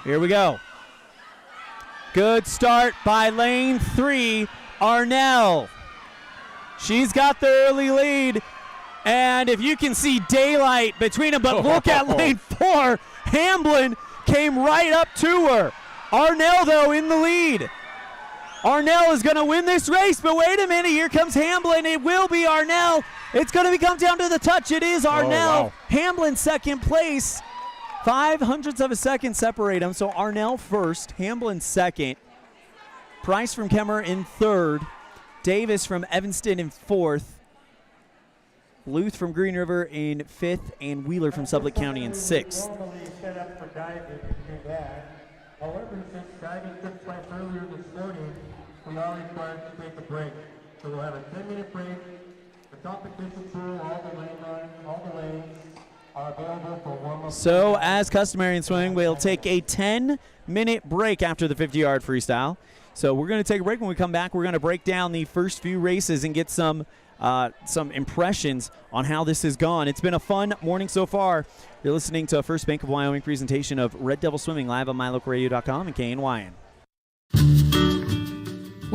Here we go. Good start by lane 3, Arnell. She's got the early lead, and if you can see daylight between them, but look at lane 4. Hamblin came right up to her. Arnell, though, in the lead. Arnell is going to win this race, but wait a minute. Here comes Hamblin. It will be Arnell. It's going to come down to the touch. It is Arnell. Wow. Hamblin second place. 0.05 of a second separate them. So Arnell first, Hamblin second. Price from Kemmer in third. Davis from Evanston in fourth. Luth from Green River in fifth. And Wheeler from Sublette County in sixth. However, since diving took place earlier this morning, we are required to take a break. So we'll have a 10-minute break. The competition pool, all the lanes are available for warm-up. So, as customary in swimming, we'll take a 10-minute break after the 50-yard freestyle. So we're going to take a break. When we come back, we're going to break down the first few races and get some impressions on how this has gone. It's been a fun morning so far. You're listening to a First Bank of Wyoming presentation of Red Devil Swimming live on mylocalradio.com and KNYN.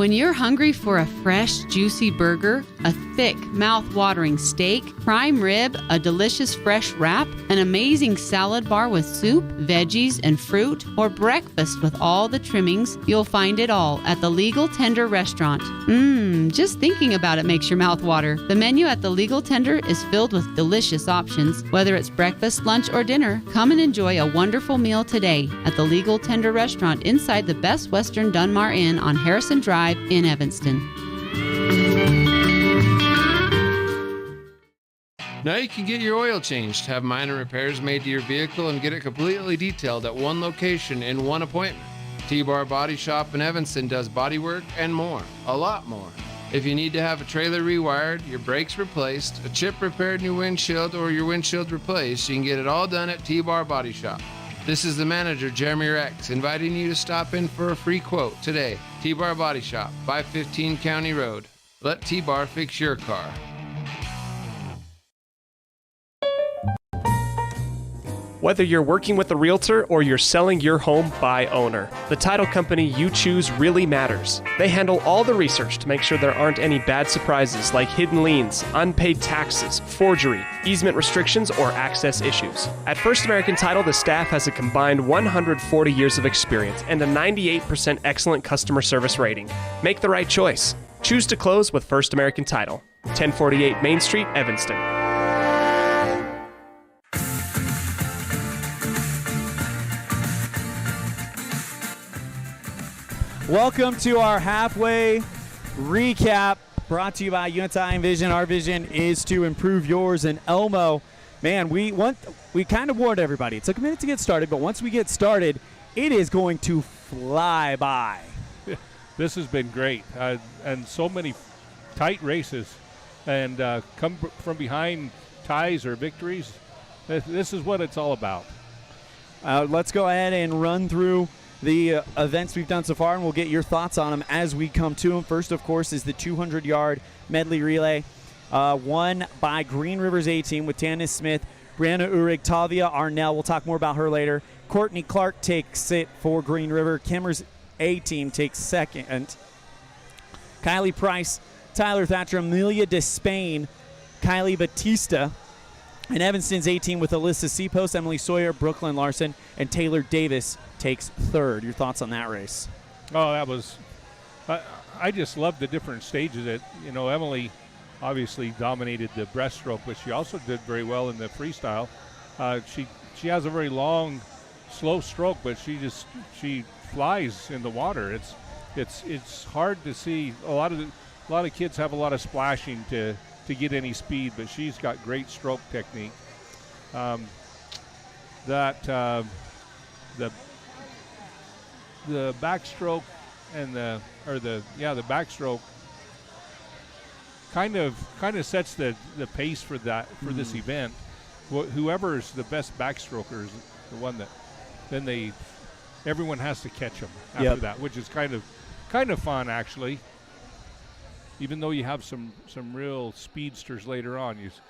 When you're hungry for a fresh, juicy burger, a thick, mouth-watering steak, prime rib, a delicious fresh wrap, an amazing salad bar with soup, veggies, and fruit, or breakfast with all the trimmings, you'll find it all at the Legal Tender Restaurant. Just thinking about it makes your mouth water. The menu at the Legal Tender is filled with delicious options. Whether it's breakfast, lunch, or dinner, come and enjoy a wonderful meal today at the Legal Tender Restaurant inside the Best Western Dunmar Inn on Harrison Drive in Evanston. Now you can get your oil changed, have minor repairs made to your vehicle, and get it completely detailed at one location in one appointment. T-Bar Body Shop in Evanston does body work and more, a lot more. If you need to have a trailer rewired, your brakes replaced, a chip repaired in your windshield, or your windshield replaced, you can get it all done at T-Bar Body Shop. This is the manager, Jeremy Rex, inviting you to stop in for a free quote today. T-Bar Body Shop, 515 County Road. Let T-Bar fix your car. Whether you're working with a realtor or you're selling your home by owner, the title company you choose really matters. They handle all the research to make sure there aren't any bad surprises like hidden liens, unpaid taxes, forgery, easement restrictions, or access issues. At First American Title, the staff has a combined 140 years of experience and a 98% excellent customer service rating. Make the right choice. Choose to close with First American Title. 1048 Main Street, Evanston. Welcome to our halfway recap brought to you by Untitled Vision. Our vision is to improve yours. And Elmo, man, we kind of warned everybody. It took a minute to get started, but once we get started, it is going to fly by. This has been great, and so many tight races, and come from behind ties or victories. This is what it's all about. Let's go ahead and run through the events we've done so far, and we'll get your thoughts on them as we come to them. First, of course, is the 200-yard medley relay, won by Green River's A-team with Tanith Smith, Brianna Uhrig, Tavia Arnell. We'll talk more about her later. Courtney Clark takes it for Green River. Kimmer's A-team takes second. Kylie Price, Tyler Thatcher, Amelia Despain, Kylie Batista, and Evanston's A-team with Alyssa Seapost, Emily Sawyer, Brooklyn Larson, and Taylor Davis takes third. Your thoughts on that race? Oh, that was I just love the different stages. Emily obviously dominated the breaststroke, but she also did very well in the freestyle. She has a very long, slow stroke, but she flies in the water. It's hard to see. A lot of kids have a lot of splashing to get any speed, but she's got great stroke technique. The backstroke and the backstroke kind of sets the pace for this event. Whoever is the best backstroker is the one that then everyone has to catch them after that, which is kind of fun actually. Even though you have some real speedsters later on, it's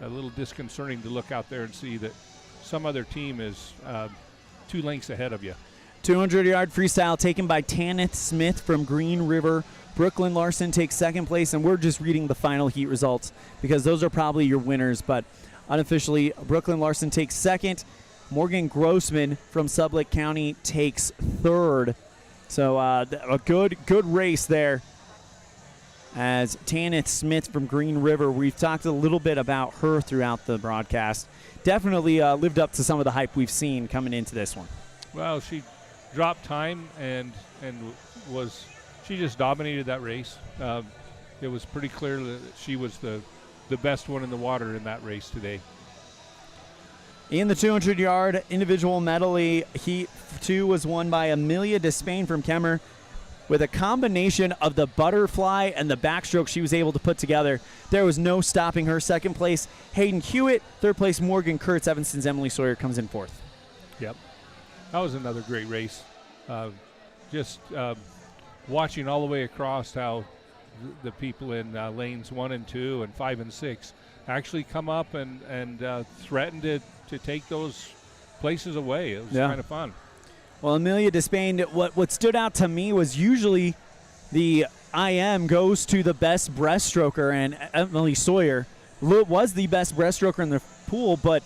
a little disconcerting to look out there and see that some other team is 2 lengths ahead of you. 200-yard freestyle taken by Tanith Smith from Green River. Brooklyn Larson takes second place, and we're just reading the final heat results because those are probably your winners. But unofficially, Brooklyn Larson takes second. Morgan Grossman from Sublette County takes third. So a good race there. As Tanith Smith from Green River, we've talked a little bit about her throughout the broadcast. Definitely lived up to some of the hype we've seen coming into this one. Well, she dropped time and she just dominated that race. It was pretty clear that she was the best one in the water in that race today. In the 200-yard individual medley, Heat 2 was won by Amelia Despain from Kemmer. With a combination of the butterfly and the backstroke she was able to put together, there was no stopping her. Second place, Hayden Hewitt. Third place, Morgan Kurtz. Evanston's Emily Sawyer comes in fourth. Yep. That was another great race. Watching all the way across how the people in lanes 1 and 2 and 5 and 6 actually come up and threaten to take those places away. It was kind of fun. Well, Amelia Despain, what stood out to me was usually the IM goes to the best breaststroker, and Emily Sawyer was the best breaststroker in the pool, but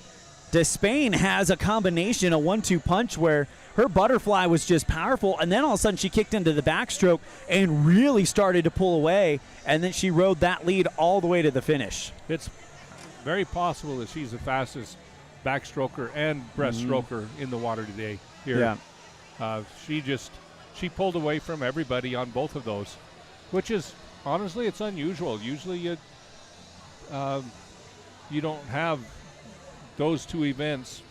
Despain has a combination, a 1-2 punch where her butterfly was just powerful, and then all of a sudden she kicked into the backstroke and really started to pull away, and then she rode that lead all the way to the finish. It's very possible that she's the fastest backstroker and breaststroker in the water today here. Yeah. She pulled away from everybody on both of those, which is, honestly, it's unusual. Usually you don't have those two events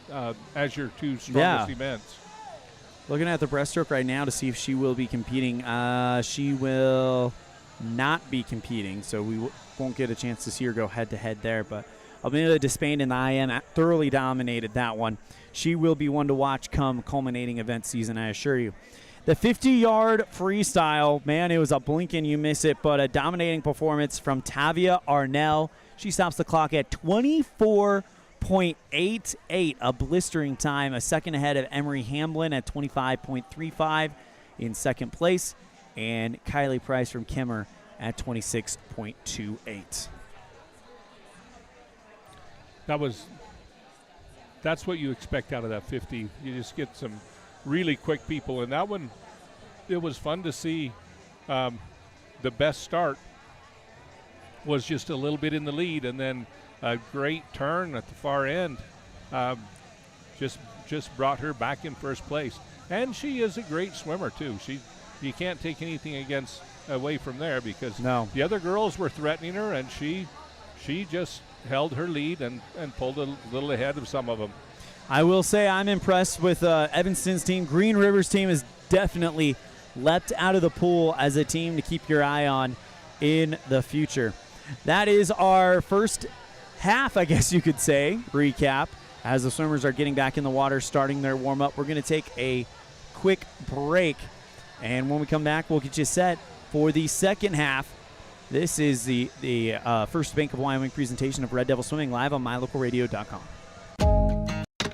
as your two strongest events. Looking at the breaststroke right now to see if she will be competing. She will not be competing, so we won't get a chance to see her go head-to-head there. But Amelia Despain and the IM thoroughly dominated that one. She will be one to watch come culminating event season, I assure you. The 50-yard freestyle, man, it was a blink and you miss it, but a dominating performance from Tavia Arnell. She stops the clock at 24.88, a blistering time, a second ahead of Emery Hamblin at 25.35 in second place, and Kylie Price from Kimmer at 26.28. That's what you expect out of that 50. You just get some really quick people, and that one, it was fun to see. The best start was just a little bit in the lead, and then a great turn at the far end just brought her back in first place. And she is a great swimmer too. You can't take anything away from there, because the other girls were threatening her, and she just held her lead and pulled a little ahead of some of them. I will say I'm impressed with Evanston's team. Green River's team has definitely leapt out of the pool as a team to keep your eye on in the future. That is our first half, I guess you could say, recap. As the swimmers are getting back in the water, starting their warm-up, we're going to take a quick break. And when we come back, we'll get you set for the second half. This is the First Bank of Wyoming presentation of Red Devil Swimming, live on mylocalradio.com.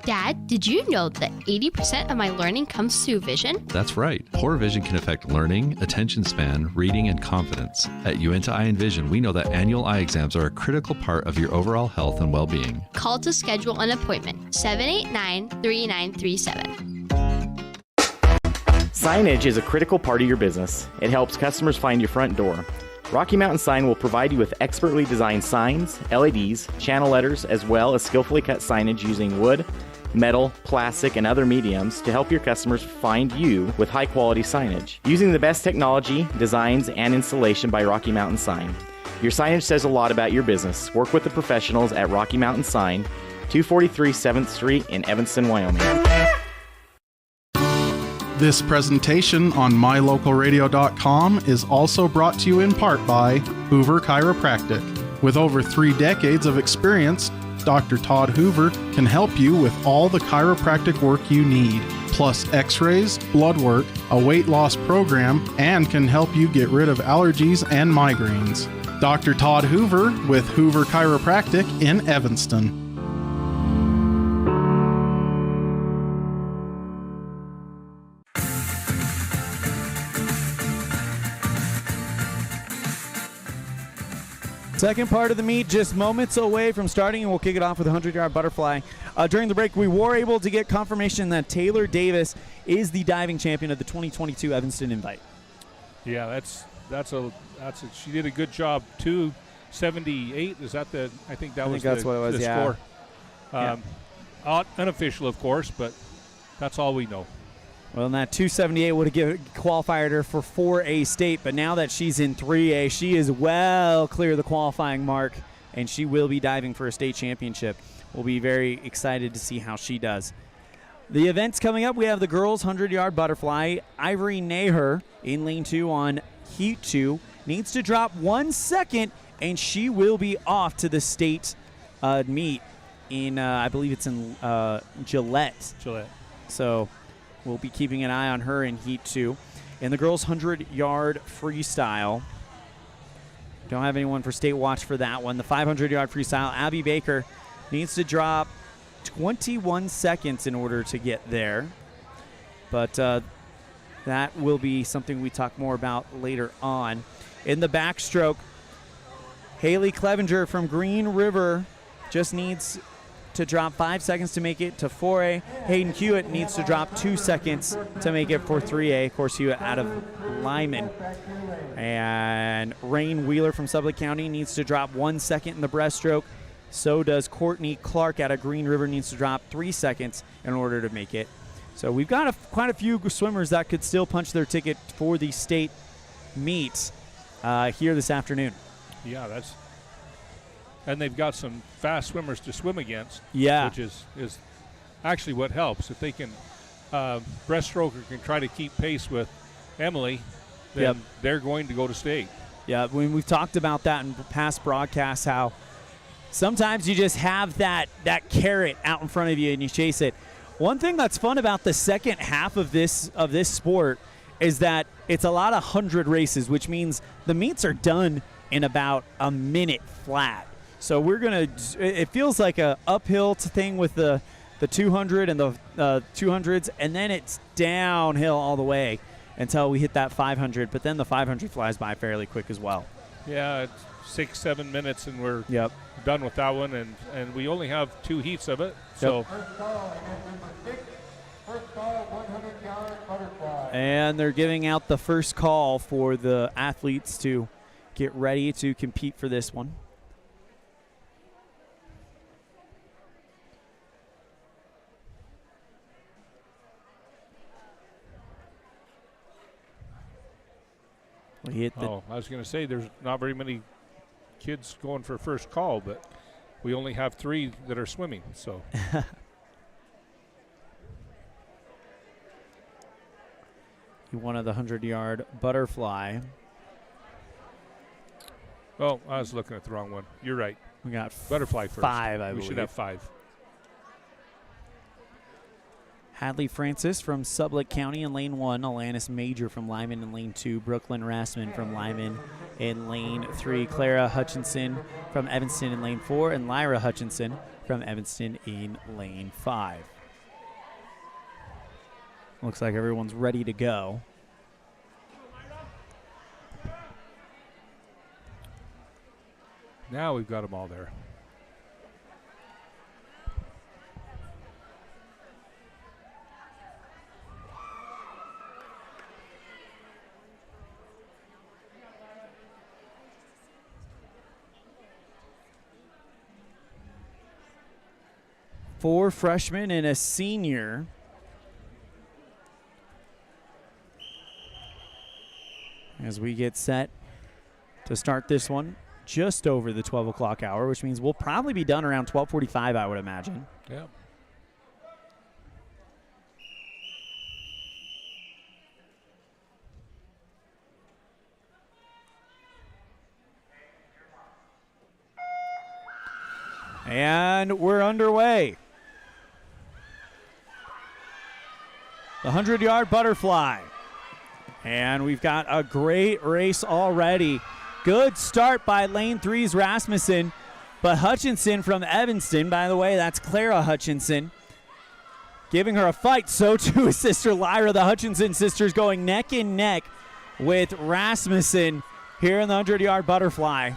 Dad, did you know that 80% of my learning comes through vision? That's right. Poor vision can affect learning, attention span, reading, and confidence. At Uinta Eye and Vision, we know that annual eye exams are a critical part of your overall health and well-being. Call to schedule an appointment, 789-3937. Signage is a critical part of your business. It helps customers find your front door. Rocky Mountain Sign will provide you with expertly designed signs, LEDs, channel letters, as well as skillfully cut signage using wood, metal, plastic, and other mediums to help your customers find you with high-quality signage. Using the best technology, designs, and installation by Rocky Mountain Sign. Your signage says a lot about your business. Work with the professionals at Rocky Mountain Sign, 243 7th Street in Evanston, Wyoming. This presentation on mylocalradio.com is also brought to you in part by Hoover Chiropractic. With over 3 decades of experience, Dr. Todd Hoover can help you with all the chiropractic work you need, plus x-rays, blood work, a weight loss program, and can help you get rid of allergies and migraines. Dr. Todd Hoover with Hoover Chiropractic in Evanston. Second part of the meet, just moments away from starting, and we'll kick it off with a 100-yard butterfly. During the break, we were able to get confirmation that Taylor Davis is the diving champion of the 2022 Evanston Invite. Yeah, she did a good job. 278. Is that the? I think that's what it was. Score. Unofficial, of course, but that's all we know. Well, and that 278 would have qualified her for 4A state, but now that she's in 3A, she is well clear of the qualifying mark, and she will be diving for a state championship. We'll be very excited to see how she does. The events coming up, we have the girls' 100-yard butterfly. Ivory Naher in lane 2 on heat 2. Needs to drop 1 second, and she will be off to the state meet in, I believe it's in Gillette. So we'll be keeping an eye on her in heat 2. In the girls' 100-yard freestyle, don't have anyone for state watch for that one. The 500-yard freestyle, Abby Baker needs to drop 21 seconds in order to get there. But That will be something we talk more about later on. In the backstroke, Haley Clevenger from Green River just needs to drop 5 seconds to make it to 4A. Hayden Hewitt needs to drop 2 seconds to make it for 3A. Of course, Hewitt out of Lyman. And Rain Wheeler from Sublette County needs to drop 1 second in the breaststroke. So does Courtney Clark out of Green River, needs to drop 3 seconds in order to make it. So we've got quite a few swimmers that could still punch their ticket for the state meet here this afternoon. Yeah, and they've got some fast swimmers to swim against. Yeah, which is actually what helps. If they can, breaststroker can try to keep pace with Emily, then they're going to go to state. Yeah, we've talked about that in past broadcasts, how sometimes you just have that carrot out in front of you and you chase it. One thing that's fun about the second half of this sport is that it's a lot of 100 races, which means the meets are done in about a minute flat. So it feels like a uphill thing with the 200 and the 200s, and then it's downhill all the way until we hit that 500. But then the 500 flies by fairly quick as well. Yeah, it's 6-7 minutes, and we're done with that one, and we only have 2 heats of it. So. And they're giving out the first call for the athletes to get ready to compete for this one. I was going to say there's not very many kids going for first call, but we only have 3 that are swimming. So. You wanted the 100-yard butterfly. Oh, I was looking at the wrong one. You're right. We got butterfly first. 5, I believe. We should have 5. Hadley Francis from Sublette County in lane 1, Alanis Major from Lyman in lane 2, Brooklyn Rassman from Lyman in lane 3, Clara Hutchinson from Evanston in lane 4, and Lyra Hutchinson from Evanston in lane 5. Looks like everyone's ready to go. Now we've got them all there. Four freshmen and a senior. As we get set to start this one just over the 12 o'clock hour, which means we'll probably be done around 12:45, I would imagine. Yeah. And we're underway. The 100-yard butterfly. And we've got a great race already. Good start by lane 3's Rasmussen. But Hutchinson from Evanston, by the way, that's Clara Hutchinson, giving her a fight. So too his sister Lyra. The Hutchinson sisters going neck and neck with Rasmussen here in the 100-yard butterfly.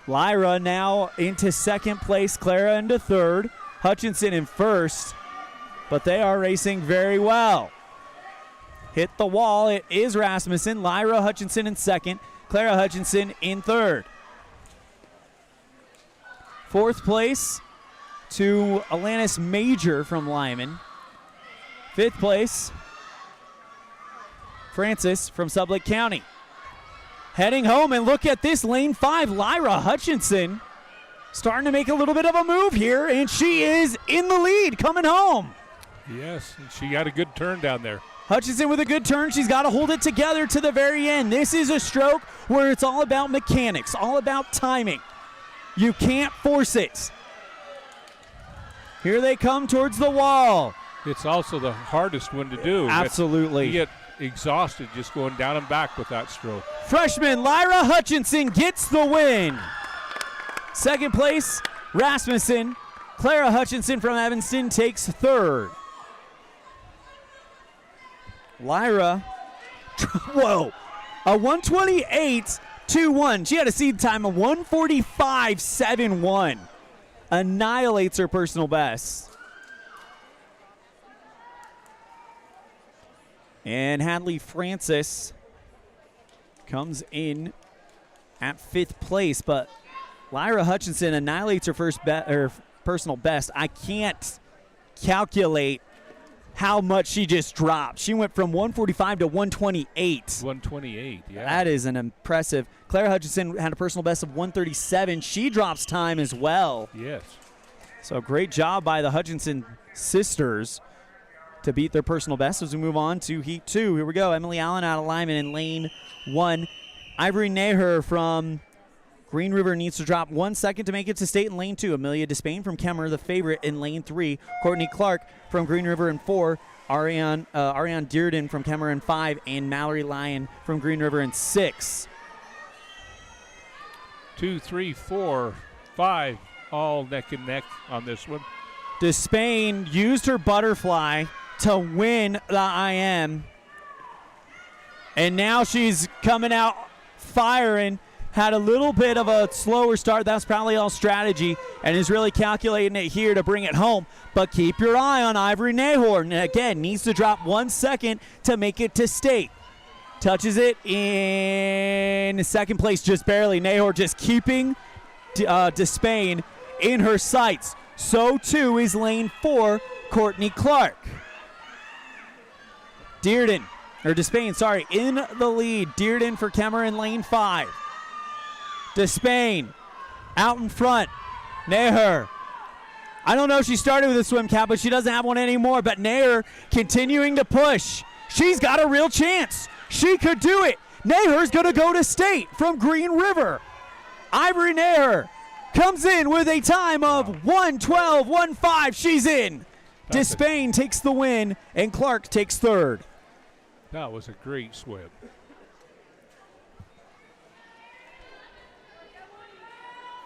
Lyra now into second place, Clara into third, Hutchinson in first, but they are racing very well. Hit the wall, it is Rasmussen, Lyra Hutchinson in second, Clara Hutchinson in third. Fourth place to Alanis Major from Lyman. Fifth place, Francis from Sublette County. Heading home, and look at this, lane 5, Lyra Hutchinson starting to make a little bit of a move here, and she is in the lead coming home. Yes, she got a good turn down there. Hutchinson with a good turn. She's got to hold it together to the very end. This is a stroke where it's all about mechanics, all about timing. You can't force it. Here they come towards the wall. It's also the hardest one to do. Absolutely. You get exhausted just going down and back with that stroke. Freshman Lyra Hutchinson gets the win. Second place, Rasmussen. Clara Hutchinson from Evanston takes third. Lyra, whoa, a 128.21. She had a seed time of 145.71. Annihilates her personal best. And Hadley Francis comes in at 5th place, but Lyra Hutchinson annihilates her personal best. I can't calculate how much she just dropped. She went from 145 to 128. 128, yeah. That is an impressive. Claire Hutchinson had a personal best of 137. She drops time as well. Yes. So great job by the Hutchinson sisters to beat their personal best as we move on to Heat 2. Here we go. Emily Allen out of Lyman in lane 1. Ivory Naher from Green River needs to drop 1 second to make it to state in lane 2. Amelia Despain from Kemmer, the favorite, in lane 3. Courtney Clark from Green River in 4. Ariane Dearden from Kemmer in 5. And Mallory Lyon from Green River in 6. 2, 3, 4, 5, all neck and neck on this one. Despain used her butterfly to win the IM. And now she's coming out firing. Had a little bit of a slower start. That's probably all strategy and is really calculating it here to bring it home. But keep your eye on Ivory Nahor. Again, needs to drop 1 second to make it to state. Touches it in 2nd place, just barely. Nahor just keeping Despain in her sights. So too is lane 4, Courtney Clark. Despain, in the lead. Dearden for Kemmer in lane 5. Despain out in front. Naher. I don't know if she started with a swim cap, but she doesn't have one anymore. But Naher continuing to push. She's got a real chance. She could do it. Naher's going to go to state from Green River. Ivory Naher comes in with a time of 1:12.15. She's in. Despain takes the win, and Clark takes 3rd. That was a great swim.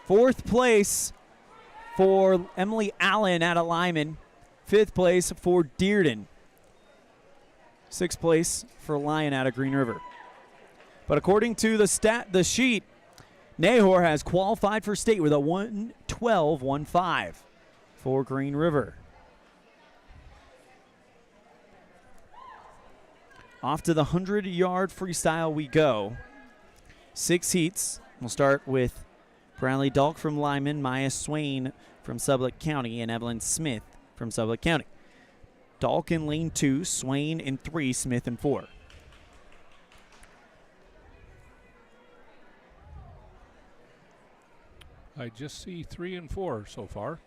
Fourth place for Emily Allen out of Lyman. 5th place for Dearden. 6th place for Lyon out of Green River. But according to the sheet, Nahor has qualified for state with a 1:12.15 for Green River. Off to the 100-yard freestyle we go. 6 heats. We'll start with Bradley Dalk from Lyman, Maya Swain from Sublette County, and Evelyn Smith from Sublette County. Dalk in lane 2, Swain in 3, Smith in 4. I just see 3 and 4 so far.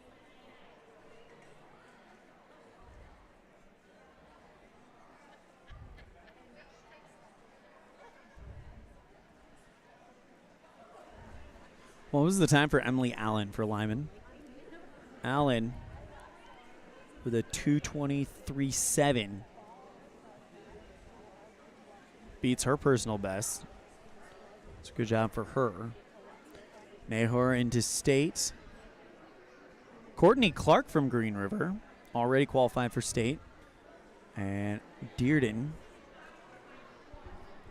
What was the time for Emily Allen for Lyman? Allen with a 2:23.7. Beats her personal best. It's a good job for her. Nahor into state. Courtney Clark from Green River, already qualified for state. And Dearden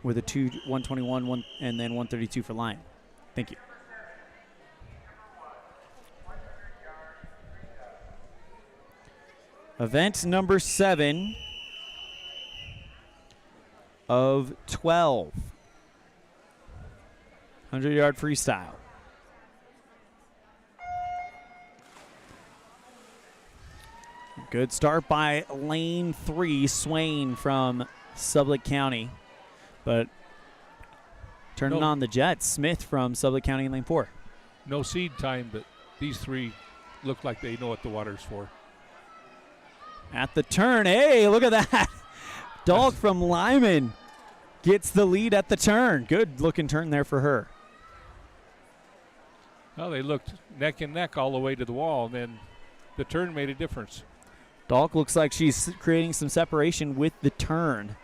with a 1:21, and then 1:32 for Lyon. Thank you. Event number 7 of 12. 100-yard freestyle. Good start by lane 3, Swain from Sublette County. But turning on the Jets, Smith from Sublette County in lane 4. No seed time, but these 3 look like they know what the water's for. At the turn, hey, look at that. Dalk from Lyman gets the lead at the turn. Good looking turn there for her. Well, they looked neck and neck all the way to the wall, and then the turn made a difference. Dalk looks like she's creating some separation with the turn.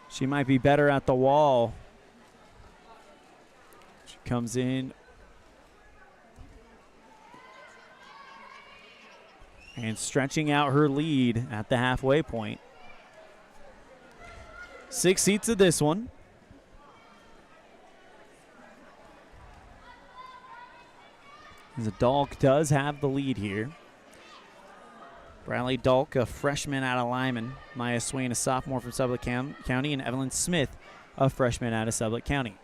She might be better at the wall. She comes in. And stretching out her lead at the halfway point. 6 heats of this one. The Dalk does have the lead here. Bradley Dalk, a freshman out of Lyman. Maya Swain, a sophomore from Sublette County. And Evelyn Smith, a freshman out of Sublette County.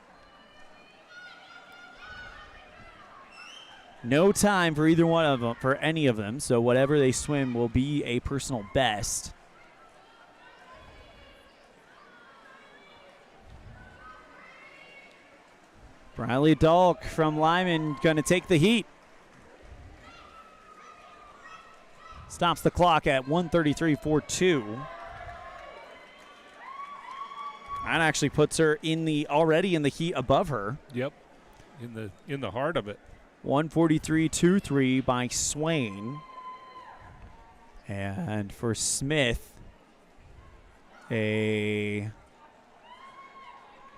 No time for either one of them, for any of them, so whatever they swim will be a personal best. Bradley Dalk from Lyman going to take the heat. Stops the clock at 1:33.42. That actually puts her already in the heat above her. Yep, in the heart of it. 1:43.23 by Swain. And for Smith, a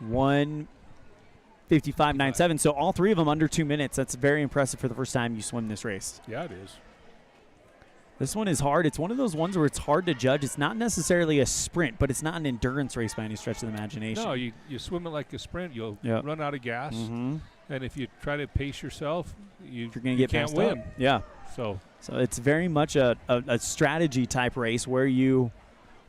1:55.97. So all three of them under 2 minutes. That's very impressive for the first time you swim this race. Yeah, it is. This one is hard. It's one of those ones where it's hard to judge. It's not necessarily a sprint, but it's not an endurance race by any stretch of the imagination. No, you swim it like a sprint, you'll run out of gas. Mm-hmm. And if you try to pace yourself, you're going to get can't passed win. up. Yeah. So it's very much a strategy type race where do you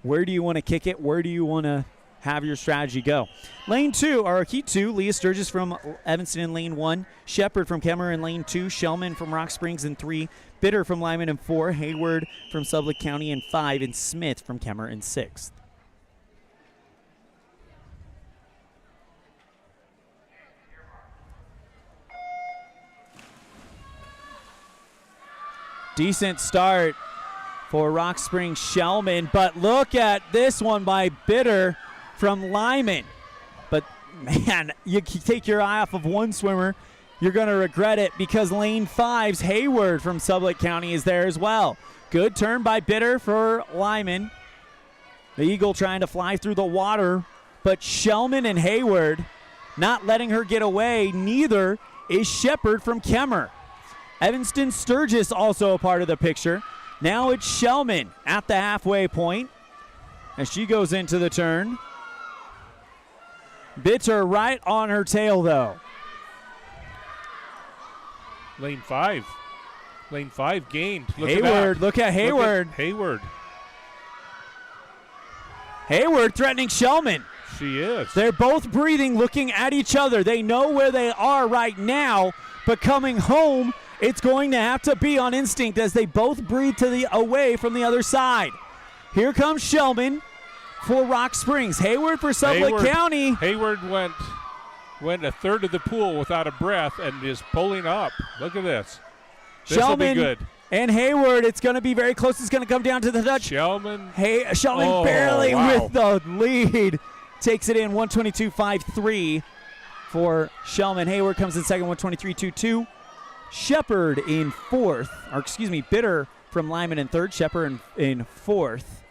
want to kick it? Where do you want to have your strategy go? Lane 2, or Heat 2, Leah Sturgis from Evanston in Lane 1, Shepard from Kemmer in Lane 2, Shellman from Rock Springs in 3, Bitter from Lyman in 4, Hayward from Sublette County in 5, and Smith from Kemmer in 6. Decent start for Rock Springs Shellman, but look at this one by Bitter from Lyman. But, man, you take your eye off of one swimmer, you're going to regret it because Lane 5's Hayward from Sublette County is there as well. Good turn by Bitter for Lyman. The Eagle trying to fly through the water, but Shellman and Hayward not letting her get away. Neither is Shepard from Kemmer. Evanston Sturgis also a part of the picture. Now it's Shellman at the halfway point as she goes into the turn. Bitter right on her tail, though. Lane 5 gained. Look at Hayward. Hayward threatening Shellman. She is. They're both breathing, looking at each other. They know where they are right now, but coming home, it's going to have to be on instinct as they both breathe away from the other side. Here comes Shellman for Rock Springs. Hayward for Sublette County. Hayward went a third of the pool without a breath and is pulling up. Look at this. This will be good. And Hayward, it's going to be very close. It's going to come down to the touch. Shellman barely with the lead. Takes it in 1:22.53 for Shellman. Hayward comes in second, 1:23.22. Shepard in fourth, Bitter from Lyman in third, Shepard in fourth.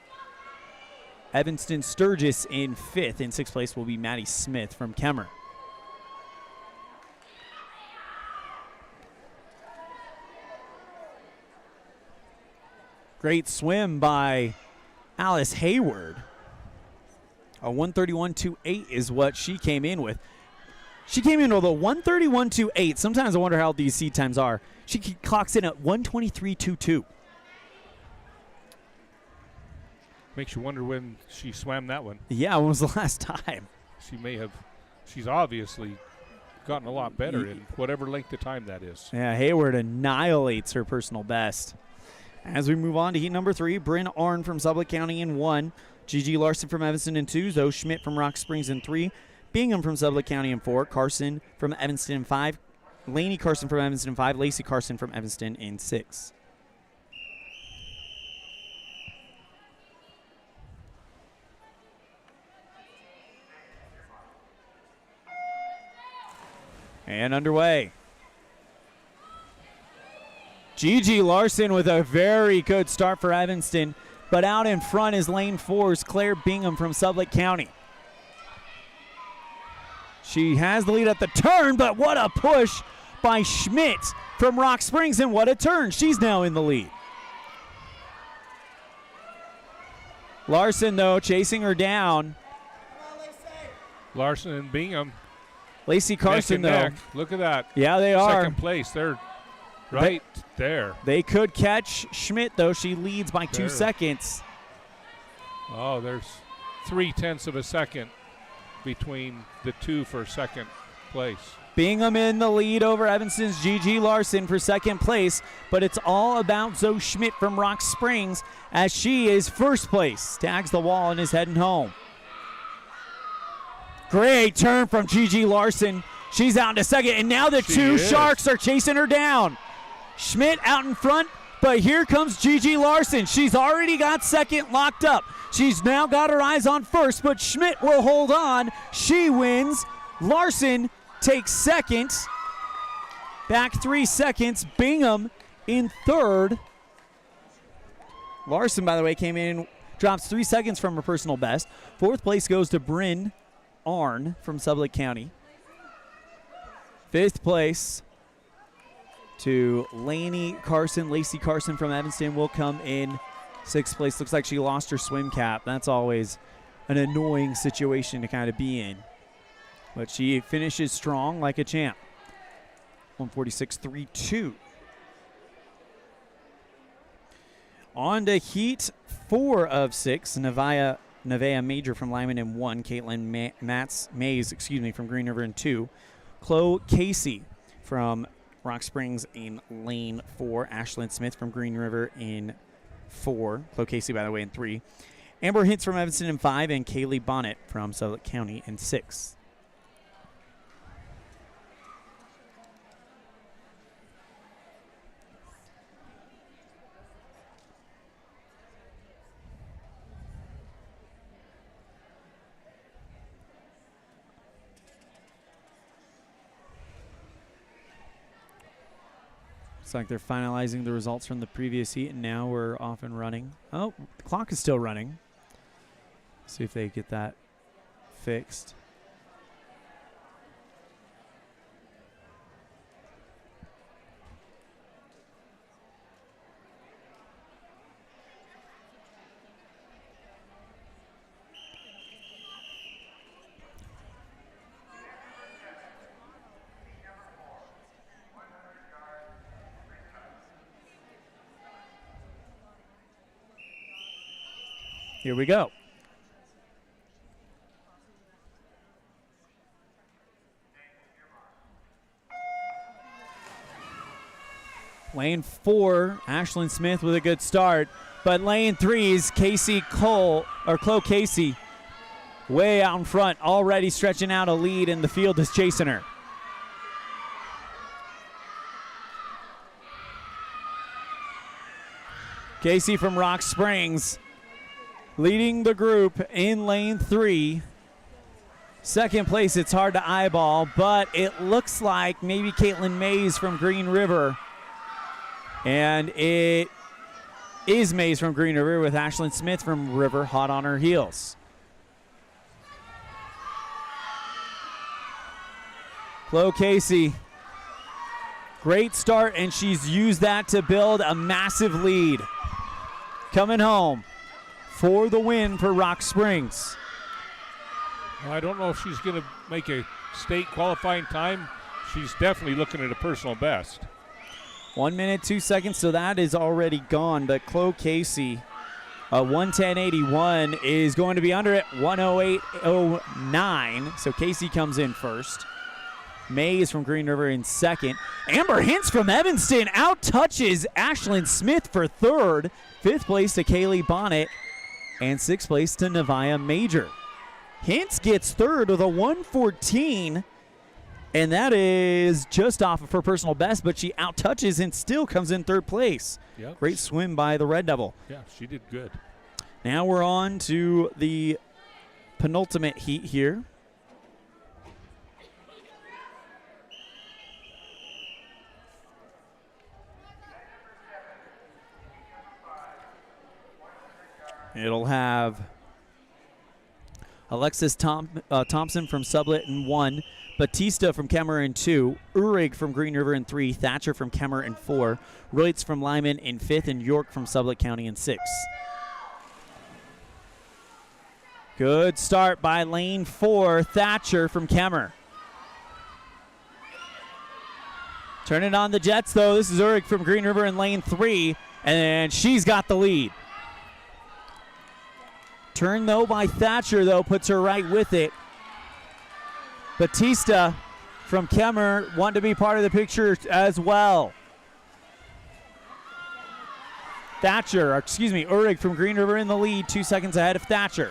Evanston Sturgis in fifth. In sixth place will be Maddie Smith from Kemmer. Great swim by Alice Hayward. A 1:31.28 is what she came in with. She came in with a 1:31.28. Sometimes I wonder how these seed times are. She clocks in at 1:23.22. Makes you wonder when she swam that one. Yeah, when was the last time? She's obviously gotten a lot better in whatever length of time that is. Yeah, Hayward annihilates her personal best. As we move on to heat number 3, Bryn Arn from Sublette County in 1, Gigi Larson from Evanston in 2, Zoe Schmidt from Rock Springs in 3, Bingham from Sublette County in 4, Carson from Evanston in 5, Lainey Carson from Evanston in 5, Lacey Carson from Evanston in 6. And underway. Gigi Larson with a very good start for Evanston, but out in front is lane 4's Claire Bingham from Sublette County. She has the lead at the turn, but what a push by Schmidt from Rock Springs, and what a turn. She's now in the lead. Larson, though, chasing her down. Larson and Bingham. Lacey Carson, though. Neck. Look at that. Yeah, they are. Second place. They're right there. They could catch Schmidt, though. She leads by 2 seconds. Oh, there's 0.3 of a second between the two for second place. Bingham in the lead over Evanston's Gigi Larson for second place, but it's all about Zoe Schmidt from Rock Springs as she is first place. Tags the wall and is heading home. Great turn from Gigi Larson. She's out into second, and now the two Sharks are chasing her down. Schmidt out in front, but here comes Gigi Larson. She's already got second locked up. She's now got her eyes on first, but Schmidt will hold on. She wins. Larson takes second. Back 3 seconds. Bingham in third. Larson, by the way, came in, drops 3 seconds from her personal best. Fourth place goes to Bryn Arn from Sublette County. Fifth place to Lacey Carson from Evanston will come in sixth place. Looks like she lost her swim cap. That's always an annoying situation to kind of be in. But she finishes strong like a champ. 146.32. On to heat 4 of 6. Nevaeh Major from Lyman in 1. Caitlin Mays from Green River in 2. Chloe Casey from Rock Springs in lane 4. Ashlyn Smith from Green River in 4. Chloe Casey, by the way, in 3. Amber Hintz from Evanston in 5. And Kaylee Bonnet from Sublette County in 6. Looks like they're finalizing the results from the previous heat, and now we're off and running. Oh, the clock is still running. See if they get that fixed. Here we go. Lane 4, Ashlyn Smith with a good start, but lane 3 is Chloe Casey way out in front, already stretching out a lead, and the field is chasing her. Casey from Rock Springs leading the group in lane 3. Second place, it's hard to eyeball, but it looks like maybe Caitlin Mays from Green River. And it is Mays from Green River with Ashlyn Smith from River hot on her heels. Chloe Casey, great start, and she's used that to build a massive lead. Coming home for the win for Rock Springs. Well, I don't know if she's going to make a state qualifying time. She's definitely looking at a personal best. 1 minute, 2 seconds, so that is already gone. But Chloe Casey, 110.81, is going to be under it, 108.09. So Casey comes in first. Mays from Green River in second. Amber Hintz from Evanston out-touches Ashlyn Smith for third. Fifth place to Kaylee Bonnet. And sixth place to Nevaeh Major. Hintz gets third with a 114. And that is just off of her personal best, but she out-touches and still comes in third place. Yep. Great swim by the Red Devil. Yeah, she did good. Now we're on to the penultimate heat here. It'll have Alexis Thompson from Sublette in 1, Batista from Kemmer in 2, Uhrig from Green River in 3, Thatcher from Kemmer in 4, Reutz from Lyman in 5th, and York from Sublette County in 6. Good start by lane 4, Thatcher from Kemmer. Turning on the Jets, though. This is Uhrig from Green River in lane 3, and she's got the lead. Turn, though, by Thatcher, though, puts her right with it. Batista from Kemmer want to be part of the picture as well. Uhrig from Green River in the lead, 2 seconds ahead of Thatcher.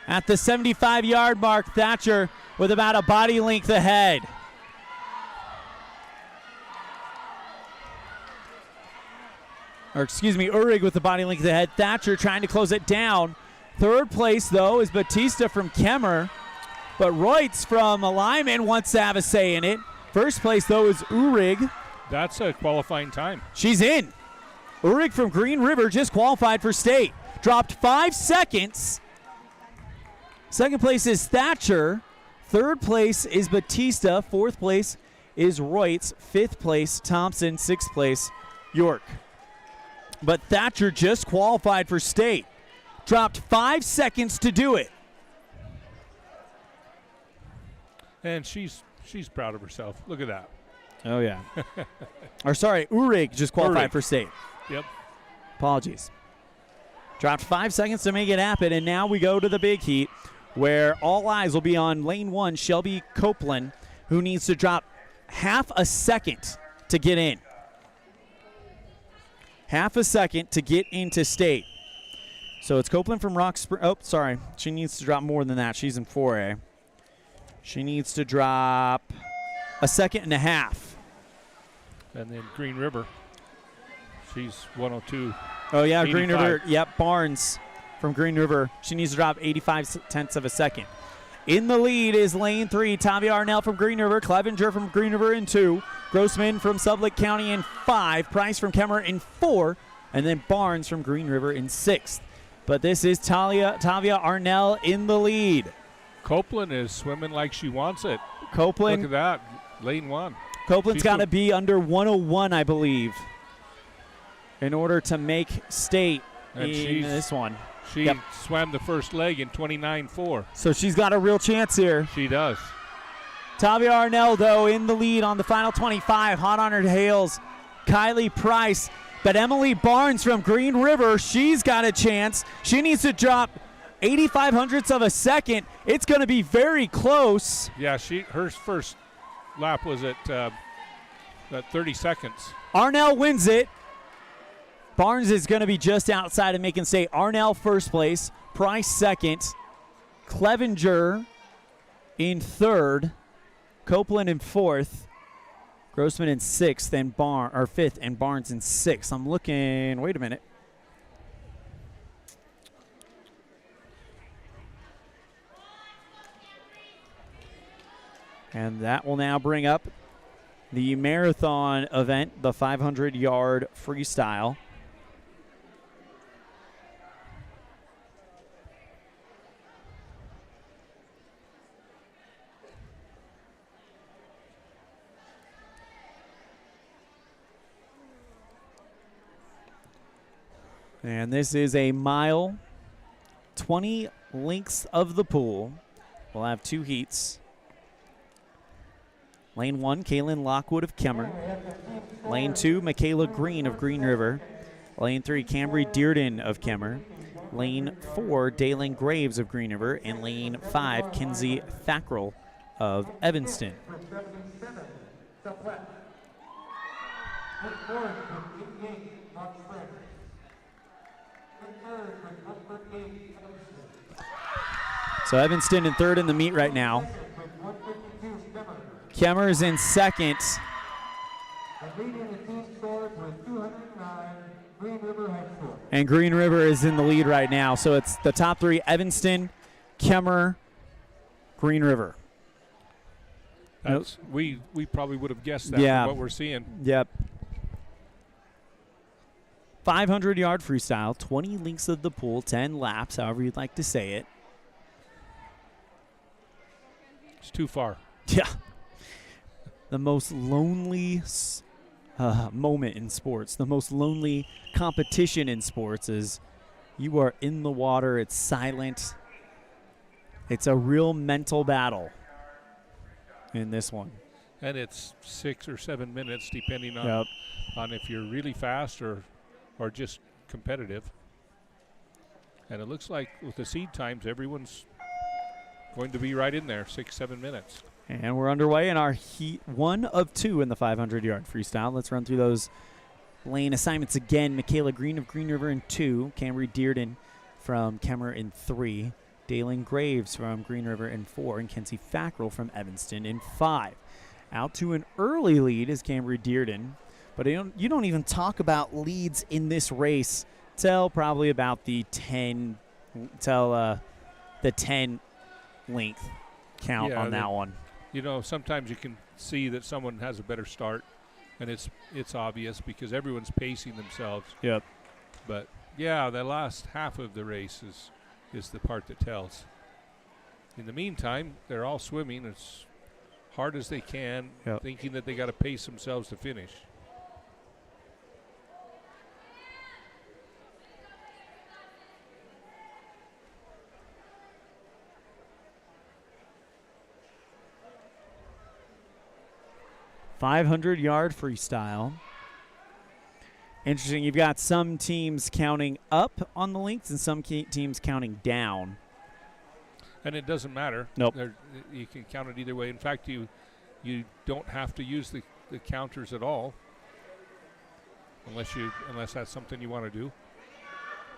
At the 75-yard mark, Thatcher with about a body length ahead. Uhrig with the body length ahead. Thatcher trying to close it down. Third place, though, is Batista from Kemmer. But Reutz from Lyman wants to have a say in it. First place, though, is Uhrig. That's a qualifying time. She's in. Uhrig from Green River just qualified for state. Dropped 5 seconds. Second place is Thatcher. Third place is Batista. Fourth place is Reutz. Fifth place, Thompson. Sixth place, York. But Thatcher just qualified for state. Dropped 5 seconds to do it. And she's proud of herself. Look at that. Oh, yeah. Uhrig just qualified for state. Yep. Apologies. Dropped 5 seconds to make it happen, and now we go to the big heat, where all eyes will be on lane 1, Shelby Copeland, who needs to drop half a second to get in. Half a second to get into state. So it's Copeland from Rock Spring. Oh, sorry. She needs to drop more than that. She's in 4A. She needs to drop a second and a half. And then Green River. She's 102. Oh, yeah, 85. Green River. Yep, Barnes from Green River. She needs to drop 85 tenths of a second. In the lead is lane 3, Tavia Arnell from Green River, Clevenger from Green River in 2, Grossman from Sublette County in 5, Price from Kemmer in 4, and then Barnes from Green River in 6th. But this is Tavia Arnell in the lead. Copeland is swimming like she wants it. Copeland. Look at that, lane 1. Copeland's got to be under 101, I believe, in order to make state and in this one. She swam the first leg in 29.4. So she's got a real chance here. She does. Tavia Arnell, though, in the lead on the final 25. Hot on her tails, Kylie Price. But Emily Barnes from Green River, she's got a chance. She needs to drop 85 hundredths of a second. It's going to be very close. Yeah, her first lap was at 30 seconds. Arnell wins it. Barnes is going to be just outside of making state. Arnell first place, Price second, Clevenger in 3rd, Copeland in 4th, Grossman in 6th, and 5th, and Barnes in 6th. I'm looking. Wait a minute. And that will now bring up the marathon event, the 500-yard freestyle. And this is a mile, 20 lengths of the pool. We'll have 2 heats. Lane 1, Kaylin Lockwood of Kemmer. Lane 2, Michaela Green of Green River. Lane 3, Cambry Dearden of Kemmer. Lane 4, Dalen Graves of Green River. And Lane 5, Kinsey Thackrell of Evanston. So Evanston in 3rd in the meet right now. Kemmer's in 2nd. And Green River is in the lead right now. So it's the top 3, Evanston, Kemmer, Green River. We probably would have guessed that from what we're seeing. Yep. 500-yard freestyle, 20 lengths of the pool, 10 laps, however you'd like to say it. It's too far. Yeah. The most lonely moment in sports. The most lonely competition in sports is you are in the water. It's silent. It's a real mental battle in this one. And it's 6 or 7 minutes, depending on if you're really fast or just competitive. And it looks like with the seed times, everyone's going to be right in there, 6-7 minutes. And we're underway in our heat 1 of 2 in the 500-yard freestyle. Let's run through those lane assignments again. Michaela Green of Green River in 2. Camry Dearden from Kemmer in 3. Dalen Graves from Green River in 4. And Kenzie Fackrell from Evanston in 5. Out to an early lead is Camry Dearden. But you don't even talk about leads in this race till probably about the 10 length count on that one. You know, sometimes you can see that someone has a better start, and it's obvious because everyone's pacing themselves. Yep. But, yeah, the last half of the race is the part that tells. In the meantime, they're all swimming as hard as they can, thinking that they got to pace themselves to finish. $500-yard freestyle. Interesting. You've got some teams counting up on the lengths and some teams counting down. And it doesn't matter. Nope. You can count it either way. In fact, you don't have to use the counters at all, unless that's something you want to do.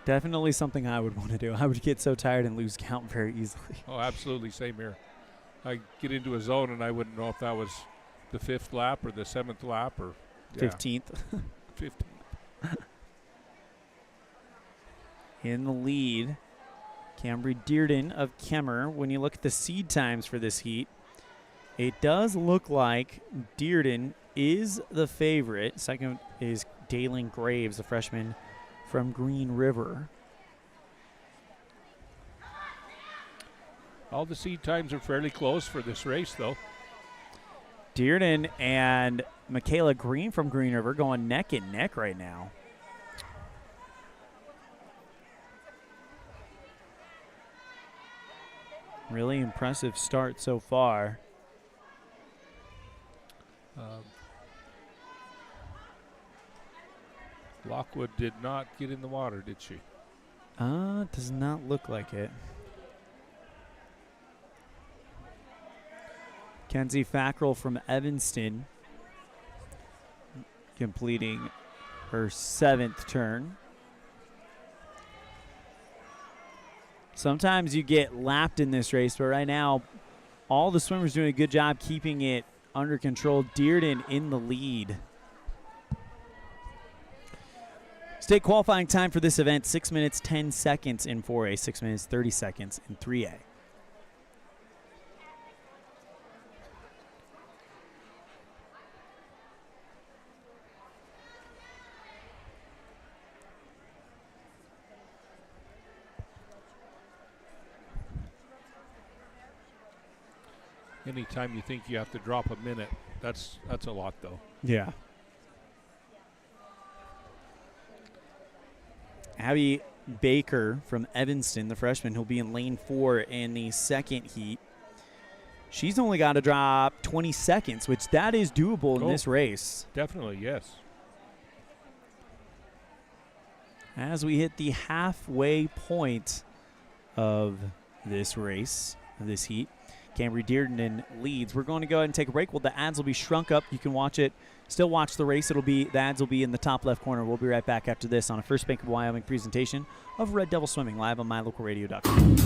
Definitely something I would want to do. I would get so tired and lose count very easily. Oh, absolutely. Same here. I get into a zone and I wouldn't know if that was the 5th lap or the 7th lap or 15th. 15th. In the lead, Camry Dearden of Kemmer. When you look at the seed times for this heat, it does look like Dearden is the favorite. Second is Dalen Graves, a freshman from Green River. All the seed times are fairly close for this race, though. Dearden and Michaela Green from Green River going neck and neck right now. Really impressive start so far. Lockwood did not get in the water, did she? Does not look like it. Kenzie Fackrell from Evanston completing her 7th turn. Sometimes you get lapped in this race, but right now all the swimmers doing a good job keeping it under control. Dearden in the lead. State qualifying time for this event, 6 minutes 10 seconds in 4A, 6 minutes 30 seconds in 3A. Anytime you think you have to drop a minute, that's a lot, though. Yeah. Abby Baker from Evanston, the freshman, who'll be in lane 4 in the second heat. She's only got to drop 20 seconds, which that is doable in this race. Definitely, yes. As we hit the halfway point of this race, of this heat, Camry Dearden leads. We're going to go ahead and take a break. Well, the ads will be shrunk up. You can watch it. Still watch the race. The ads will be in the top left corner. We'll be right back after this on a First Bank of Wyoming presentation of Red Devil Swimming live on mylocalradio.com.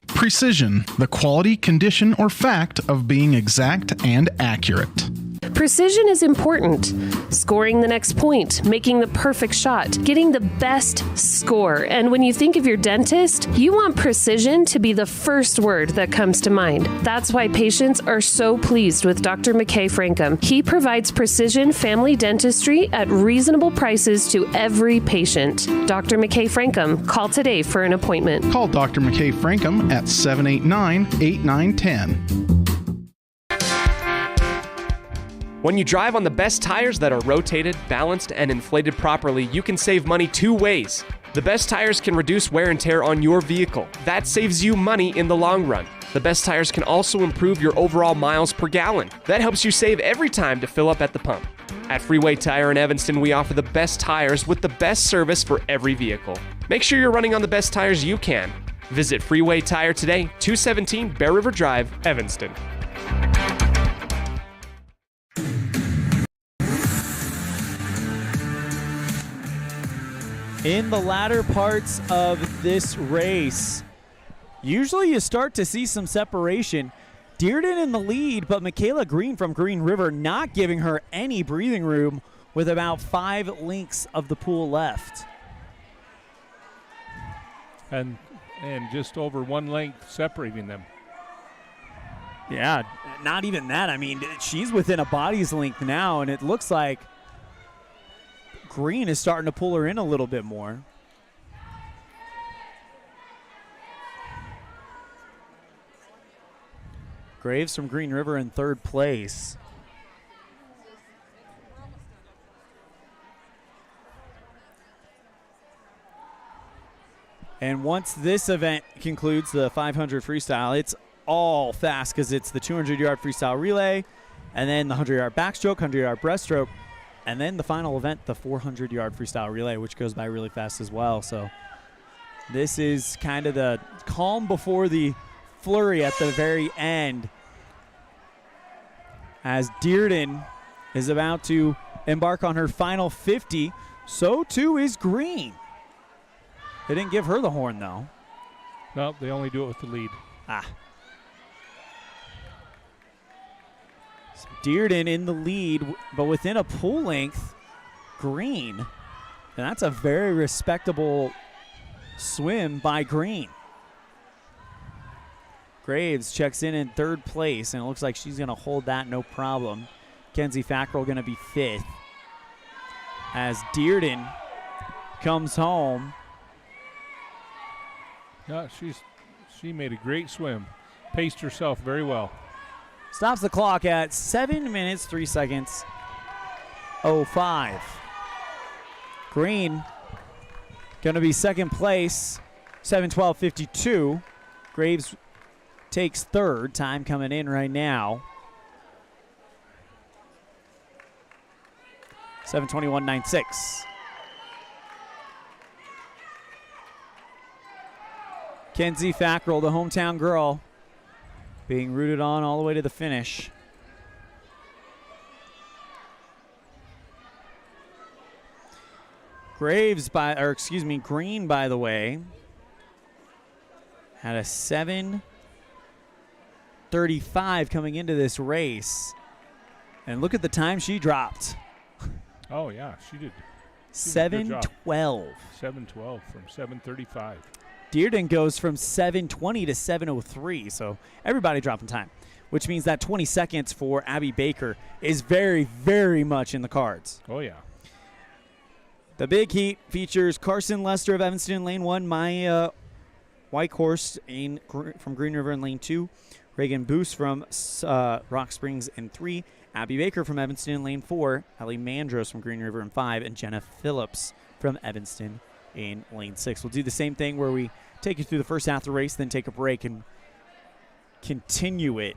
Precision, the quality, condition, or fact of being exact and accurate. Precision is important. Scoring the next point, making the perfect shot, getting the best score. And when you think of your dentist, you want precision to be the first word that comes to mind. That's why patients are so pleased with Dr. McKay Frankum. He provides precision family dentistry at reasonable prices to every patient. Dr. McKay Frankum, call today for an appointment. Call Dr. McKay Frankum at 789-8910. When you drive on the best tires that are rotated, balanced, and inflated properly, you can save money 2 ways. The best tires can reduce wear and tear on your vehicle. That saves you money in the long run. The best tires can also improve your overall miles per gallon. That helps you save every time to fill up at the pump. At Freeway Tire in Evanston, we offer the best tires with the best service for every vehicle. Make sure you're running on the best tires you can. Visit Freeway Tire today, 217 Bear River Drive, Evanston. In the latter parts of this race, usually you start to see some separation. Dearden in the lead, but Michaela Green from Green River not giving her any breathing room with about 5 lengths of the pool left. And just over 1 length separating them. Yeah, not even that. I mean, she's within a body's length now, and it looks like Green is starting to pull her in a little bit more. Graves from Green River in 3rd place. And once this event concludes, the 500 freestyle, it's all fast because it's the 200-yard freestyle relay, and then the 100-yard backstroke, 100-yard breaststroke, and then the final event, the 400-yard freestyle relay, which goes by really fast as well. So this is kind of the calm before the flurry at the very end, as Dearden is about to embark on her final 50. So too is Green. They didn't give her the horn, though. No, they only do it with the lead. So Dearden in the lead, but within a pool length, Green. And that's a very respectable swim by Green. Graves checks in 3rd place, and it looks like she's going to hold that no problem. Kenzie Fackrell going to be 5th. As Dearden comes home. Yeah, she made a great swim. Paced herself very well. Stops the clock at 7 minutes, 3 seconds, 05. Green going to be 2nd place, 7:12:52. Graves takes 3rd. Time coming in right now. 7:21.96. Kenzie Fackrell, the hometown girl, being rooted on all the way to the finish. Green, by the way, had a 7:35 coming into this race. And look at the time she dropped. Oh, yeah, she did. 7:12. 7:12 from 7:35. Dearden goes from 7:20 to 7:03, so everybody dropping time, which means that 20 seconds for Abby Baker is very, very much in the cards. Oh, yeah. The big heat features Carson Lester of Evanston in lane 1, Maya Whitehorse from Green River in lane 2, Reagan Boos from Rock Springs in 3, Abby Baker from Evanston in lane 4, Ellie Mandros from Green River in 5, and Jenna Phillips from Evanston in lane 6. We'll do the same thing where we take you through the first half of the race, then take a break and continue it.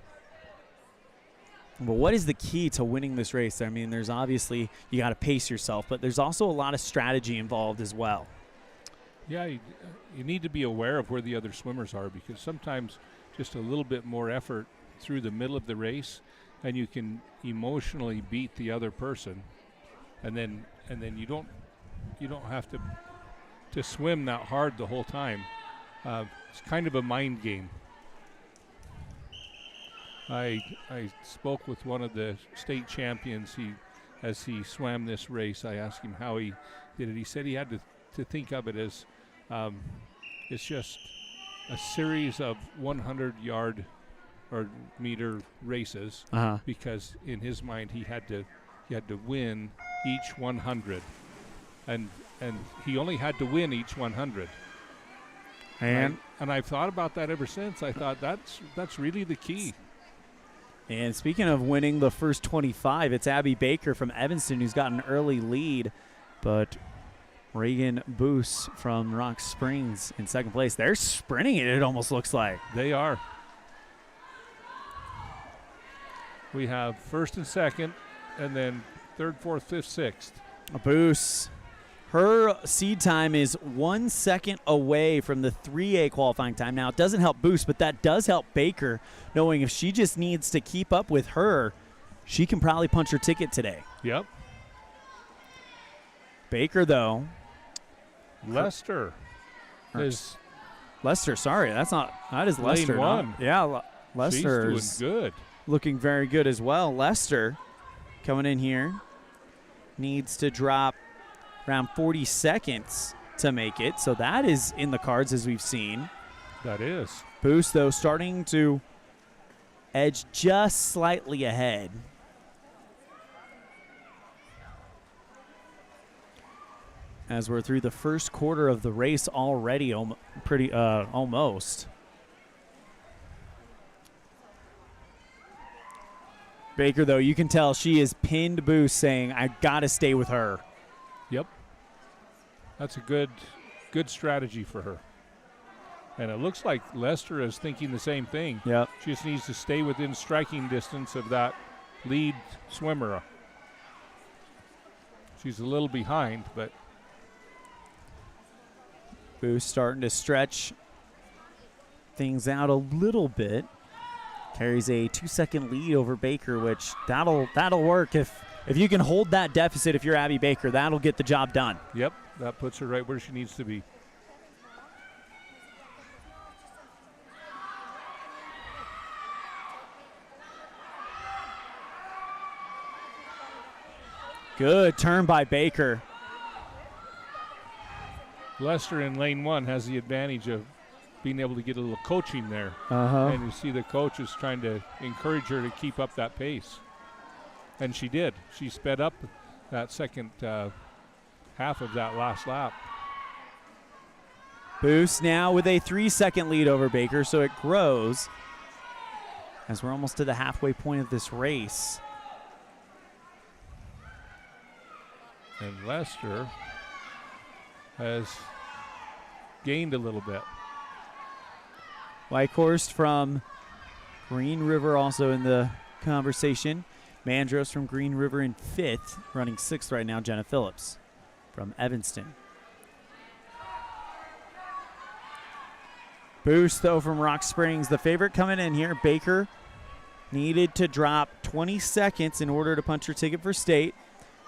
But what is the key to winning this race? I mean, there's obviously, you got to pace yourself, but there's also a lot of strategy involved as well. Yeah, you need to be aware of where the other swimmers are, because sometimes just a little bit more effort through the middle of the race and you can emotionally beat the other person, and then you don't have to swim that hard the whole time. It's kind of a mind game. I spoke with one of the state champions. As he swam this race, I asked him how he did it. He said he had to think of it as it's just a series of 100-yard or meter races, because in his mind he had to win each 100, and he only had to win each 100. And I've thought about that ever since. I thought that's really the key. And speaking of winning the first 25, it's Abby Baker from Evanston who's got an early lead, but Reagan Boos from Rock Springs in second place. They're sprinting it almost looks like. They are. We have first and second, and then third, fourth, fifth, sixth. Boos, her seed time is 1 second away from the 3A qualifying time. Now, it doesn't help Boos, but that does help Baker, knowing if she just needs to keep up with her, she can probably punch her ticket today. Yep. Baker, though. Lester is Lester. Sorry, that is Lester. Lane one. Yeah, Lester is good. Looking very good as well. Lester coming in here needs to drop around 40 seconds to make it. So that is in the cards as we've seen. That is. Boos, though, starting to edge just slightly ahead. As we're through the first quarter of the race already, almost. Baker, though, you can tell she is pinned Boos, saying, I got to stay with her. Yep. That's a good strategy for her. And it looks like Lester is thinking the same thing. Yep. She just needs to stay within striking distance of that lead swimmer. She's a little behind, but Boos starting to stretch things out a little bit. Carries a 2-second lead over Baker, which that'll work if you can hold that deficit. If you're Abby Baker, that'll get the job done. Yep, that puts her right where she needs to be. Good turn by Baker. Lester in lane one has the advantage of being able to get a little coaching there. And you see the coach is trying to encourage her to keep up that pace. And she did. She sped up that second half of that last lap. Boos now with a 3-second lead over Baker, so it grows as we're almost to the halfway point of this race. And Lester has gained a little bit. Whitehorse from Green River also in the conversation. Mandros from Green River in 5th, running 6th right now, Jenna Phillips from Evanston. Boos, though, from Rock Springs. The favorite coming in here, Baker, needed to drop 20 seconds in order to punch her ticket for state.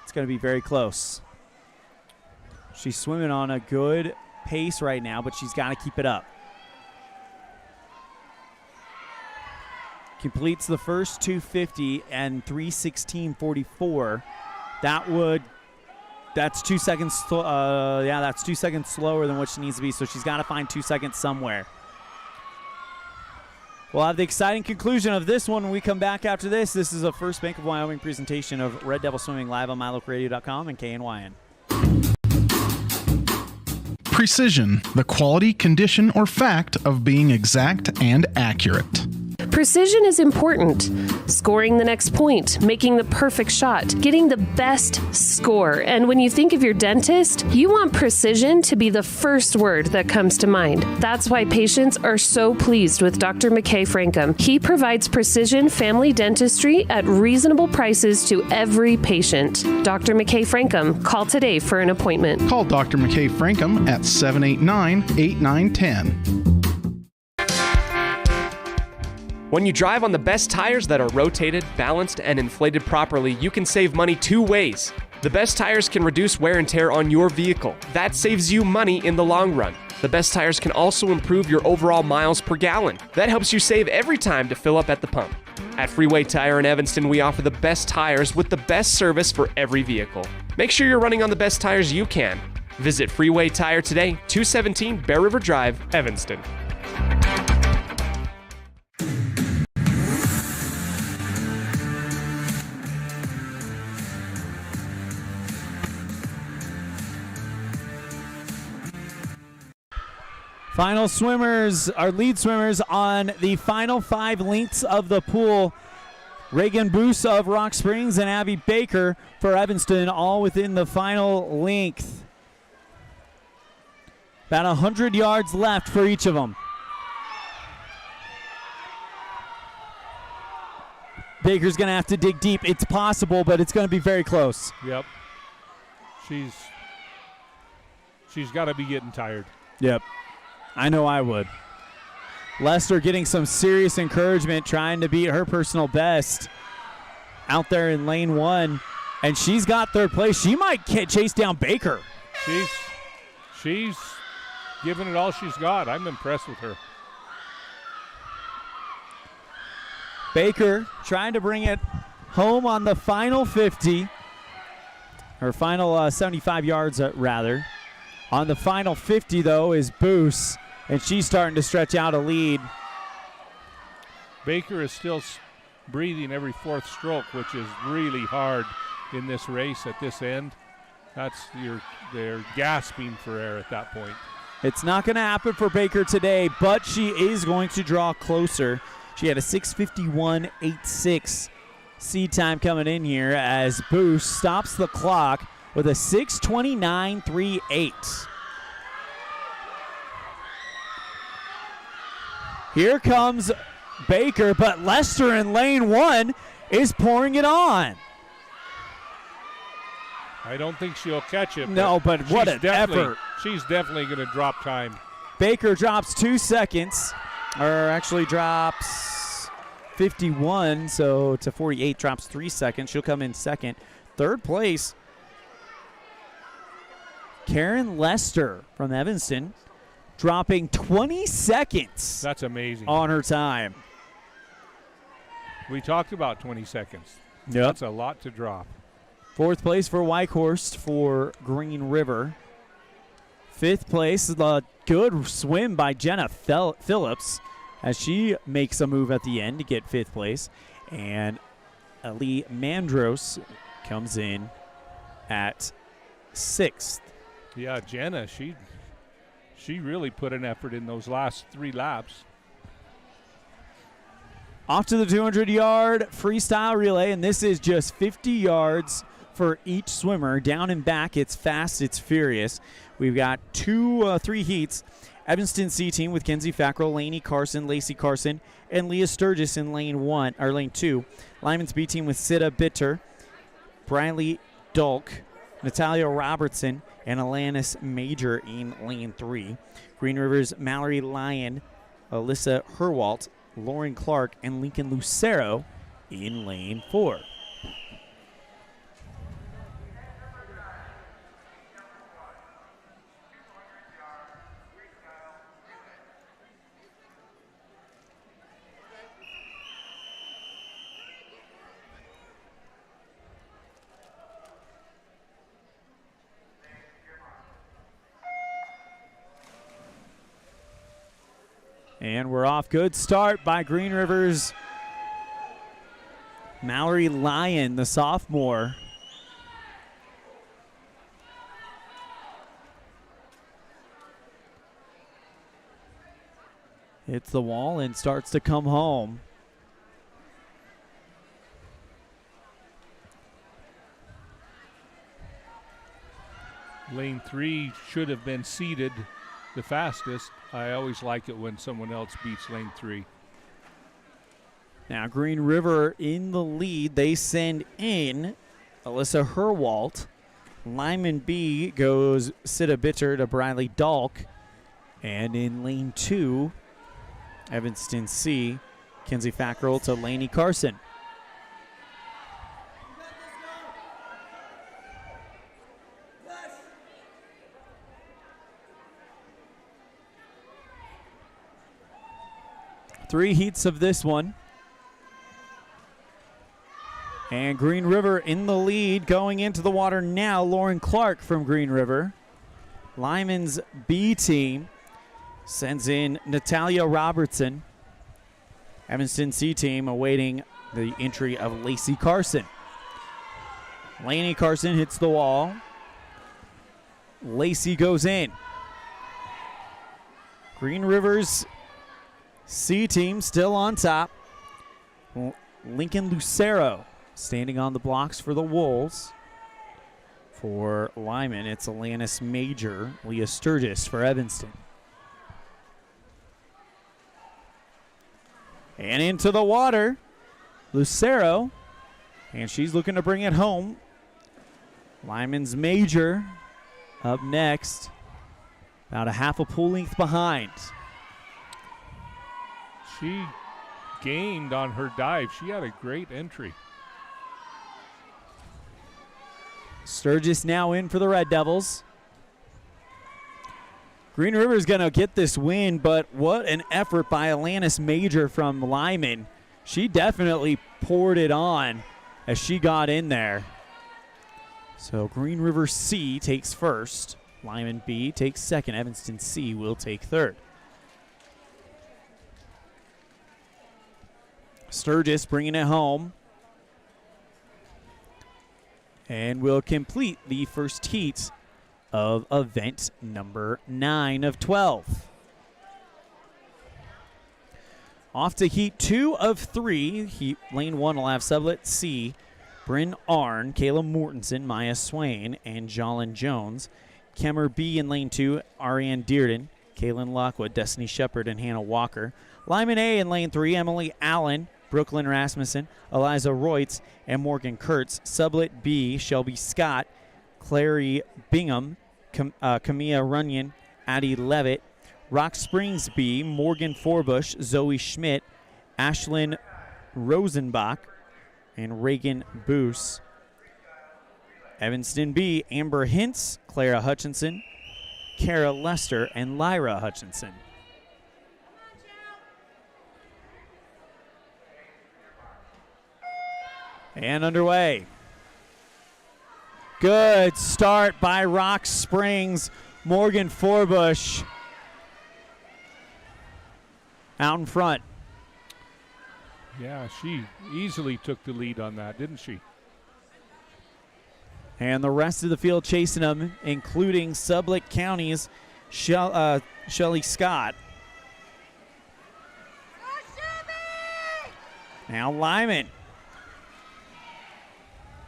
It's going to be very close. She's swimming on a good pace right now, but she's got to keep it up. Completes the first 250 and 3:16.44. That's 2 seconds. That's 2 seconds slower than what she needs to be. So she's got to find 2 seconds somewhere. We'll have the exciting conclusion of this one when we come back after this. This is a First Bank of Wyoming presentation of Red Devil Swimming live on MyLocalRadio.com and KNYN. Precision, the quality, condition, or fact of being exact and accurate. Precision is important. Scoring the next point, making the perfect shot, getting the best score. And when you think of your dentist, you want precision to be the first word that comes to mind. That's why patients are so pleased with Dr. McKay Frankum. He provides precision family dentistry at reasonable prices to every patient. Dr. McKay Frankum, call today for an appointment. Call Dr. McKay Frankum at 789-8910. When you drive on the best tires that are rotated, balanced, and inflated properly, you can save money 2 ways. The best tires can reduce wear and tear on your vehicle. That saves you money in the long run. The best tires can also improve your overall miles per gallon. That helps you save every time to fill up at the pump. At Freeway Tire in Evanston, we offer the best tires with the best service for every vehicle. Make sure you're running on the best tires you can. Visit Freeway Tire today, 217 Bear River Drive, Evanston. Final swimmers, our lead swimmers on the final 5 lengths of the pool. Reagan Boos of Rock Springs and Abby Baker for Evanston, all within the final length. About 100 yards left for each of them. Baker's going to have to dig deep. It's possible, but it's going to be very close. Yep. She's got to be getting tired. Yep. I know I would. Lester getting some serious encouragement, trying to beat her personal best out there in lane 1. And she's got third place. She might chase down Baker. She's giving it all she's got. I'm impressed with her. Baker trying to bring it home on the final 50. Her final 75 yards, rather. On the final 50, though, is Boos, and she's starting to stretch out a lead. Baker is still breathing every fourth stroke, which is really hard in this race at this end. They're gasping for air at that point. It's not going to happen for Baker today, but she is going to draw closer. She had a 6:51.86 seed time coming in here as Boos stops the clock with a 6:29.38. Here comes Baker, but Lester in lane 1 is pouring it on. I don't think she'll catch it. No, but what an effort. She's definitely going to drop time. Baker drops 2 seconds, or actually drops 51, so to 48, drops 3 seconds. She'll come in second. Third place, Karen Lester from Evanston, dropping 20 seconds. That's amazing. On her time. We talked about 20 seconds. Yep. That's a lot to drop. Fourth place for Wykhorst for Green River. Fifth place, a good swim by Jenna Phillips as she makes a move at the end to get fifth place. And Ali Mandros comes in at sixth. Yeah, Jenna, she really put an effort in those last 3 laps. Off to the 200-yard freestyle relay, and this is just 50 yards for each swimmer. Down and back, it's fast, it's furious. We've got 3 heats. Evanston C team with Kenzie Fackrell, Lainey Carson, Lacey Carson, and Leah Sturgis in lane 2. Lyman's B team with Sita Bitter, Briley Dulk, Natalia Robertson, and Alanis Major in lane 3. Green River's Mallory Lyon, Alyssa Herwalt, Lauren Clark, and Lincoln Lucero in lane 4. And we're off. Good start by Green River's Mallory Lyon, the sophomore. Hits the wall and starts to come home. Lane 3 should have been seeded the fastest. I always like it when someone else beats lane 3. Now Green River in the lead. They send in Alyssa Herwalt. Lyman B goes Sita Bitter to Briley Dalk. And in lane 2, Evanston C, Kenzie Fackrell to Lainey Carson. Three heats of this one. And Green River in the lead going into the water now. Lauren Clark from Green River. Lyman's B team sends in Natalia Robertson. Evanston C team awaiting the entry of Lacey Carson. Lainey Carson hits the wall. Lacey goes in. Green River's C team still on top. Lincoln Lucero standing on the blocks for the Wolves. For Lyman, it's Alanis Major, Leah Sturgis for Evanston. And into the water, Lucero, and she's looking to bring it home. Lyman's Major up next, about a half a pool length behind. She gained on her dive. She had a great entry. Sturgis now in for the Red Devils. Green River's going to get this win, but what an effort by Alanis Major from Lyman. She definitely poured it on as she got in there. So Green River C takes first. Lyman B takes second. Evanston C will take third. Sturgis bringing it home. And will complete the first heat of event number 9 of 12. Off to heat 2 of 3. Lane 1 will have Sublet C, Bryn Arn, Kayla Mortensen, Maya Swain, and Jolyn Jones. Kemmer B in lane 2, Ariane Dearden, Kaylin Lockwood, Destiny Shepard, and Hannah Walker. Lyman A in lane 3, Emily Allen, Brooklyn Rasmussen, Eliza Reutz, and Morgan Kurtz. Sublet B, Shelby Scott, Clary Bingham, Camilla Runyon, Addie Levitt. Rock Springs B, Morgan Forbush, Zoe Schmidt, Ashlyn Rosenbach, and Reagan Boos. Evanston B, Amber Hintz, Clara Hutchinson, Kara Lester, and Lyra Hutchinson. And underway. Good start by Rock Springs. Morgan Forbush out in front. Yeah, she easily took the lead on that, didn't she? And the rest of the field chasing them, including Sublette County's Shelly Scott. Now Lyman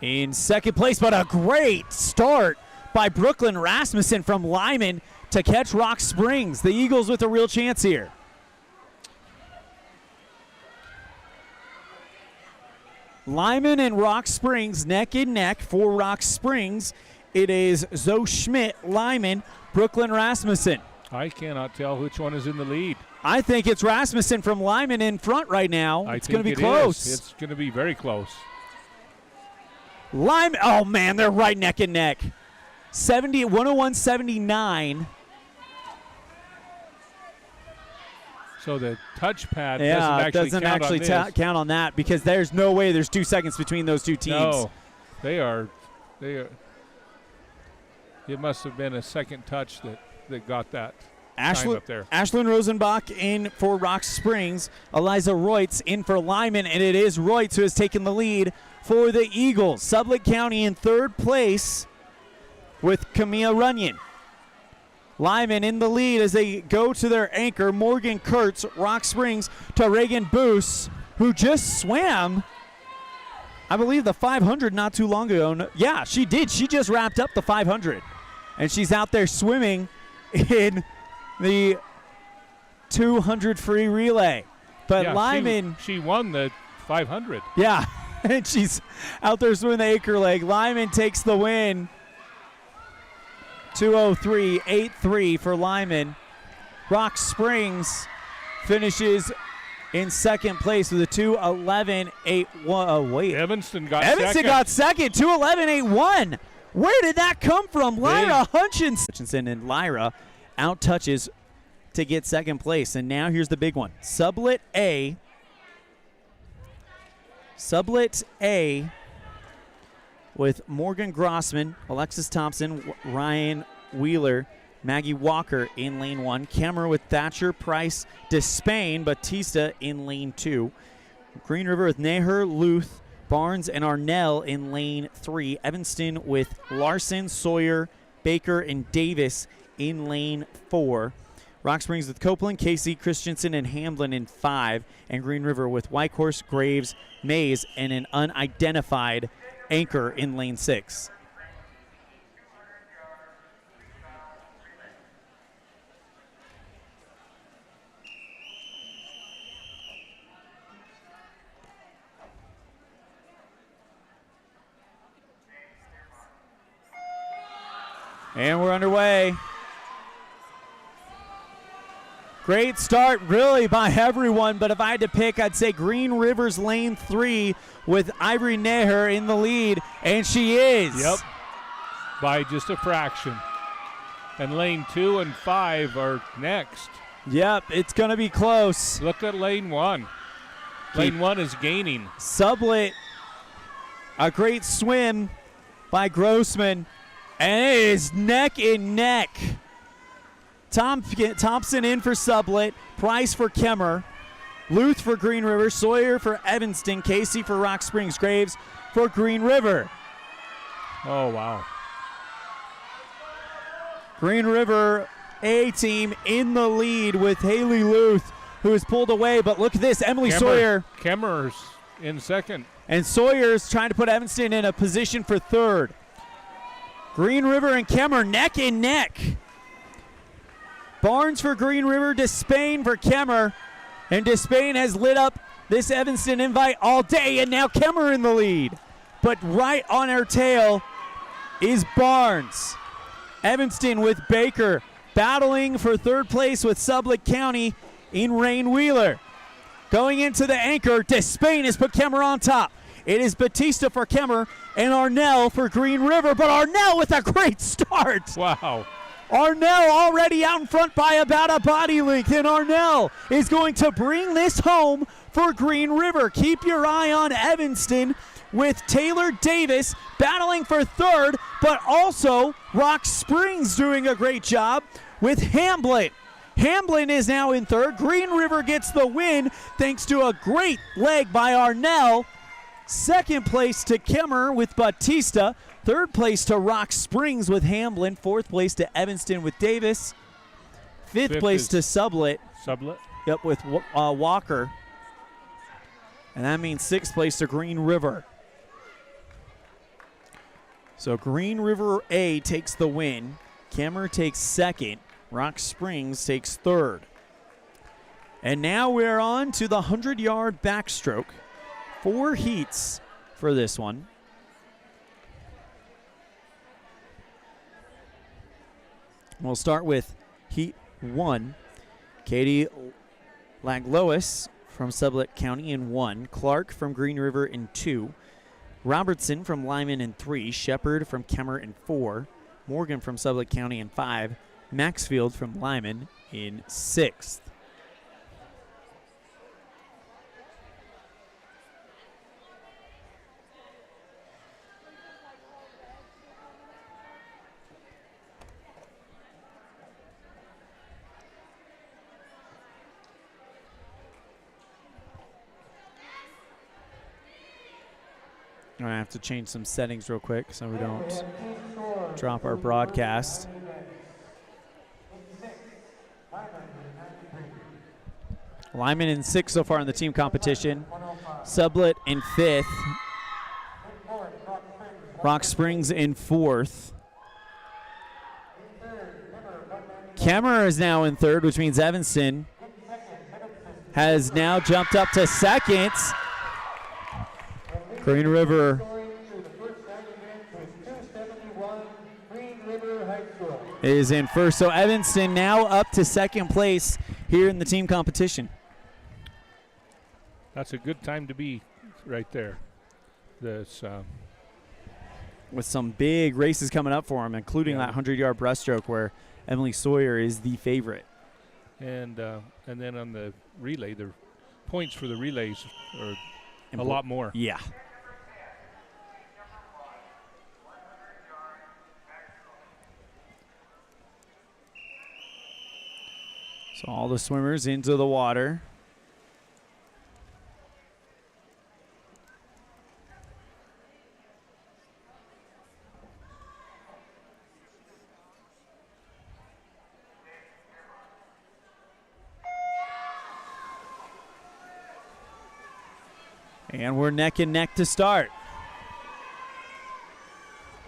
in second place, but a great start by Brooklyn Rasmussen from Lyman to catch Rock Springs. The Eagles with a real chance here. Lyman and Rock Springs neck and neck for Rock Springs. It is Zoe Schmidt, Lyman, Brooklyn Rasmussen. I cannot tell which one is in the lead. I think it's Rasmussen from Lyman in front right now. It's going to be close. It's going to be very close. Lyman, oh man, they're right neck and neck. 101-79. So the touchpad doesn't actually count on that because there's no way there's 2 seconds between those two teams. No, they are. It must have been a second touch that got that time up there. Ashlyn Rosenbach in for Rock Springs. Eliza Reutz in for Lyman, and it is Reutz who has taken the lead for the Eagles. Sublette County in third place with Camilla Runyon. Lyman in the lead as they go to their anchor, Morgan Kurtz, Rock Springs, to Reagan Boos, who just swam, I believe, the 500 not too long ago. Yeah, she did. She just wrapped up the 500. And she's out there swimming in the 200 free relay. But yeah, Lyman... She won the 500. Yeah, and she's out there swimming the acre leg. Lyman takes the win. 2:03.83 for Lyman. Rock Springs finishes in second place with a 2:11.81. Oh, wait. Evanston got second. 2:11.81. Where did that come from? Lyra Hutchinson and Lyra out touches to get second place. And now here's the big one. Sublette A with Morgan Grossman, Alexis Thompson, Ryan Wheeler, Maggie Walker in lane 1. Kemmer with Thatcher, Price, Despain, Batista in lane 2. Green River with Naher, Luth, Barnes, and Arnell in lane 3. Evanston with Larson, Sawyer, Baker, and Davis in lane 4. Rock Springs with Copeland, Casey, Christensen, and Hamblin in 5. And Green River with Whitehorse, Graves, Mays, and an unidentified anchor in lane 6. And we're underway. Great start, really, by everyone, but if I had to pick, I'd say Green River's lane 3 with Ivory Neher in the lead, and she is. Yep, by just a fraction. And lane 2 and 5 are next. Yep, it's going to be close. Look at lane 1. Lane 1 is gaining. Sublet, a great swim by Grossman, and it is neck and neck. Thompson in for Sublet, Price for Kemmer, Luth for Green River, Sawyer for Evanston, Casey for Rock Springs, Graves for Green River. Oh, wow. Green River A team in the lead with Haley Luth, who is pulled away, but look at this, Emily Sawyer. Kemmer's in second. And Sawyer's trying to put Evanston in a position for third. Green River and Kemmer neck and neck. Barnes for Green River, Despain for Kemmer. And Despain has lit up this Evanston invite all day, and now Kemmer in the lead. But right on her tail is Barnes. Evanston with Baker battling for third place with Sublette County in Rain Wheeler. Going into the anchor, Despain has put Kemmer on top. It is Batista for Kemmer and Arnell for Green River, but Arnell with a great start. Wow. Arnell already out in front by about a body length, and Arnell is going to bring this home for Green River. Keep your eye on Evanston with Taylor Davis battling for third, but also Rock Springs doing a great job with Hamblin. Hamblin is now in third. Green River gets the win thanks to a great leg by Arnell. Second place to Kemmer with Batista. Third place to Rock Springs with Hamblin. Fourth place to Evanston with Davis. Fifth place to Sublet. Sublet? Yep, with Walker. And that means sixth place to Green River. So Green River A takes the win. Kemmer takes second. Rock Springs takes third. And now we're on to the 100-yard backstroke. 4 heats for this one. We'll start with Heat 1. Katie Laglois from Sublette County in 1. Clark from Green River in 2. Robertson from Lyman in 3. Shepard from Kemmer in 4. Morgan from Sublette County in 5. Maxfield from Lyman in 6th. I have to change some settings real quick so we don't drop our broadcast. Lyman in 6th so far in the team competition. Sublette in 5th. Rock Springs in 4th. Kemmer is now in 3rd, which means Evanston has now jumped up to 2nd. Green River is in 1st. So Evanston now up to 2nd place here in the team competition. That's a good time to be right there. That's, with some big races coming up for them, including that 100-yard breaststroke where Emily Sawyer is the favorite. And then on the relay, the points for the relays are a lot more. Yeah. So all the swimmers into the water. And we're neck and neck to start.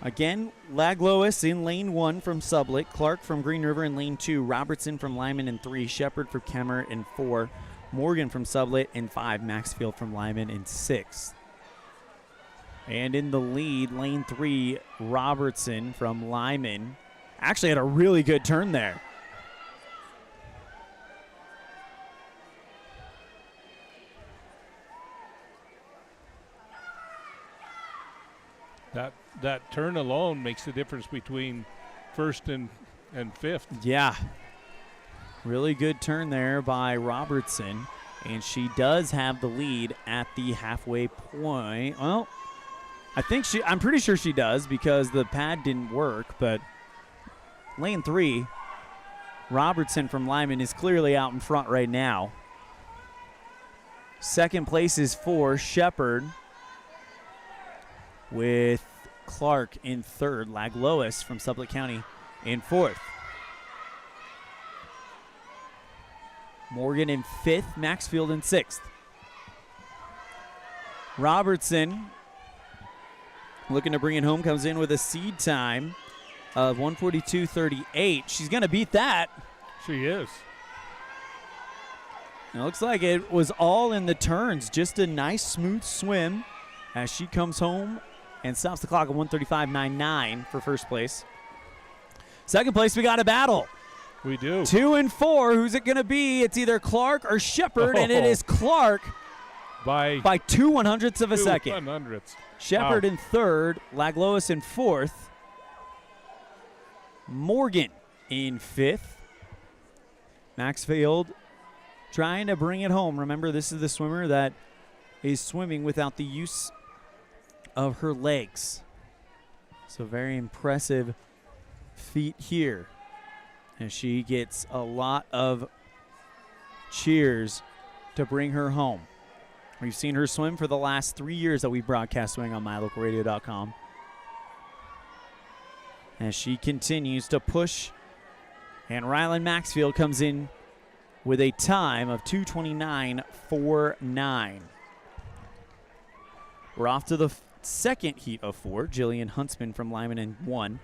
Again, Laglois in lane 1 from Sublette, Clark from Green River in lane 2, Robertson from Lyman in 3, Shepard from Kemmer in 4, Morgan from Sublette in 5, Maxfield from Lyman in 6. And in the lead, lane 3, Robertson from Lyman. Actually had a really good turn there. That turn alone makes the difference between first and fifth. Yeah. Really good turn there by Robertson. And she does have the lead at the halfway point. Well, I'm pretty sure she does because the pad didn't work, but lane 3, Robertson from Lyman is clearly out in front right now. Second place is for Shepard with Clark in 3rd, Laglois from Sublette County in 4th. Morgan in 5th, Maxfield in 6th. Robertson, looking to bring it home, comes in with a seed time of 1:42.38. She's going to beat that. She is. It looks like it was all in the turns. Just a nice, smooth swim as she comes home and stops the clock at 1:35.99 for first place. Second place, we got a battle. We do. 2 and 4. Who's it going to be? It's either Clark or Shepard, and it is Clark by 0.02 of a second. 0.02. Shepard in 3rd, Laglois in 4th, Morgan in 5th. Maxfield trying to bring it home. Remember, this is the swimmer that is swimming without the use of her legs. So very impressive feat here. And she gets a lot of cheers to bring her home. We've seen her swim for the last 3 years that we've broadcast swimming on mylocalradio.com. As she continues to push, and Rylan Maxfield comes in with a time of 2:29.49. We're off to the second heat of 4. Jillian Huntsman from Lyman in 1.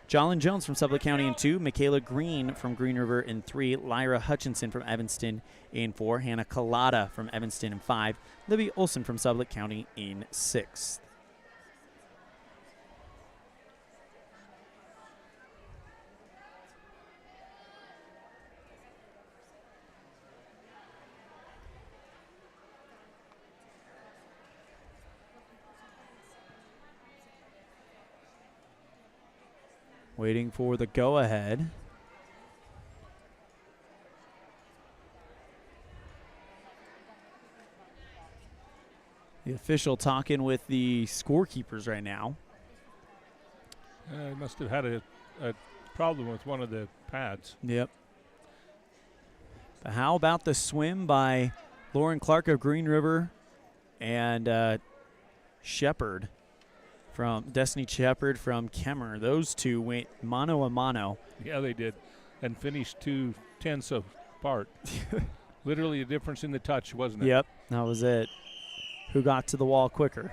Jolyn Jones from Sublette County in 2. Michaela Green from Green River in 3. Lyra Hutchinson from Evanston in 4. Hannah Collada from Evanston in 5. Libby Olson from Sublette County in 6. Waiting for the go-ahead. The official talking with the scorekeepers right now. Must have had a problem with one of the pads. Yep. But how about the swim by Lauren Clark of Green River and Shepard? From Destiny Shepard from Kemmer. Those two went mano a mano. Yeah, they did. And finished 0.2 apart. Literally a difference in the touch, wasn't it? Yep, that was it. Who got to the wall quicker?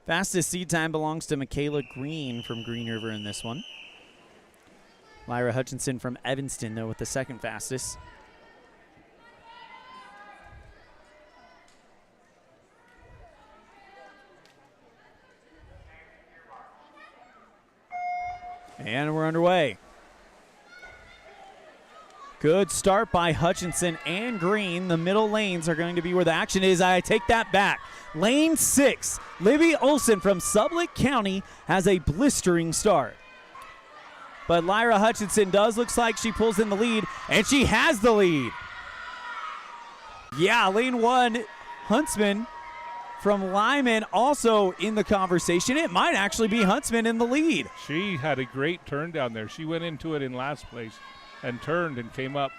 Fastest seed time belongs to Michaela Green from Green River in this one. Lyra Hutchinson from Evanston, though, with the second fastest. And we're underway. Good start by Hutchinson and Green. The middle lanes are going to be where the action is. I take that back. Lane 6, Libby Olson from Sublette County has a blistering start. But Lyra Hutchinson looks like she pulls in the lead, and she has the lead. Yeah, lane 1, Huntsman from Lyman also in the conversation. It might actually be Huntsman in the lead. She had a great turn down there. She went into it in last place and turned and came up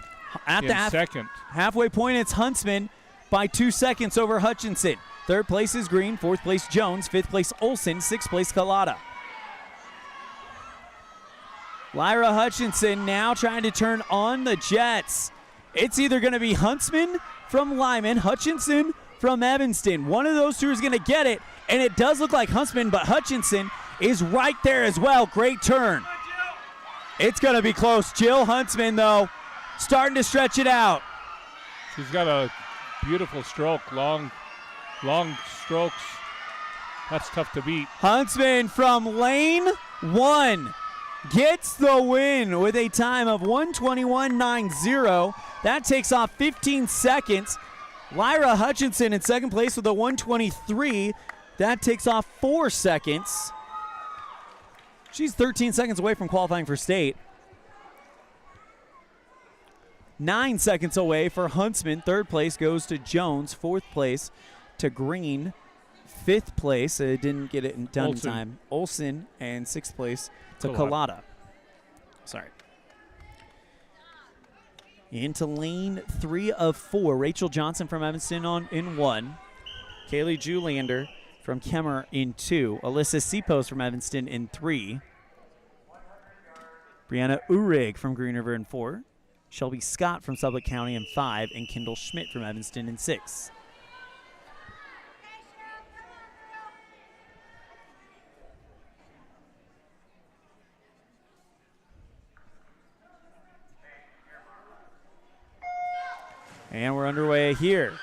at in the second. Halfway point, it's Huntsman by 2 seconds over Hutchinson. Third place is Green, fourth place Jones, fifth place Olson, sixth place Collada. Lyra Hutchinson now trying to turn on the jets. It's either going to be Huntsman from Lyman, Hutchinson from Evanston. One of those two is going to get it, and it does look like Huntsman, but Hutchinson is right there as well. Great turn. It's going to be close. Jill Huntsman, though, starting to stretch it out. She's got a beautiful stroke, long strokes. That's tough to beat. Huntsman from lane 1 gets the win with a time of 1:21.90. That takes off 15 seconds. Lyra Hutchinson in second place with a 1:23. That takes off 4 seconds. She's 13 seconds away from qualifying for state. 9 seconds away for Huntsman. Third place goes to Jones. Fourth place to Green. Fifth place, it didn't get it done in time. Olson. And sixth place to Collada. Sorry. Into lane 3 of 4. Rachel Johnson from Evanston in 1. Kaylee Julander from Kemmer in 2. Alyssa Seapost from Evanston in 3. Brianna Uhrig from Green River in 4. Shelby Scott from Sublette County in 5. And Kendall Schmidt from Evanston in 6. And we're underway here.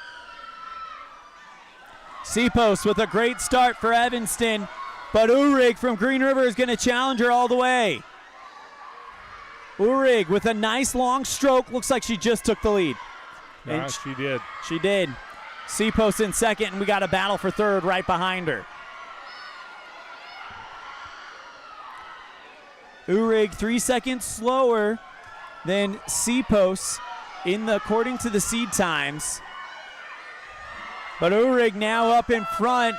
Seapost with a great start for Evanston, but Uhrig from Green River is going to challenge her all the way. Uhrig with a nice long stroke. Looks like she just took the lead. Yeah, she did. She did. Seapost in second, and we got a battle for third right behind her. Uhrig 3 seconds slower than Seapost according to the seed times. But Uhrig now up in front.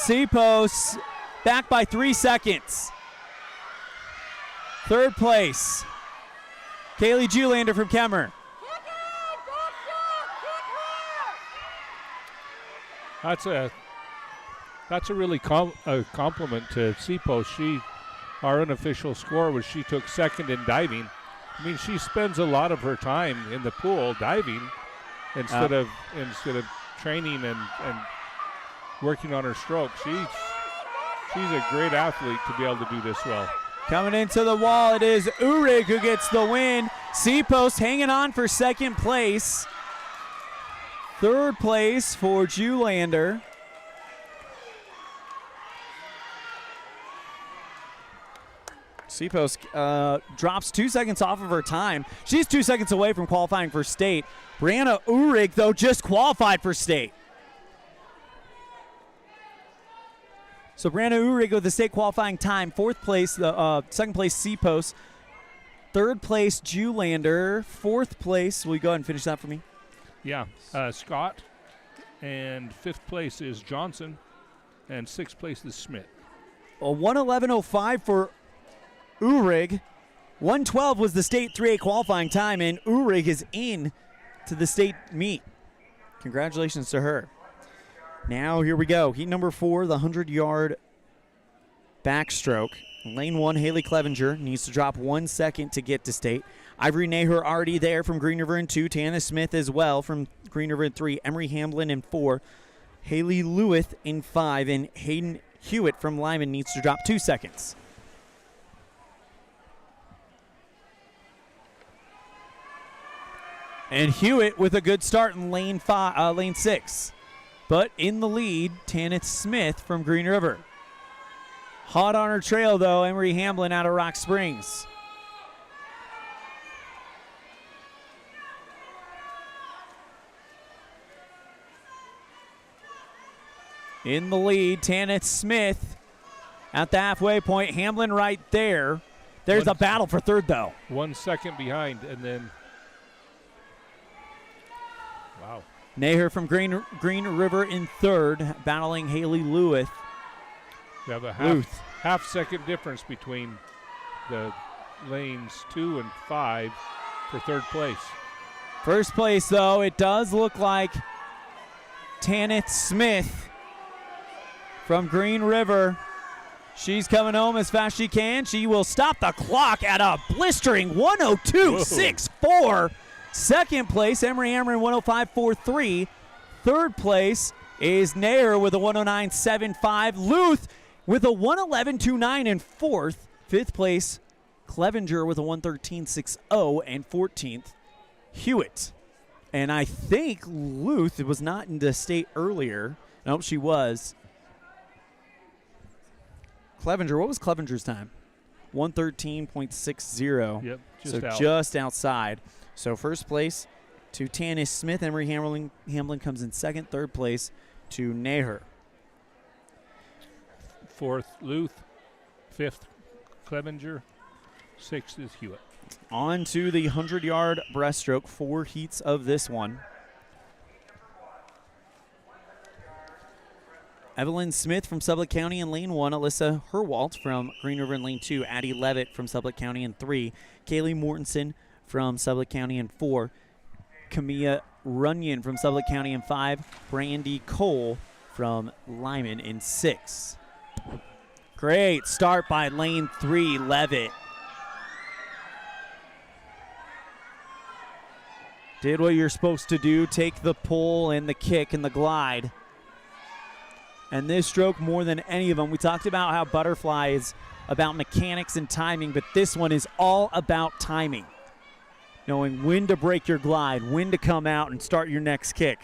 Seapost back by 3 seconds. Third place, Kaylee Julander from Kemmer. That's a really compliment to Seapost. Our unofficial score was she took second in diving. I mean, she spends a lot of her time in the pool diving instead of training and working on her stroke. She's a great athlete to be able to do this well. Coming into the wall, it is Uhrig who gets the win. Seapost hanging on for second place. Third place for Julander. Seapost drops 2 seconds off of her time. She's 2 seconds away from qualifying for state. Brianna Uhrig, though, just qualified for state. So Brianna Uhrig with the state qualifying time. Fourth place, second place Seapost. Third place Julander. Fourth place, will you go ahead and finish that for me? Yeah, Scott. And fifth place is Johnson. And sixth place is Schmidt. A 1:11.05 for Uhrig. 1:12 was the state 3A qualifying time, and Uhrig is in to the state meet. Congratulations to her. Now here we go. Heat number 4, the 100-yard backstroke. Lane 1, Haley Clevenger needs to drop 1 second to get to state. Ivory Naher already there from Green River in 2. Tanith Smith as well from Green River in 3. Emery Hamblin in 4. Haley Lewith in 5. And Hayden Hewitt from Lyman needs to drop 2 seconds. And Hewitt with a good start in lane 6. But in the lead, Tanith Smith from Green River. Hot on her trail, though, Emery Hamblin out of Rock Springs. In the lead, Tanith Smith at the halfway point. Hamblin right there. There's a battle for third, though. 1 second behind, and then... Wow. Naher from Green River in third, battling Haley Lewith. We have a half second difference between the lanes 2 and 5 for third place. First place, though, it does look like Tanith Smith from Green River. She's coming home as fast as she can. She will stop the clock at a blistering 1:02.64. Second place, Emory Ameren 105.43. Third place is Nair with a 109.75. Luth with a 111.29 in fourth. Fifth place, Clevenger with a 113.60. And 14th, Hewitt. And I think Luth was not in the state earlier. Nope, she was. Clevenger, what was Clevenger's time? 113.60. Yep, just outside. So first place to Tanith Smith. Emory Hamlin comes in second. Third place to Naher. Fourth, Luth. Fifth, Clevenger. Sixth is Hewitt. On to the 100-yard breaststroke. 4 heats of this one. Evelyn Smith from Sublette County in lane 1. Alyssa Herwalt from Green River in lane 2. Addie Levitt from Sublette County in 3. Kayla Mortensen from Sublette County in 4. Camilla Runyon from Sublette County in 5. Brandy Cole from Lyman in 6. Great start by lane 3, Levitt. Did what you're supposed to do, take the pull and the kick and the glide. And this stroke, more than any of them, we talked about how butterfly is about mechanics and timing, but this one is all about timing. Knowing when to break your glide, when to come out and start your next kick.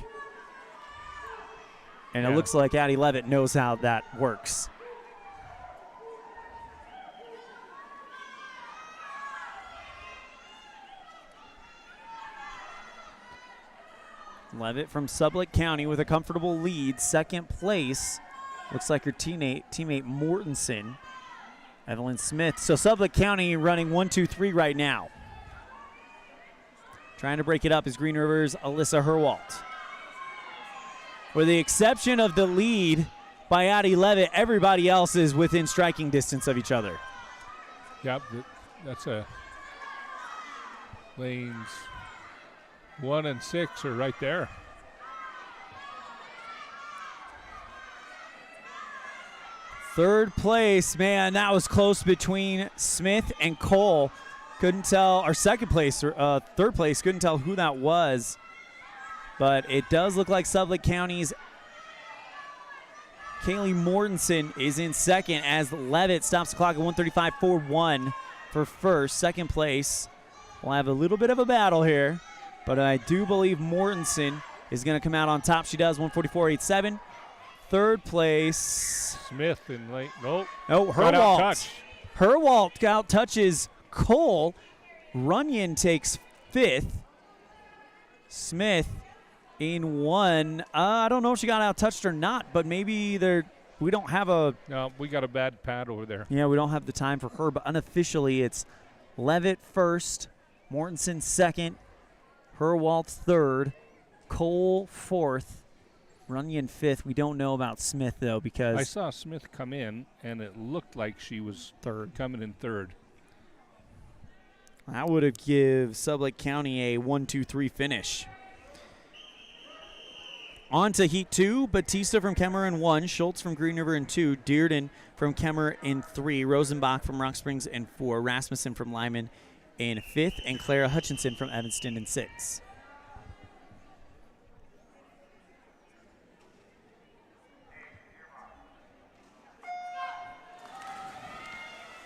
And it looks like Addie Levitt knows how that works. Levitt from Sublette County with a comfortable lead. Second place, looks like her teammate Mortensen. Evelyn Smith. So Sublette County running 1-2-3 right now. Trying to break it up is Green River's Alyssa Herwalt. With the exception of the lead by Addie Levitt, everybody else is within striking distance of each other. Yep, that's a lanes 1 and 6 are right there. Third place, man, that was close between Smith and Cole. Couldn't tell, or second place, or third place, couldn't tell who that was. But it does look like Sublette County's Kaylee Mortensen is in second as Levitt stops the clock at 135.41 for first. Second place, we'll have a little bit of a battle here. But I do believe Mortensen is going to come out on top. She does, 144.87. Third place. Smith in late. Nope. No, Herwalt. Herwalt out touches Cole. Runyon takes fifth. Smith in 1. I don't know if she got out touched or not, but maybe we don't have a. No, we got a bad pad over there. Yeah, we don't have the time for her, but unofficially it's Levitt first, Mortensen second, Herwalt third, Cole fourth, Runyon fifth. We don't know about Smith, though, because I saw Smith come in, and it looked like she was coming in third. That would have give Sublette County a 1-2-3 finish. On to Heat 2, Batista from Kemmer in 1, Schultz from Green River in 2, Dearden from Kemmer in 3, Rosenbach from Rock Springs in 4, Rasmussen from Lyman in 5th, and Clara Hutchinson from Evanston in 6.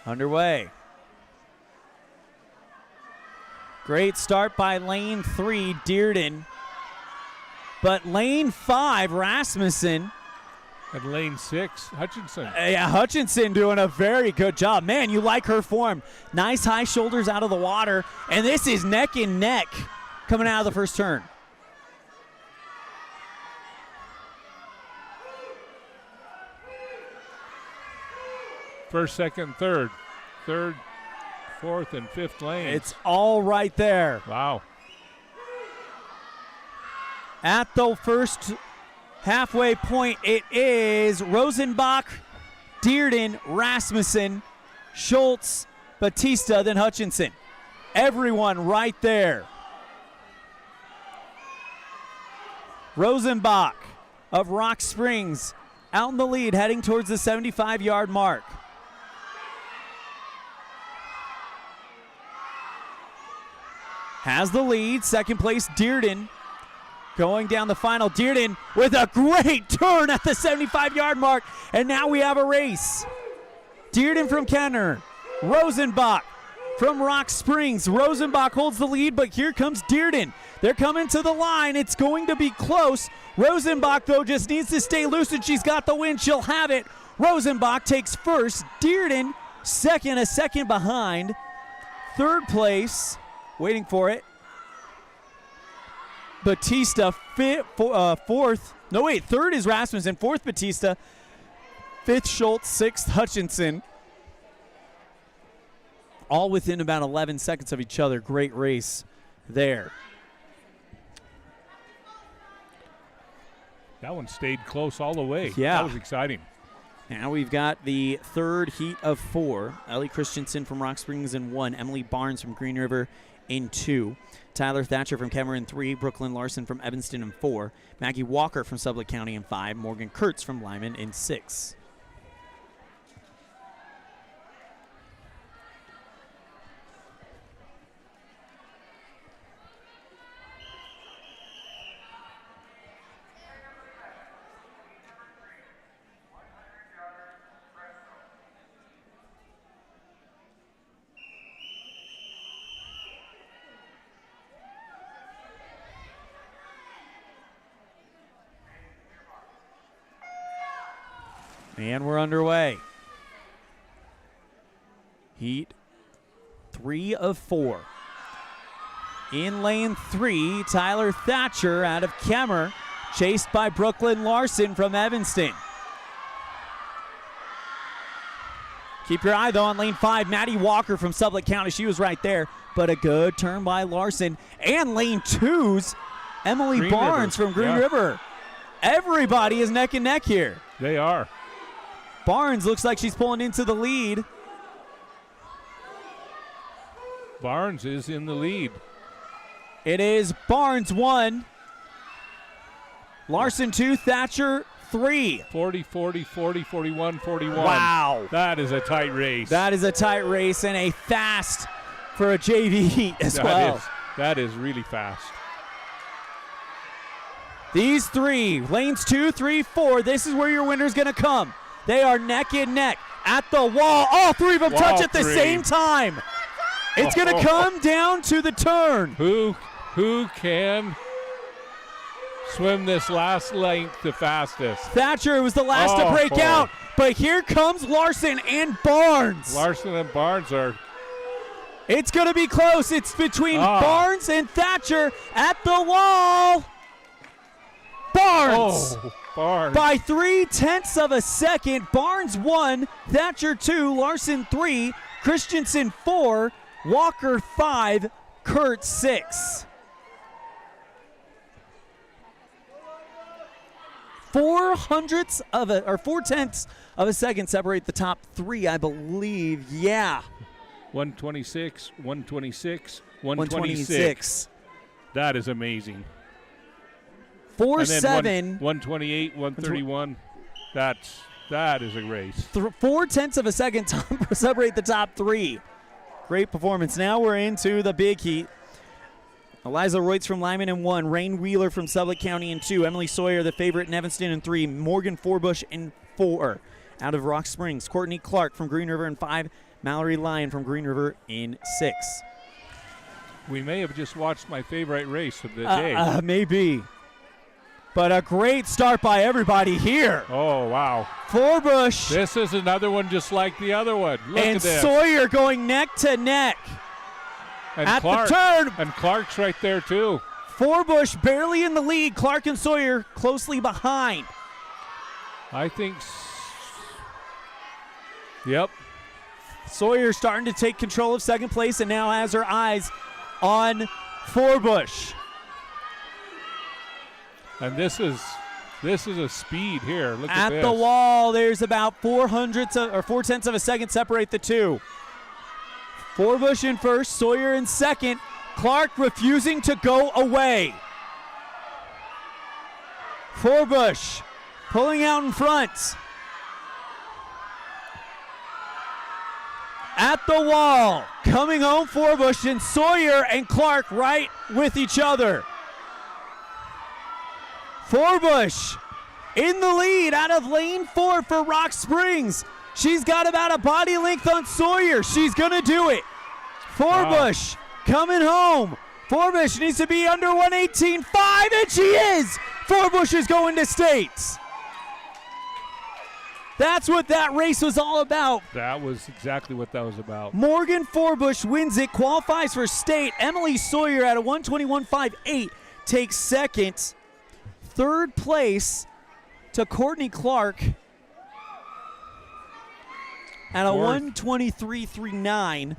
Underway. Great start by lane 3, Dearden. But lane 5, Rasmussen. And lane 6, Hutchinson. Yeah, Hutchinson doing a very good job. Man, you like her form. Nice high shoulders out of the water. And this is neck and neck coming out of the first turn. First, second, third. Third, fourth, and fifth lanes. It's all right there. Wow. At the first halfway point, it is Rosenbach, Dearden, Rasmussen, Schultz, Batista, then Hutchinson. Everyone right there. Rosenbach of Rock Springs out in the lead, heading towards the 75-yard mark. has the lead. Second place, Dearden. Going down the final, Dearden with a great turn at the 75-yard mark, and now we have a race. Dearden from Kenner, Rosenbach from Rock Springs. Rosenbach holds the lead, but here comes Dearden. They're coming to the line. It's going to be close. Rosenbach, though, just needs to stay loose, and she's got the win. She'll have it. Rosenbach takes first. Dearden second, a second behind. Third place, waiting for it. Batista, fourth. No, wait, third is Rasmussen. Fourth, Batista. Fifth, Schultz. Sixth, Hutchinson. All within about 11 seconds of each other. Great race there. That one stayed close all the way. Yeah. That was exciting. Now we've got the third heat of 4. Ellie Christensen from Rock Springs in 1. Emily Barnes from Green River in 2. Tyler Thatcher from Cameron in 3. Brooklyn Larson from Evanston in 4. Maggie Walker from Sublette County in 5. Morgan Kurtz from Lyman in 6. And we're underway. Heat 3 of 4. In lane 3, Tyler Thatcher out of Kemmer, chased by Brooklyn Larson from Evanston. Keep your eye, though, on lane 5, Maddie Walker from Sublette County. She was right there, but a good turn by Larson. And lane 2's Emily Green Barnes River. from Green River. Everybody is neck and neck here. They are. Barnes looks like she's pulling into the lead. Barnes is in the lead. It is Barnes 1, Larson 2, Thatcher 3. 40, 40, 40, 41, 41. Wow. That is a tight race. That is a tight race and a fast for a JV heat as well. That is really fast. These 3, lanes 2, 3, 4, this is where your winner's going to come. They are neck and neck at the wall. All 3 of them touch at the same time. It's going to come down to the turn. Who can swim this last length the fastest? Thatcher was the last to break out, but here comes Larson and Barnes. Larson and Barnes are. It's going to be close. It's between Barnes and Thatcher at the wall. Barnes. Barnes. By 0.3 of a second. Barnes 1, Thatcher 2, Larson 3, Christensen 4, Walker 5, Kurt 6. 0.4 of a second separate the top 3, I believe. Yeah. 126, 126, 126. That is amazing. 4.7. 128, 131. That is a race. 0.4 of a second separate the top 3. Great performance. Now we're into the big heat. Eliza Reutz from Lyman in 1. Rain Wheeler from Sublette County in 2. Emily Sawyer, the favorite in Evanston in 3. Morgan Forbush in 4. Out of Rock Springs, Courtney Clark from Green River in 5. Mallory Lyon from Green River in 6. We may have just watched my favorite race of the day. Maybe. But a great start by everybody here. Oh, wow. Forbush. This is another one just like the other one. Look and at this. Sawyer going neck to neck. And at Clark, the turn. And Clark's right there, too. Forbush barely in the lead. Clark and Sawyer closely behind. I think. Yep. Sawyer starting to take control of second place and now has her eyes on Forbush. And this is a speed here. Look at this. At the wall, there's about 0.4 of a second separate the 2. Forbush in first, Sawyer in second. Clark refusing to go away. Forbush pulling out in front. at the wall. Coming home Forbush, and Sawyer and Clark right with each other. Forbush in the lead out of lane 4 for Rock Springs. She's got about a body length on Sawyer. She's going to do it. Forbush coming home. Forbush needs to be under 118.5, and she is. Forbush is going to state. That's what that race was all about. That was exactly what that was about. Morgan Forbush wins it, qualifies for state. Emily Sawyer at a 121.58 takes second. Third place to Courtney Clark at a 123.39.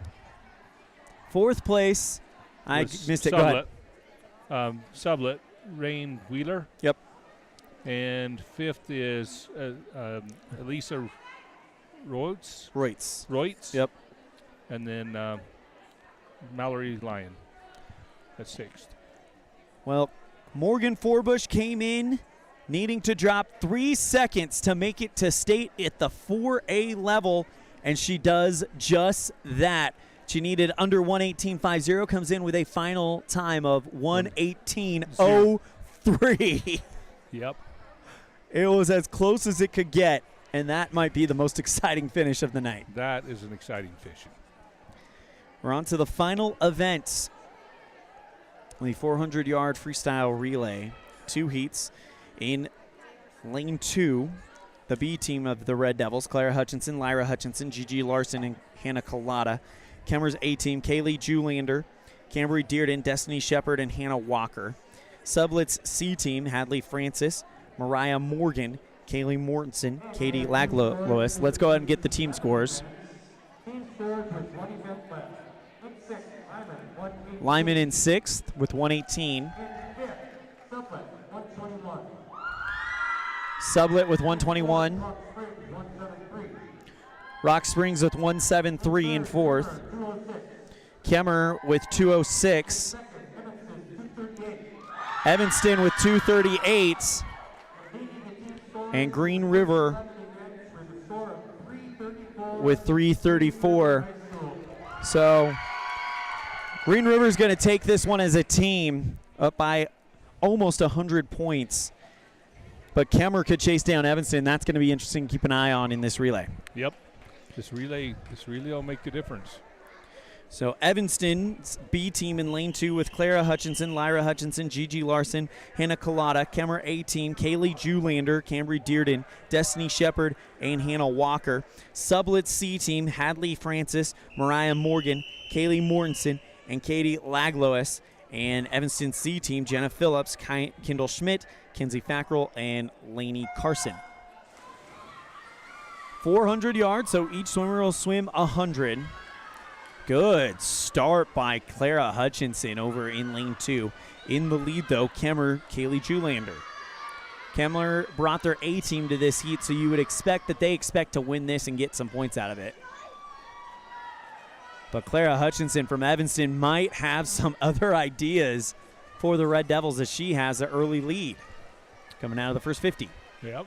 Fourth place, I missed it. Go ahead. Sublet, Rain Wheeler. Yep. And fifth is Elisa Reutz. Reutz. Yep. And then Mallory Lyon at sixth. Well, Morgan Forbush came in needing to drop 3 seconds to make it to state at the 4A level, and she does just that. She needed under 118.50, comes in with a final time of 118.03. Yep. It was as close as it could get, and that might be the most exciting finish of the night. That is an exciting finish. We're on to the final event, the 400-yard freestyle relay. 2 heats in lane 2. The B team of the Red Devils, Clara Hutchinson, Lyra Hutchinson, Gigi Larson, and Hannah Collada. Kemmer's A team, Kaylee Julander, Cambry Dearden, Destiny Shepard, and Hannah Walker. Sublet's C team, Hadley Francis, Mariah Morgan, Kaylee Mortensen, Katie Laglois. Let's go ahead and get the team scores. Lyman in 6th with 118. Sublet with 121. Rock Springs with 173 in 4th. Kemmer with 206. Evanston with 238. And Green River with 334. So Green River's going to take this one as a team up by almost 100 points. But Kemmer could chase down Evanston. That's going to be interesting to keep an eye on in this relay. Yep. This relay will make the difference. So Evanston's B team in lane 2 with Clara Hutchinson, Lyra Hutchinson, Gigi Larson, Hannah Collada. Kemmer A team, Kaylee Julander, Cambry Dearden, Destiny Shepard, and Hannah Walker. Sublet C team, Hadley Francis, Mariah Morgan, Kaylee Mortensen, and Katie Laglois. And Evanston C team, Jenna Phillips, Kendall Schmidt, Kenzie Fackrell, and Lainey Carson. 400 yards, so each swimmer will swim 100. Good start by Clara Hutchinson over in lane 2. In the lead, though, Kemmer, Kaylee Julander. Kemmer brought their A team to this heat, so you would expect that they expect to win this and get some points out of it. But Clara Hutchinson from Evanston might have some other ideas for the Red Devils as she has an early lead coming out of the first 50. Yep.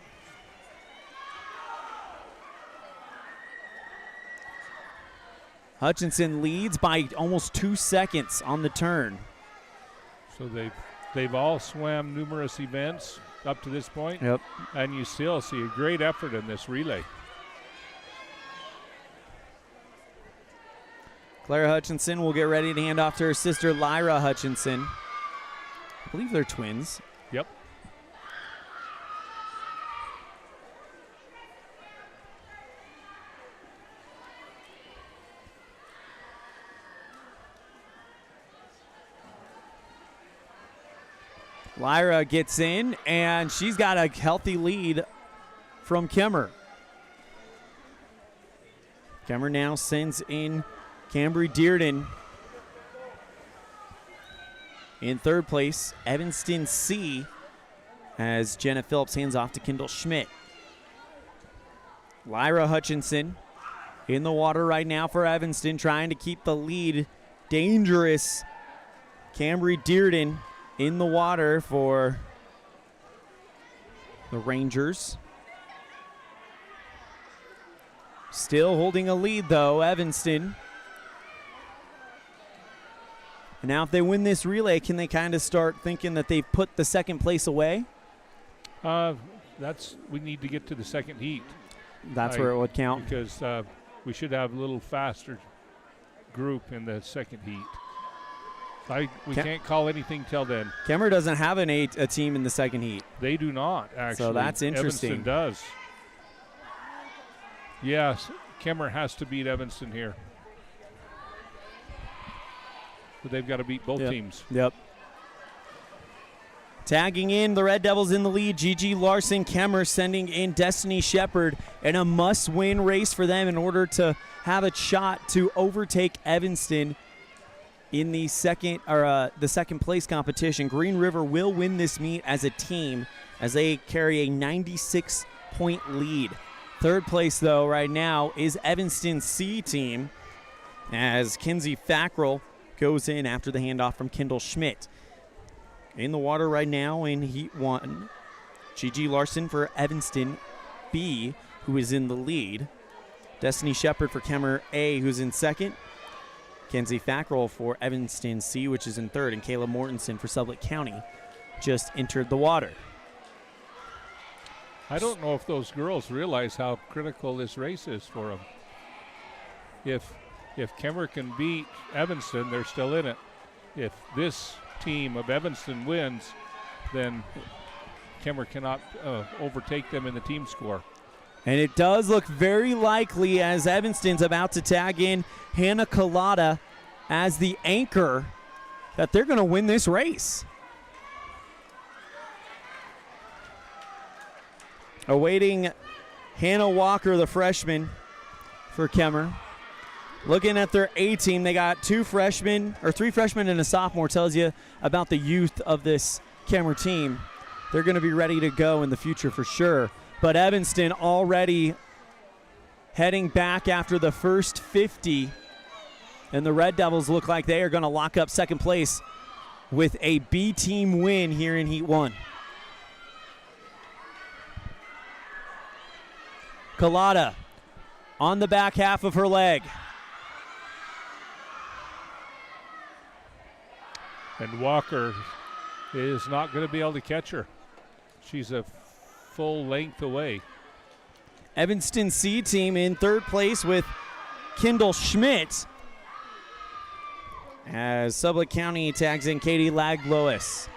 Hutchinson leads by almost 2 seconds on the turn. So they've all swam numerous events up to this point. Yep. And you still see a great effort in this relay. Clara Hutchinson will get ready to hand off to her sister Lyra Hutchinson. I believe they're twins. Yep. Lyra gets in, and she's got a healthy lead from Kemmer. Kemmer now sends in Cambry Dearden. In third place, Evanston C, as Jenna Phillips hands off to Kendall Schmidt. Lyra Hutchinson in the water right now for Evanston, trying to keep the lead. Dangerous. Cambry Dearden in the water for the Rangers. Still holding a lead, though, Evanston. And now if they win this relay, can they kind of start thinking that they've put the second place away? We need to get to the second heat. That's where it would count. Because we should have a little faster group in the second heat. We can't call anything till then. Kemmer doesn't have a team in the second heat. They do not, actually. So that's interesting. Evanston does. Yes, Kemmer has to beat Evanston here. But they've got to beat both teams. Yep. Tagging in, the Red Devils in the lead. Gigi Larson, Kemmer sending in Destiny Shepard in a must-win race for them in order to have a shot to overtake Evanston in the second place competition. Green River will win this meet as a team as they carry a 96-point lead. Third place, though, right now is Evanston C team as Kinsey Fackrell goes in after the handoff from Kendall Schmidt. In the water right now in Heat 1, Gigi Larson for Evanston B, who is in the lead. Destiny Shepard for Kemmer A, who's in second. Kinsey Fackrell for Evanston C, which is in third. And Kayla Mortensen for Sublette County just entered the water. I don't know if those girls realize how critical this race is for them. If Kemmer can beat Evanston, they're still in it. If this team of Evanston wins, then Kemmer cannot overtake them in the team score. And it does look very likely as Evanston's about to tag in Hannah Collada as the anchor that they're going to win this race. Awaiting Hannah Walker, the freshman for Kemmer. Looking at their A team, they got three freshmen and a sophomore. Tells you about the youth of this Kemmer team. They're going to be ready to go in the future for sure. But Evanston already heading back after the first 50. And the Red Devils look like they are going to lock up second place with a B team win here in Heat 1. Collada on the back half of her leg. And Walker is not going to be able to catch her. She's a full length away. Evanston C team in third place with Kendall Schmidt as Sublette County tags in Katie Laglois.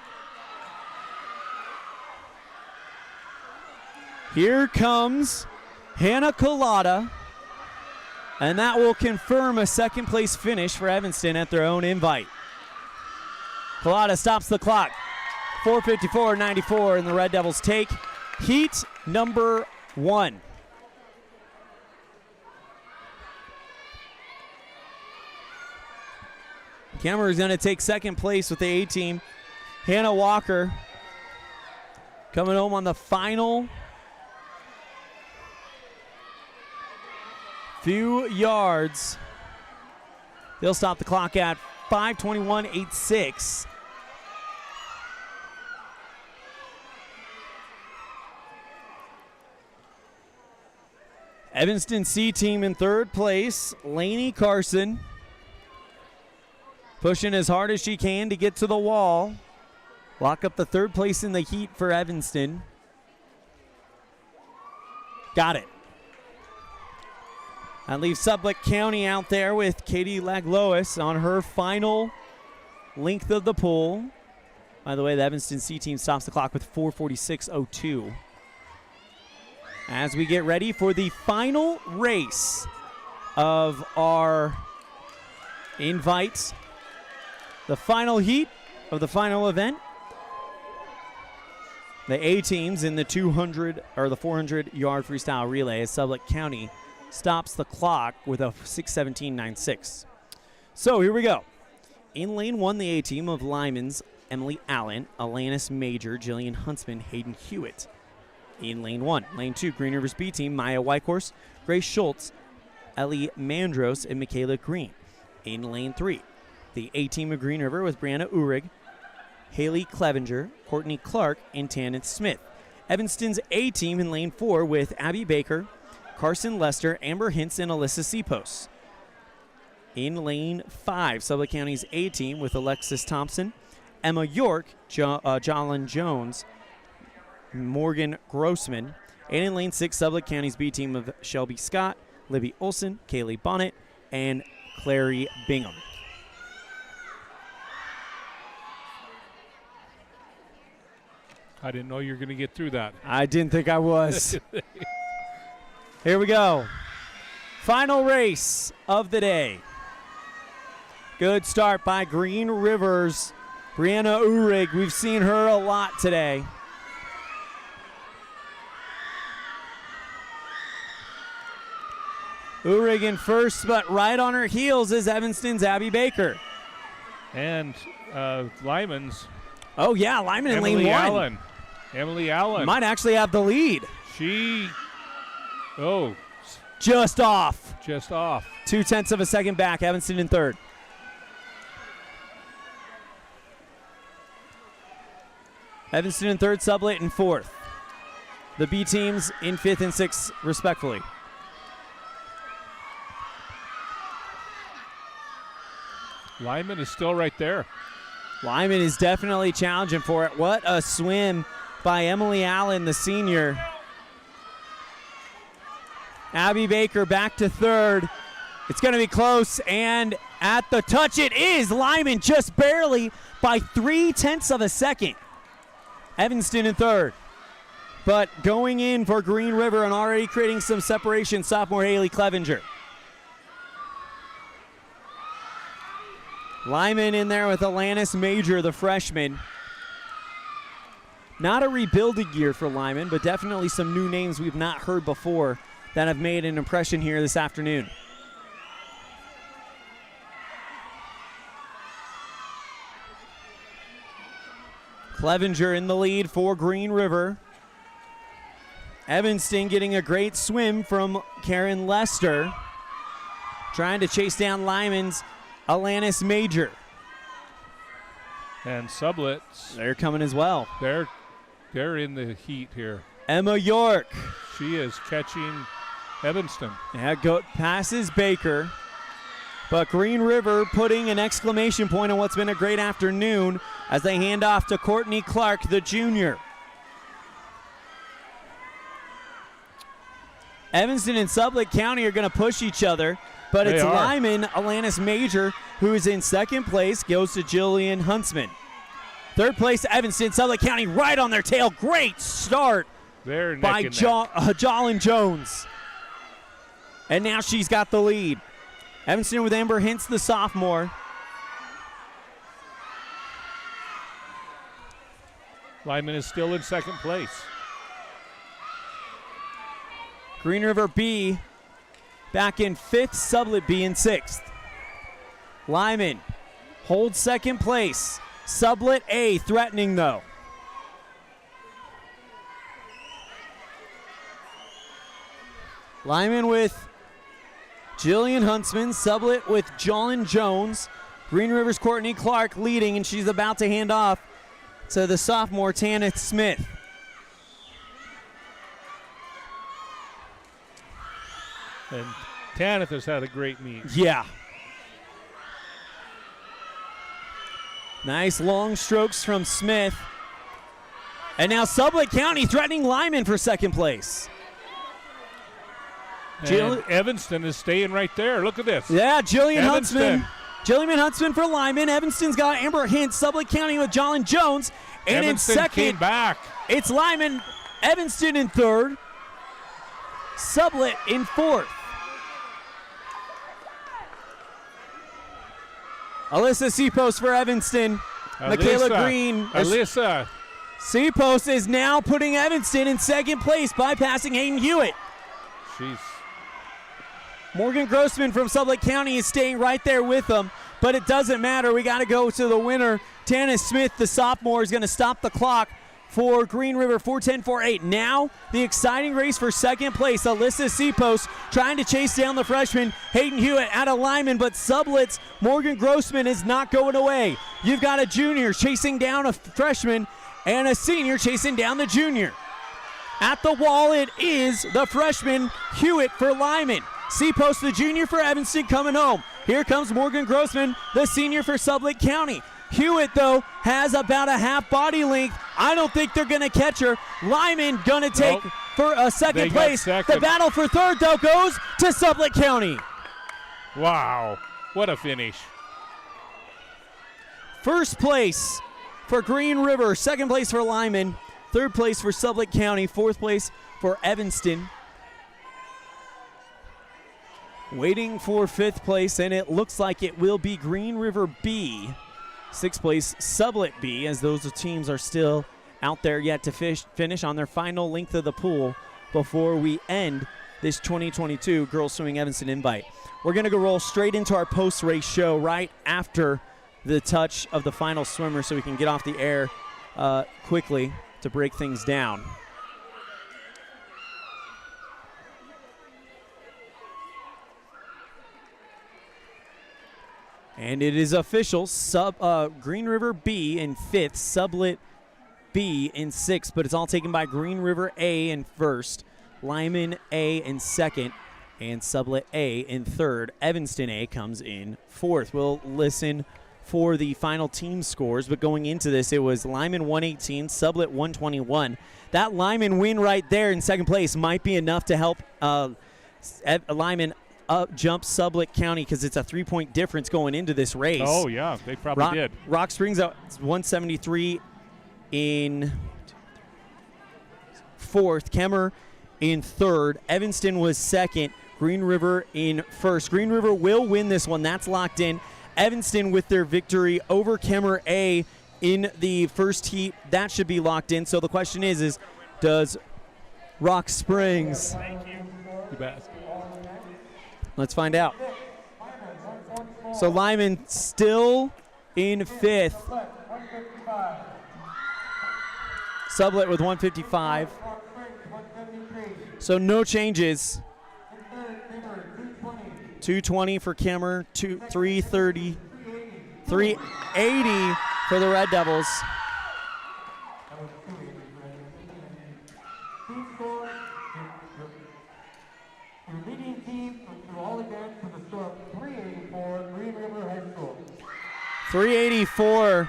Here comes Hannah Collada, and that will confirm a second place finish for Evanston at their own invite. Collada stops the clock. 4:54.94, and the Red Devils take heat number 1. Kemmer is going to take second place with the A team. Hannah Walker coming home on the final few yards. They'll stop the clock at 5:21.86. Evanston C team in third place. Lainey Carson pushing as hard as she can to get to the wall. Lock up the third place in the heat for Evanston. Got it. That leaves Sublette County out there with Katie Laglois on her final length of the pool. By the way, the Evanston C team stops the clock with 4:46.02. As we get ready for the final race of our invites, the final heat of the final event. The A teams in the 200 or the 400 yard freestyle relay as Sublette County stops the clock with a 6:17.96. So here we go. In lane 1, the A team of Lyman's Emily Allen, Alanis Major, Jillian Huntsman, Hayden Hewitt. In lane 1. Lane 2, Green River's B team, Maya Whitehorse, Grace Schultz, Ellie Mandros, and Michaela Green. In lane 3, the A team of Green River with Brianna Uhrig, Haley Clevenger, Courtney Clark, and Tanith Smith. Evanston's A team in lane 4 with Abby Baker, Carson Lester, Amber Hintz, and Alyssa Seapost. In lane 5, Sublette County's A team with Alexis Thompson, Emma York, Jolyn Jones, Morgan Grossman. And in lane 6, Sublette County's B team of Shelby Scott, Libby Olson, Kaylee Bonnet, and Clary Bingham. I didn't know you were going to get through that. I didn't think I was. Here we go. Final race of the day. Good start by Green River's Brianna Uhrig. We've seen her a lot today. Uhrig in first, but right on her heels is Evanston's Abby Baker. And Lyman's. Oh, yeah, Lyman in lane 1. Emily Allen. Might actually have the lead. Just off. 0.2 of a second back. Evanston in third. Evanston in third, Sublette in fourth. The B teams in fifth and sixth, respectfully. Lyman is still right there. Lyman is definitely challenging for it. What a swim by Emily Allen, the senior. Abby Baker back to third. It's going to be close, and at the touch it is. Lyman just barely by 0.3 of a second. Evanston in third. But going in for Green River and already creating some separation, sophomore Haley Clevenger. Lyman in there with Alanis Major, the freshman. Not a rebuilding year for Lyman, but definitely some new names we've not heard before that have made an impression here this afternoon. Clevenger in the lead for Green River. Evanston getting a great swim from Karen Lester. Trying to chase down Lyman's Alanis Major. And Sublette. They're coming as well. They're in the heat here. Emma York. She is catching Evanston. Yeah, passes Baker. But Green River putting an exclamation point on what's been a great afternoon as they hand off to Courtney Clark, the junior. Evanston and Sublette County are going to push each other, but it's Lyman, Alanis Major, who is in second place, goes to Jillian Huntsman. Third place, Evanston, Sublette County right on their tail. Great start by Jolyn Jones. And now she's got the lead. Evanston with Amber Hintz, the sophomore. Lyman is still in second place. Green River B back in fifth, Sublette B in sixth. Lyman holds second place. Sublette A threatening though. Lyman with Jillian Huntsman, Sublette with Jolyn Jones. Green River's Courtney Clark leading, and she's about to hand off to the sophomore Tanith Smith. And Tanith has had a great meet. Yeah. Nice long strokes from Smith. And now Sublette County threatening Lyman for second place. And Evanston is staying right there. Look at this. Yeah, Jillian Huntsman. Jillian Huntsman for Lyman. Evanston's got Amber Hintz. Sublette County with Jolyn Jones. And Evanston in second, came back. It's Lyman. Evanston in third. Sublette in fourth. Alyssa Seapost for Evanston. Michaela Green. Alyssa. Seapost is now putting Evanston in second place, bypassing Hayden Hewitt. Jeez. Morgan Grossman from Sublette County is staying right there with them, but it doesn't matter. We got to go to the winner. Tanith Smith, the sophomore, is going to stop the clock for Green River, 4:10.48. Now, the exciting race for second place. Alyssa Seapost trying to chase down the freshman, Hayden Hewitt, out of Lyman, but Sublette's Morgan Grossman is not going away. You've got a junior chasing down a freshman and a senior chasing down the junior. At the wall, it is the freshman Hewitt for Lyman. C-Post, the junior for Evanston, coming home. Here comes Morgan Grossman, the senior for Sublette County. Hewitt, though, has about a half body length. I don't think they're going to catch her. Lyman going to take for a second place. The battle for third, though, goes to Sublette County. Wow, what a finish. First place for Green River, second place for Lyman, third place for Sublette County, fourth place for Evanston. Waiting for fifth place, and it looks like it will be Green River B. Sixth place, Sublette B, as those teams are still out there yet to finish on their final length of the pool before we end this 2022 Girls Swimming Evanston Invite. We're going to go roll straight into our post-race show right after the touch of the final swimmer so we can get off the air quickly to break things down. And it is official, Green River B in fifth, Sublette B in sixth, but it's all taken by Green River A in first, Lyman A in second, and Sublette A in third. Evanston A comes in fourth. We'll listen for the final team scores, but going into this, it was Lyman 118, Sublette 121. That Lyman win right there in second place might be enough to help Lyman jump Sublette County because it's a 3-point difference going into this race. Oh, yeah, they probably did. Rock Springs out 173 in fourth, Kemmer in third, Evanston was second, Green River in first. Green River will win this one. That's locked in. Evanston with their victory over Kemmer A in the first heat. That should be locked in. So the question is does Rock Springs... You bet. Let's find out. So Lyman still in fifth. Sublette with 155. So no changes. 220 for Kemmer, 330, 380 for the Red Devils. Leading team through all events for the score 384, Green River High School. 384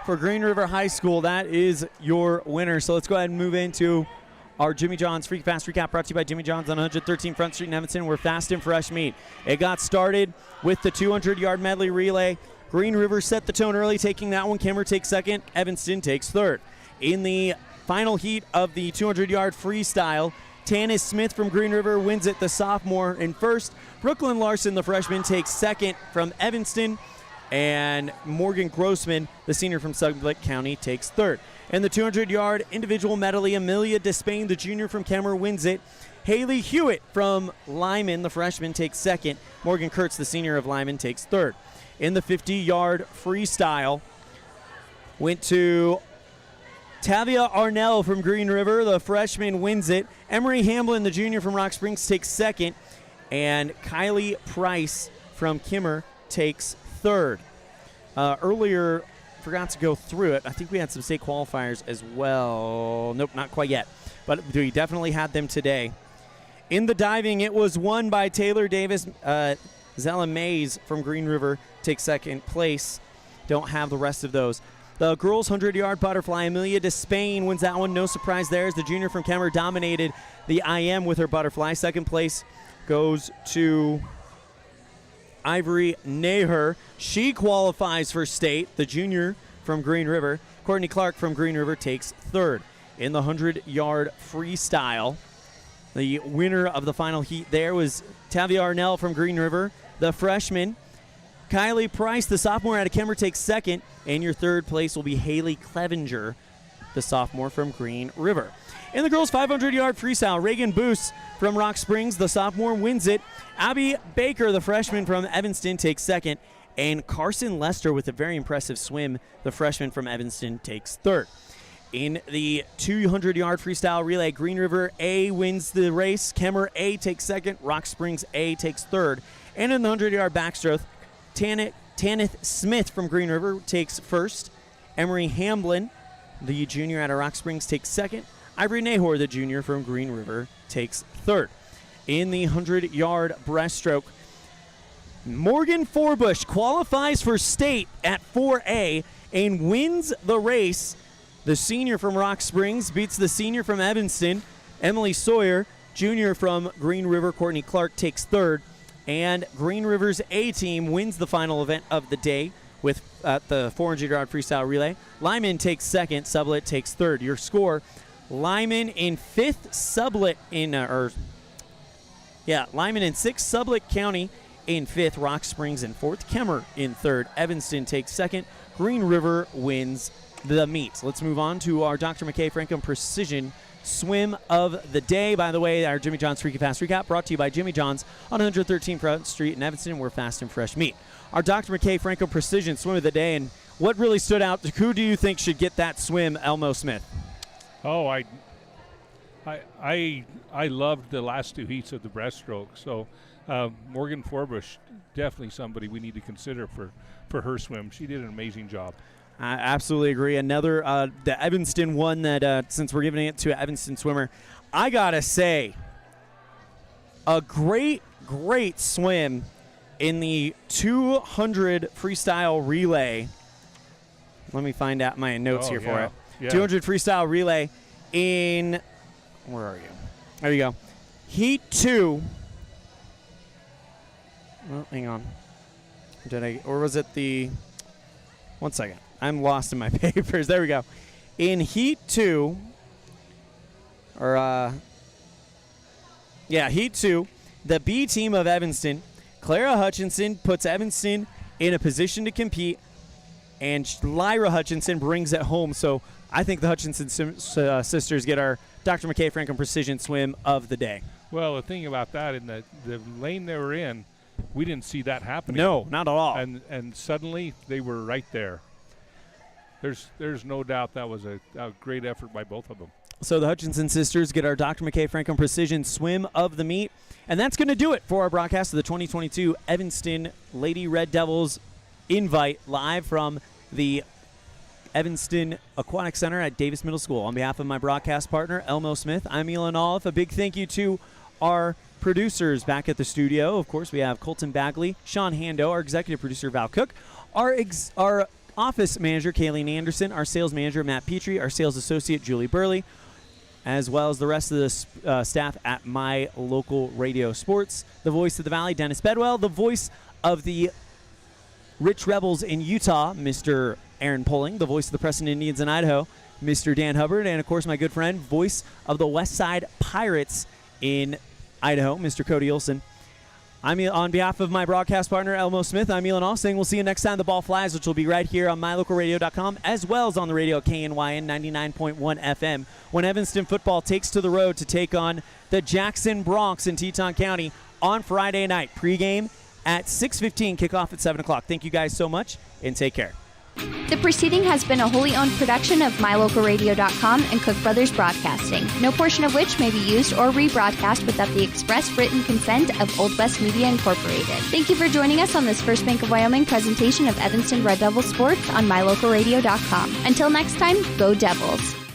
for Green River High School. That is your winner. So let's go ahead and move into our Jimmy John's Freak Fast Recap, brought to you by Jimmy John's on 113 Front Street in Evanston. We're fast and fresh meat. It got started with the 200-yard medley relay. Green River set the tone early, taking that one. Kemmer takes second. Evanston takes third. In the final heat of the 200-yard freestyle, Tanith Smith from Green River wins it, the sophomore, in first. Brooklyn Larson, the freshman, takes second from Evanston. And Morgan Grossman, the senior from Sublette County, takes third. In the 200-yard individual medley, Amelia Despain, the junior from Kemmer, wins it. Haley Hewitt from Lyman, the freshman, takes second. Morgan Kurtz, the senior of Lyman, takes third. In the 50-yard freestyle, went to Tavia Arnell from Green River, the freshman, wins it. Emery Hamblin, the junior from Rock Springs, takes second. And Kylie Price from Kemmer takes third. Earlier, forgot to go through it. I think we had some state qualifiers as well. Nope, not quite yet. But we definitely had them today. In the diving, it was won by Taylor Davis. Zella Mays from Green River takes second place. Don't have the rest of those. The girls' 100-yard butterfly, Amelia Despain wins that one. No surprise there, as the junior from Kemmer dominated the IM with her butterfly. Second place goes to Ivory Naher. She qualifies for state, the junior from Green River. Courtney Clark from Green River takes third. In the 100-yard freestyle, the winner of the final heat there was Tavia Arnell from Green River, the freshman. Kylie Price, the sophomore out of Kemmer, takes second. And your third place will be Haley Clevenger, the sophomore from Green River. In the girls' 500-yard freestyle, Reagan Boos from Rock Springs, the sophomore, wins it. Abby Baker, the freshman from Evanston, takes second. And Carson Lester with a very impressive swim, the freshman from Evanston, takes third. In the 200-yard freestyle relay, Green River A wins the race. Kemmer A takes second. Rock Springs A takes third. And in the 100-yard backstroke, Tanith Smith from Green River takes first. Emery Hamblin, the junior out of Rock Springs, takes second. Ivory Nahor, the junior from Green River, takes third. In the 100-yard breaststroke, Morgan Forbush qualifies for state at 4A and wins the race. The senior from Rock Springs beats the senior from Evanston. Emily Sawyer, junior from Green River, Courtney Clark, takes third. And Green River's A team wins the final event of the day with the 400-yard freestyle relay. Lyman takes second. Sublette takes third. Your score, Lyman in fifth, Sublette in Lyman in sixth, Sublette County in fifth, Rock Springs in fourth, Kemmer in third, Evanston takes second, Green River wins the meet. Let's move on to our Dr. McKay Franklin Precision Swim of the day. By the way, our Jimmy John's Freaky Fast Recap brought to you by Jimmy John's on 113 Front Street in Evanston, where fast and fresh meat. Our Dr. McKay Franklin Precision Swim of the day, and what really stood out, who do you think should get that swim, Elmo Smith? Oh, I loved the last two heats of the breaststroke. So Morgan Forbush, definitely somebody we need to consider for her swim. She did an amazing job. I absolutely agree. Another, the Evanston one that, since we're giving it to an Evanston swimmer, I got to say, a great swim in the 200 freestyle relay. Let me find out my notes here for it. Yeah. 200 freestyle relay in, where are you? There you go. Heat 2. Well, hang on. Or was it the, one second. I'm lost in my papers. There we go. In Heat 2, Heat 2, the B team of Evanston, Clara Hutchinson puts Evanston in a position to compete, and Lyra Hutchinson brings it home. So I think the Hutchinson sisters get our Dr. McKay Franklin Precision Swim of the day. Well, the thing about that, in the lane they were in, we didn't see that happening. No, not at all. And suddenly they were right there. There's no doubt that was a great effort by both of them. So the Hutchinson sisters get our Dr. McKay Franklin Precision Swim of the meet. And that's going to do it for our broadcast of the 2022 Evanston Lady Red Devils invite live from the Evanston Aquatic Center at Davis Middle School. On behalf of my broadcast partner, Elmo Smith, I'm Elan Olliff. A big thank you to our producers back at the studio. Of course, we have Colton Bagley, Sean Hando, our executive producer, Val Cook, our office manager, Kayleen Anderson, our sales manager, Matt Petrie, our sales associate, Julie Burley, as well as the rest of the staff at My Local Radio Sports. The voice of the Valley, Dennis Bedwell. The voice of the Rich Rebels in Utah, Mr. Aaron Pulling. The voice of the Preston Indians in Idaho, Mr. Dan Hubbard. And, of course, my good friend, voice of the West Side Pirates in Idaho, Mr. Cody Olson. I'm on behalf of my broadcast partner, Elmo Smith. I'm Elan Olliff saying we'll see you next time the ball flies, which will be right here on mylocalradio.com, as well as on the radio KNYN 99.1 FM, when Evanston football takes to the road to take on the Jackson Bronx in Teton County on Friday night. Pregame at 6:15, kickoff at 7 o'clock. Thank you guys so much, and take care. The proceeding has been a wholly owned production of mylocalradio.com and Cook Brothers Broadcasting, no portion of which may be used or rebroadcast without the express written consent of Old West Media Incorporated. Thank you for joining us on this First Bank of Wyoming presentation of Evanston Red Devil Sports on mylocalradio.com. Until next time, go Devils.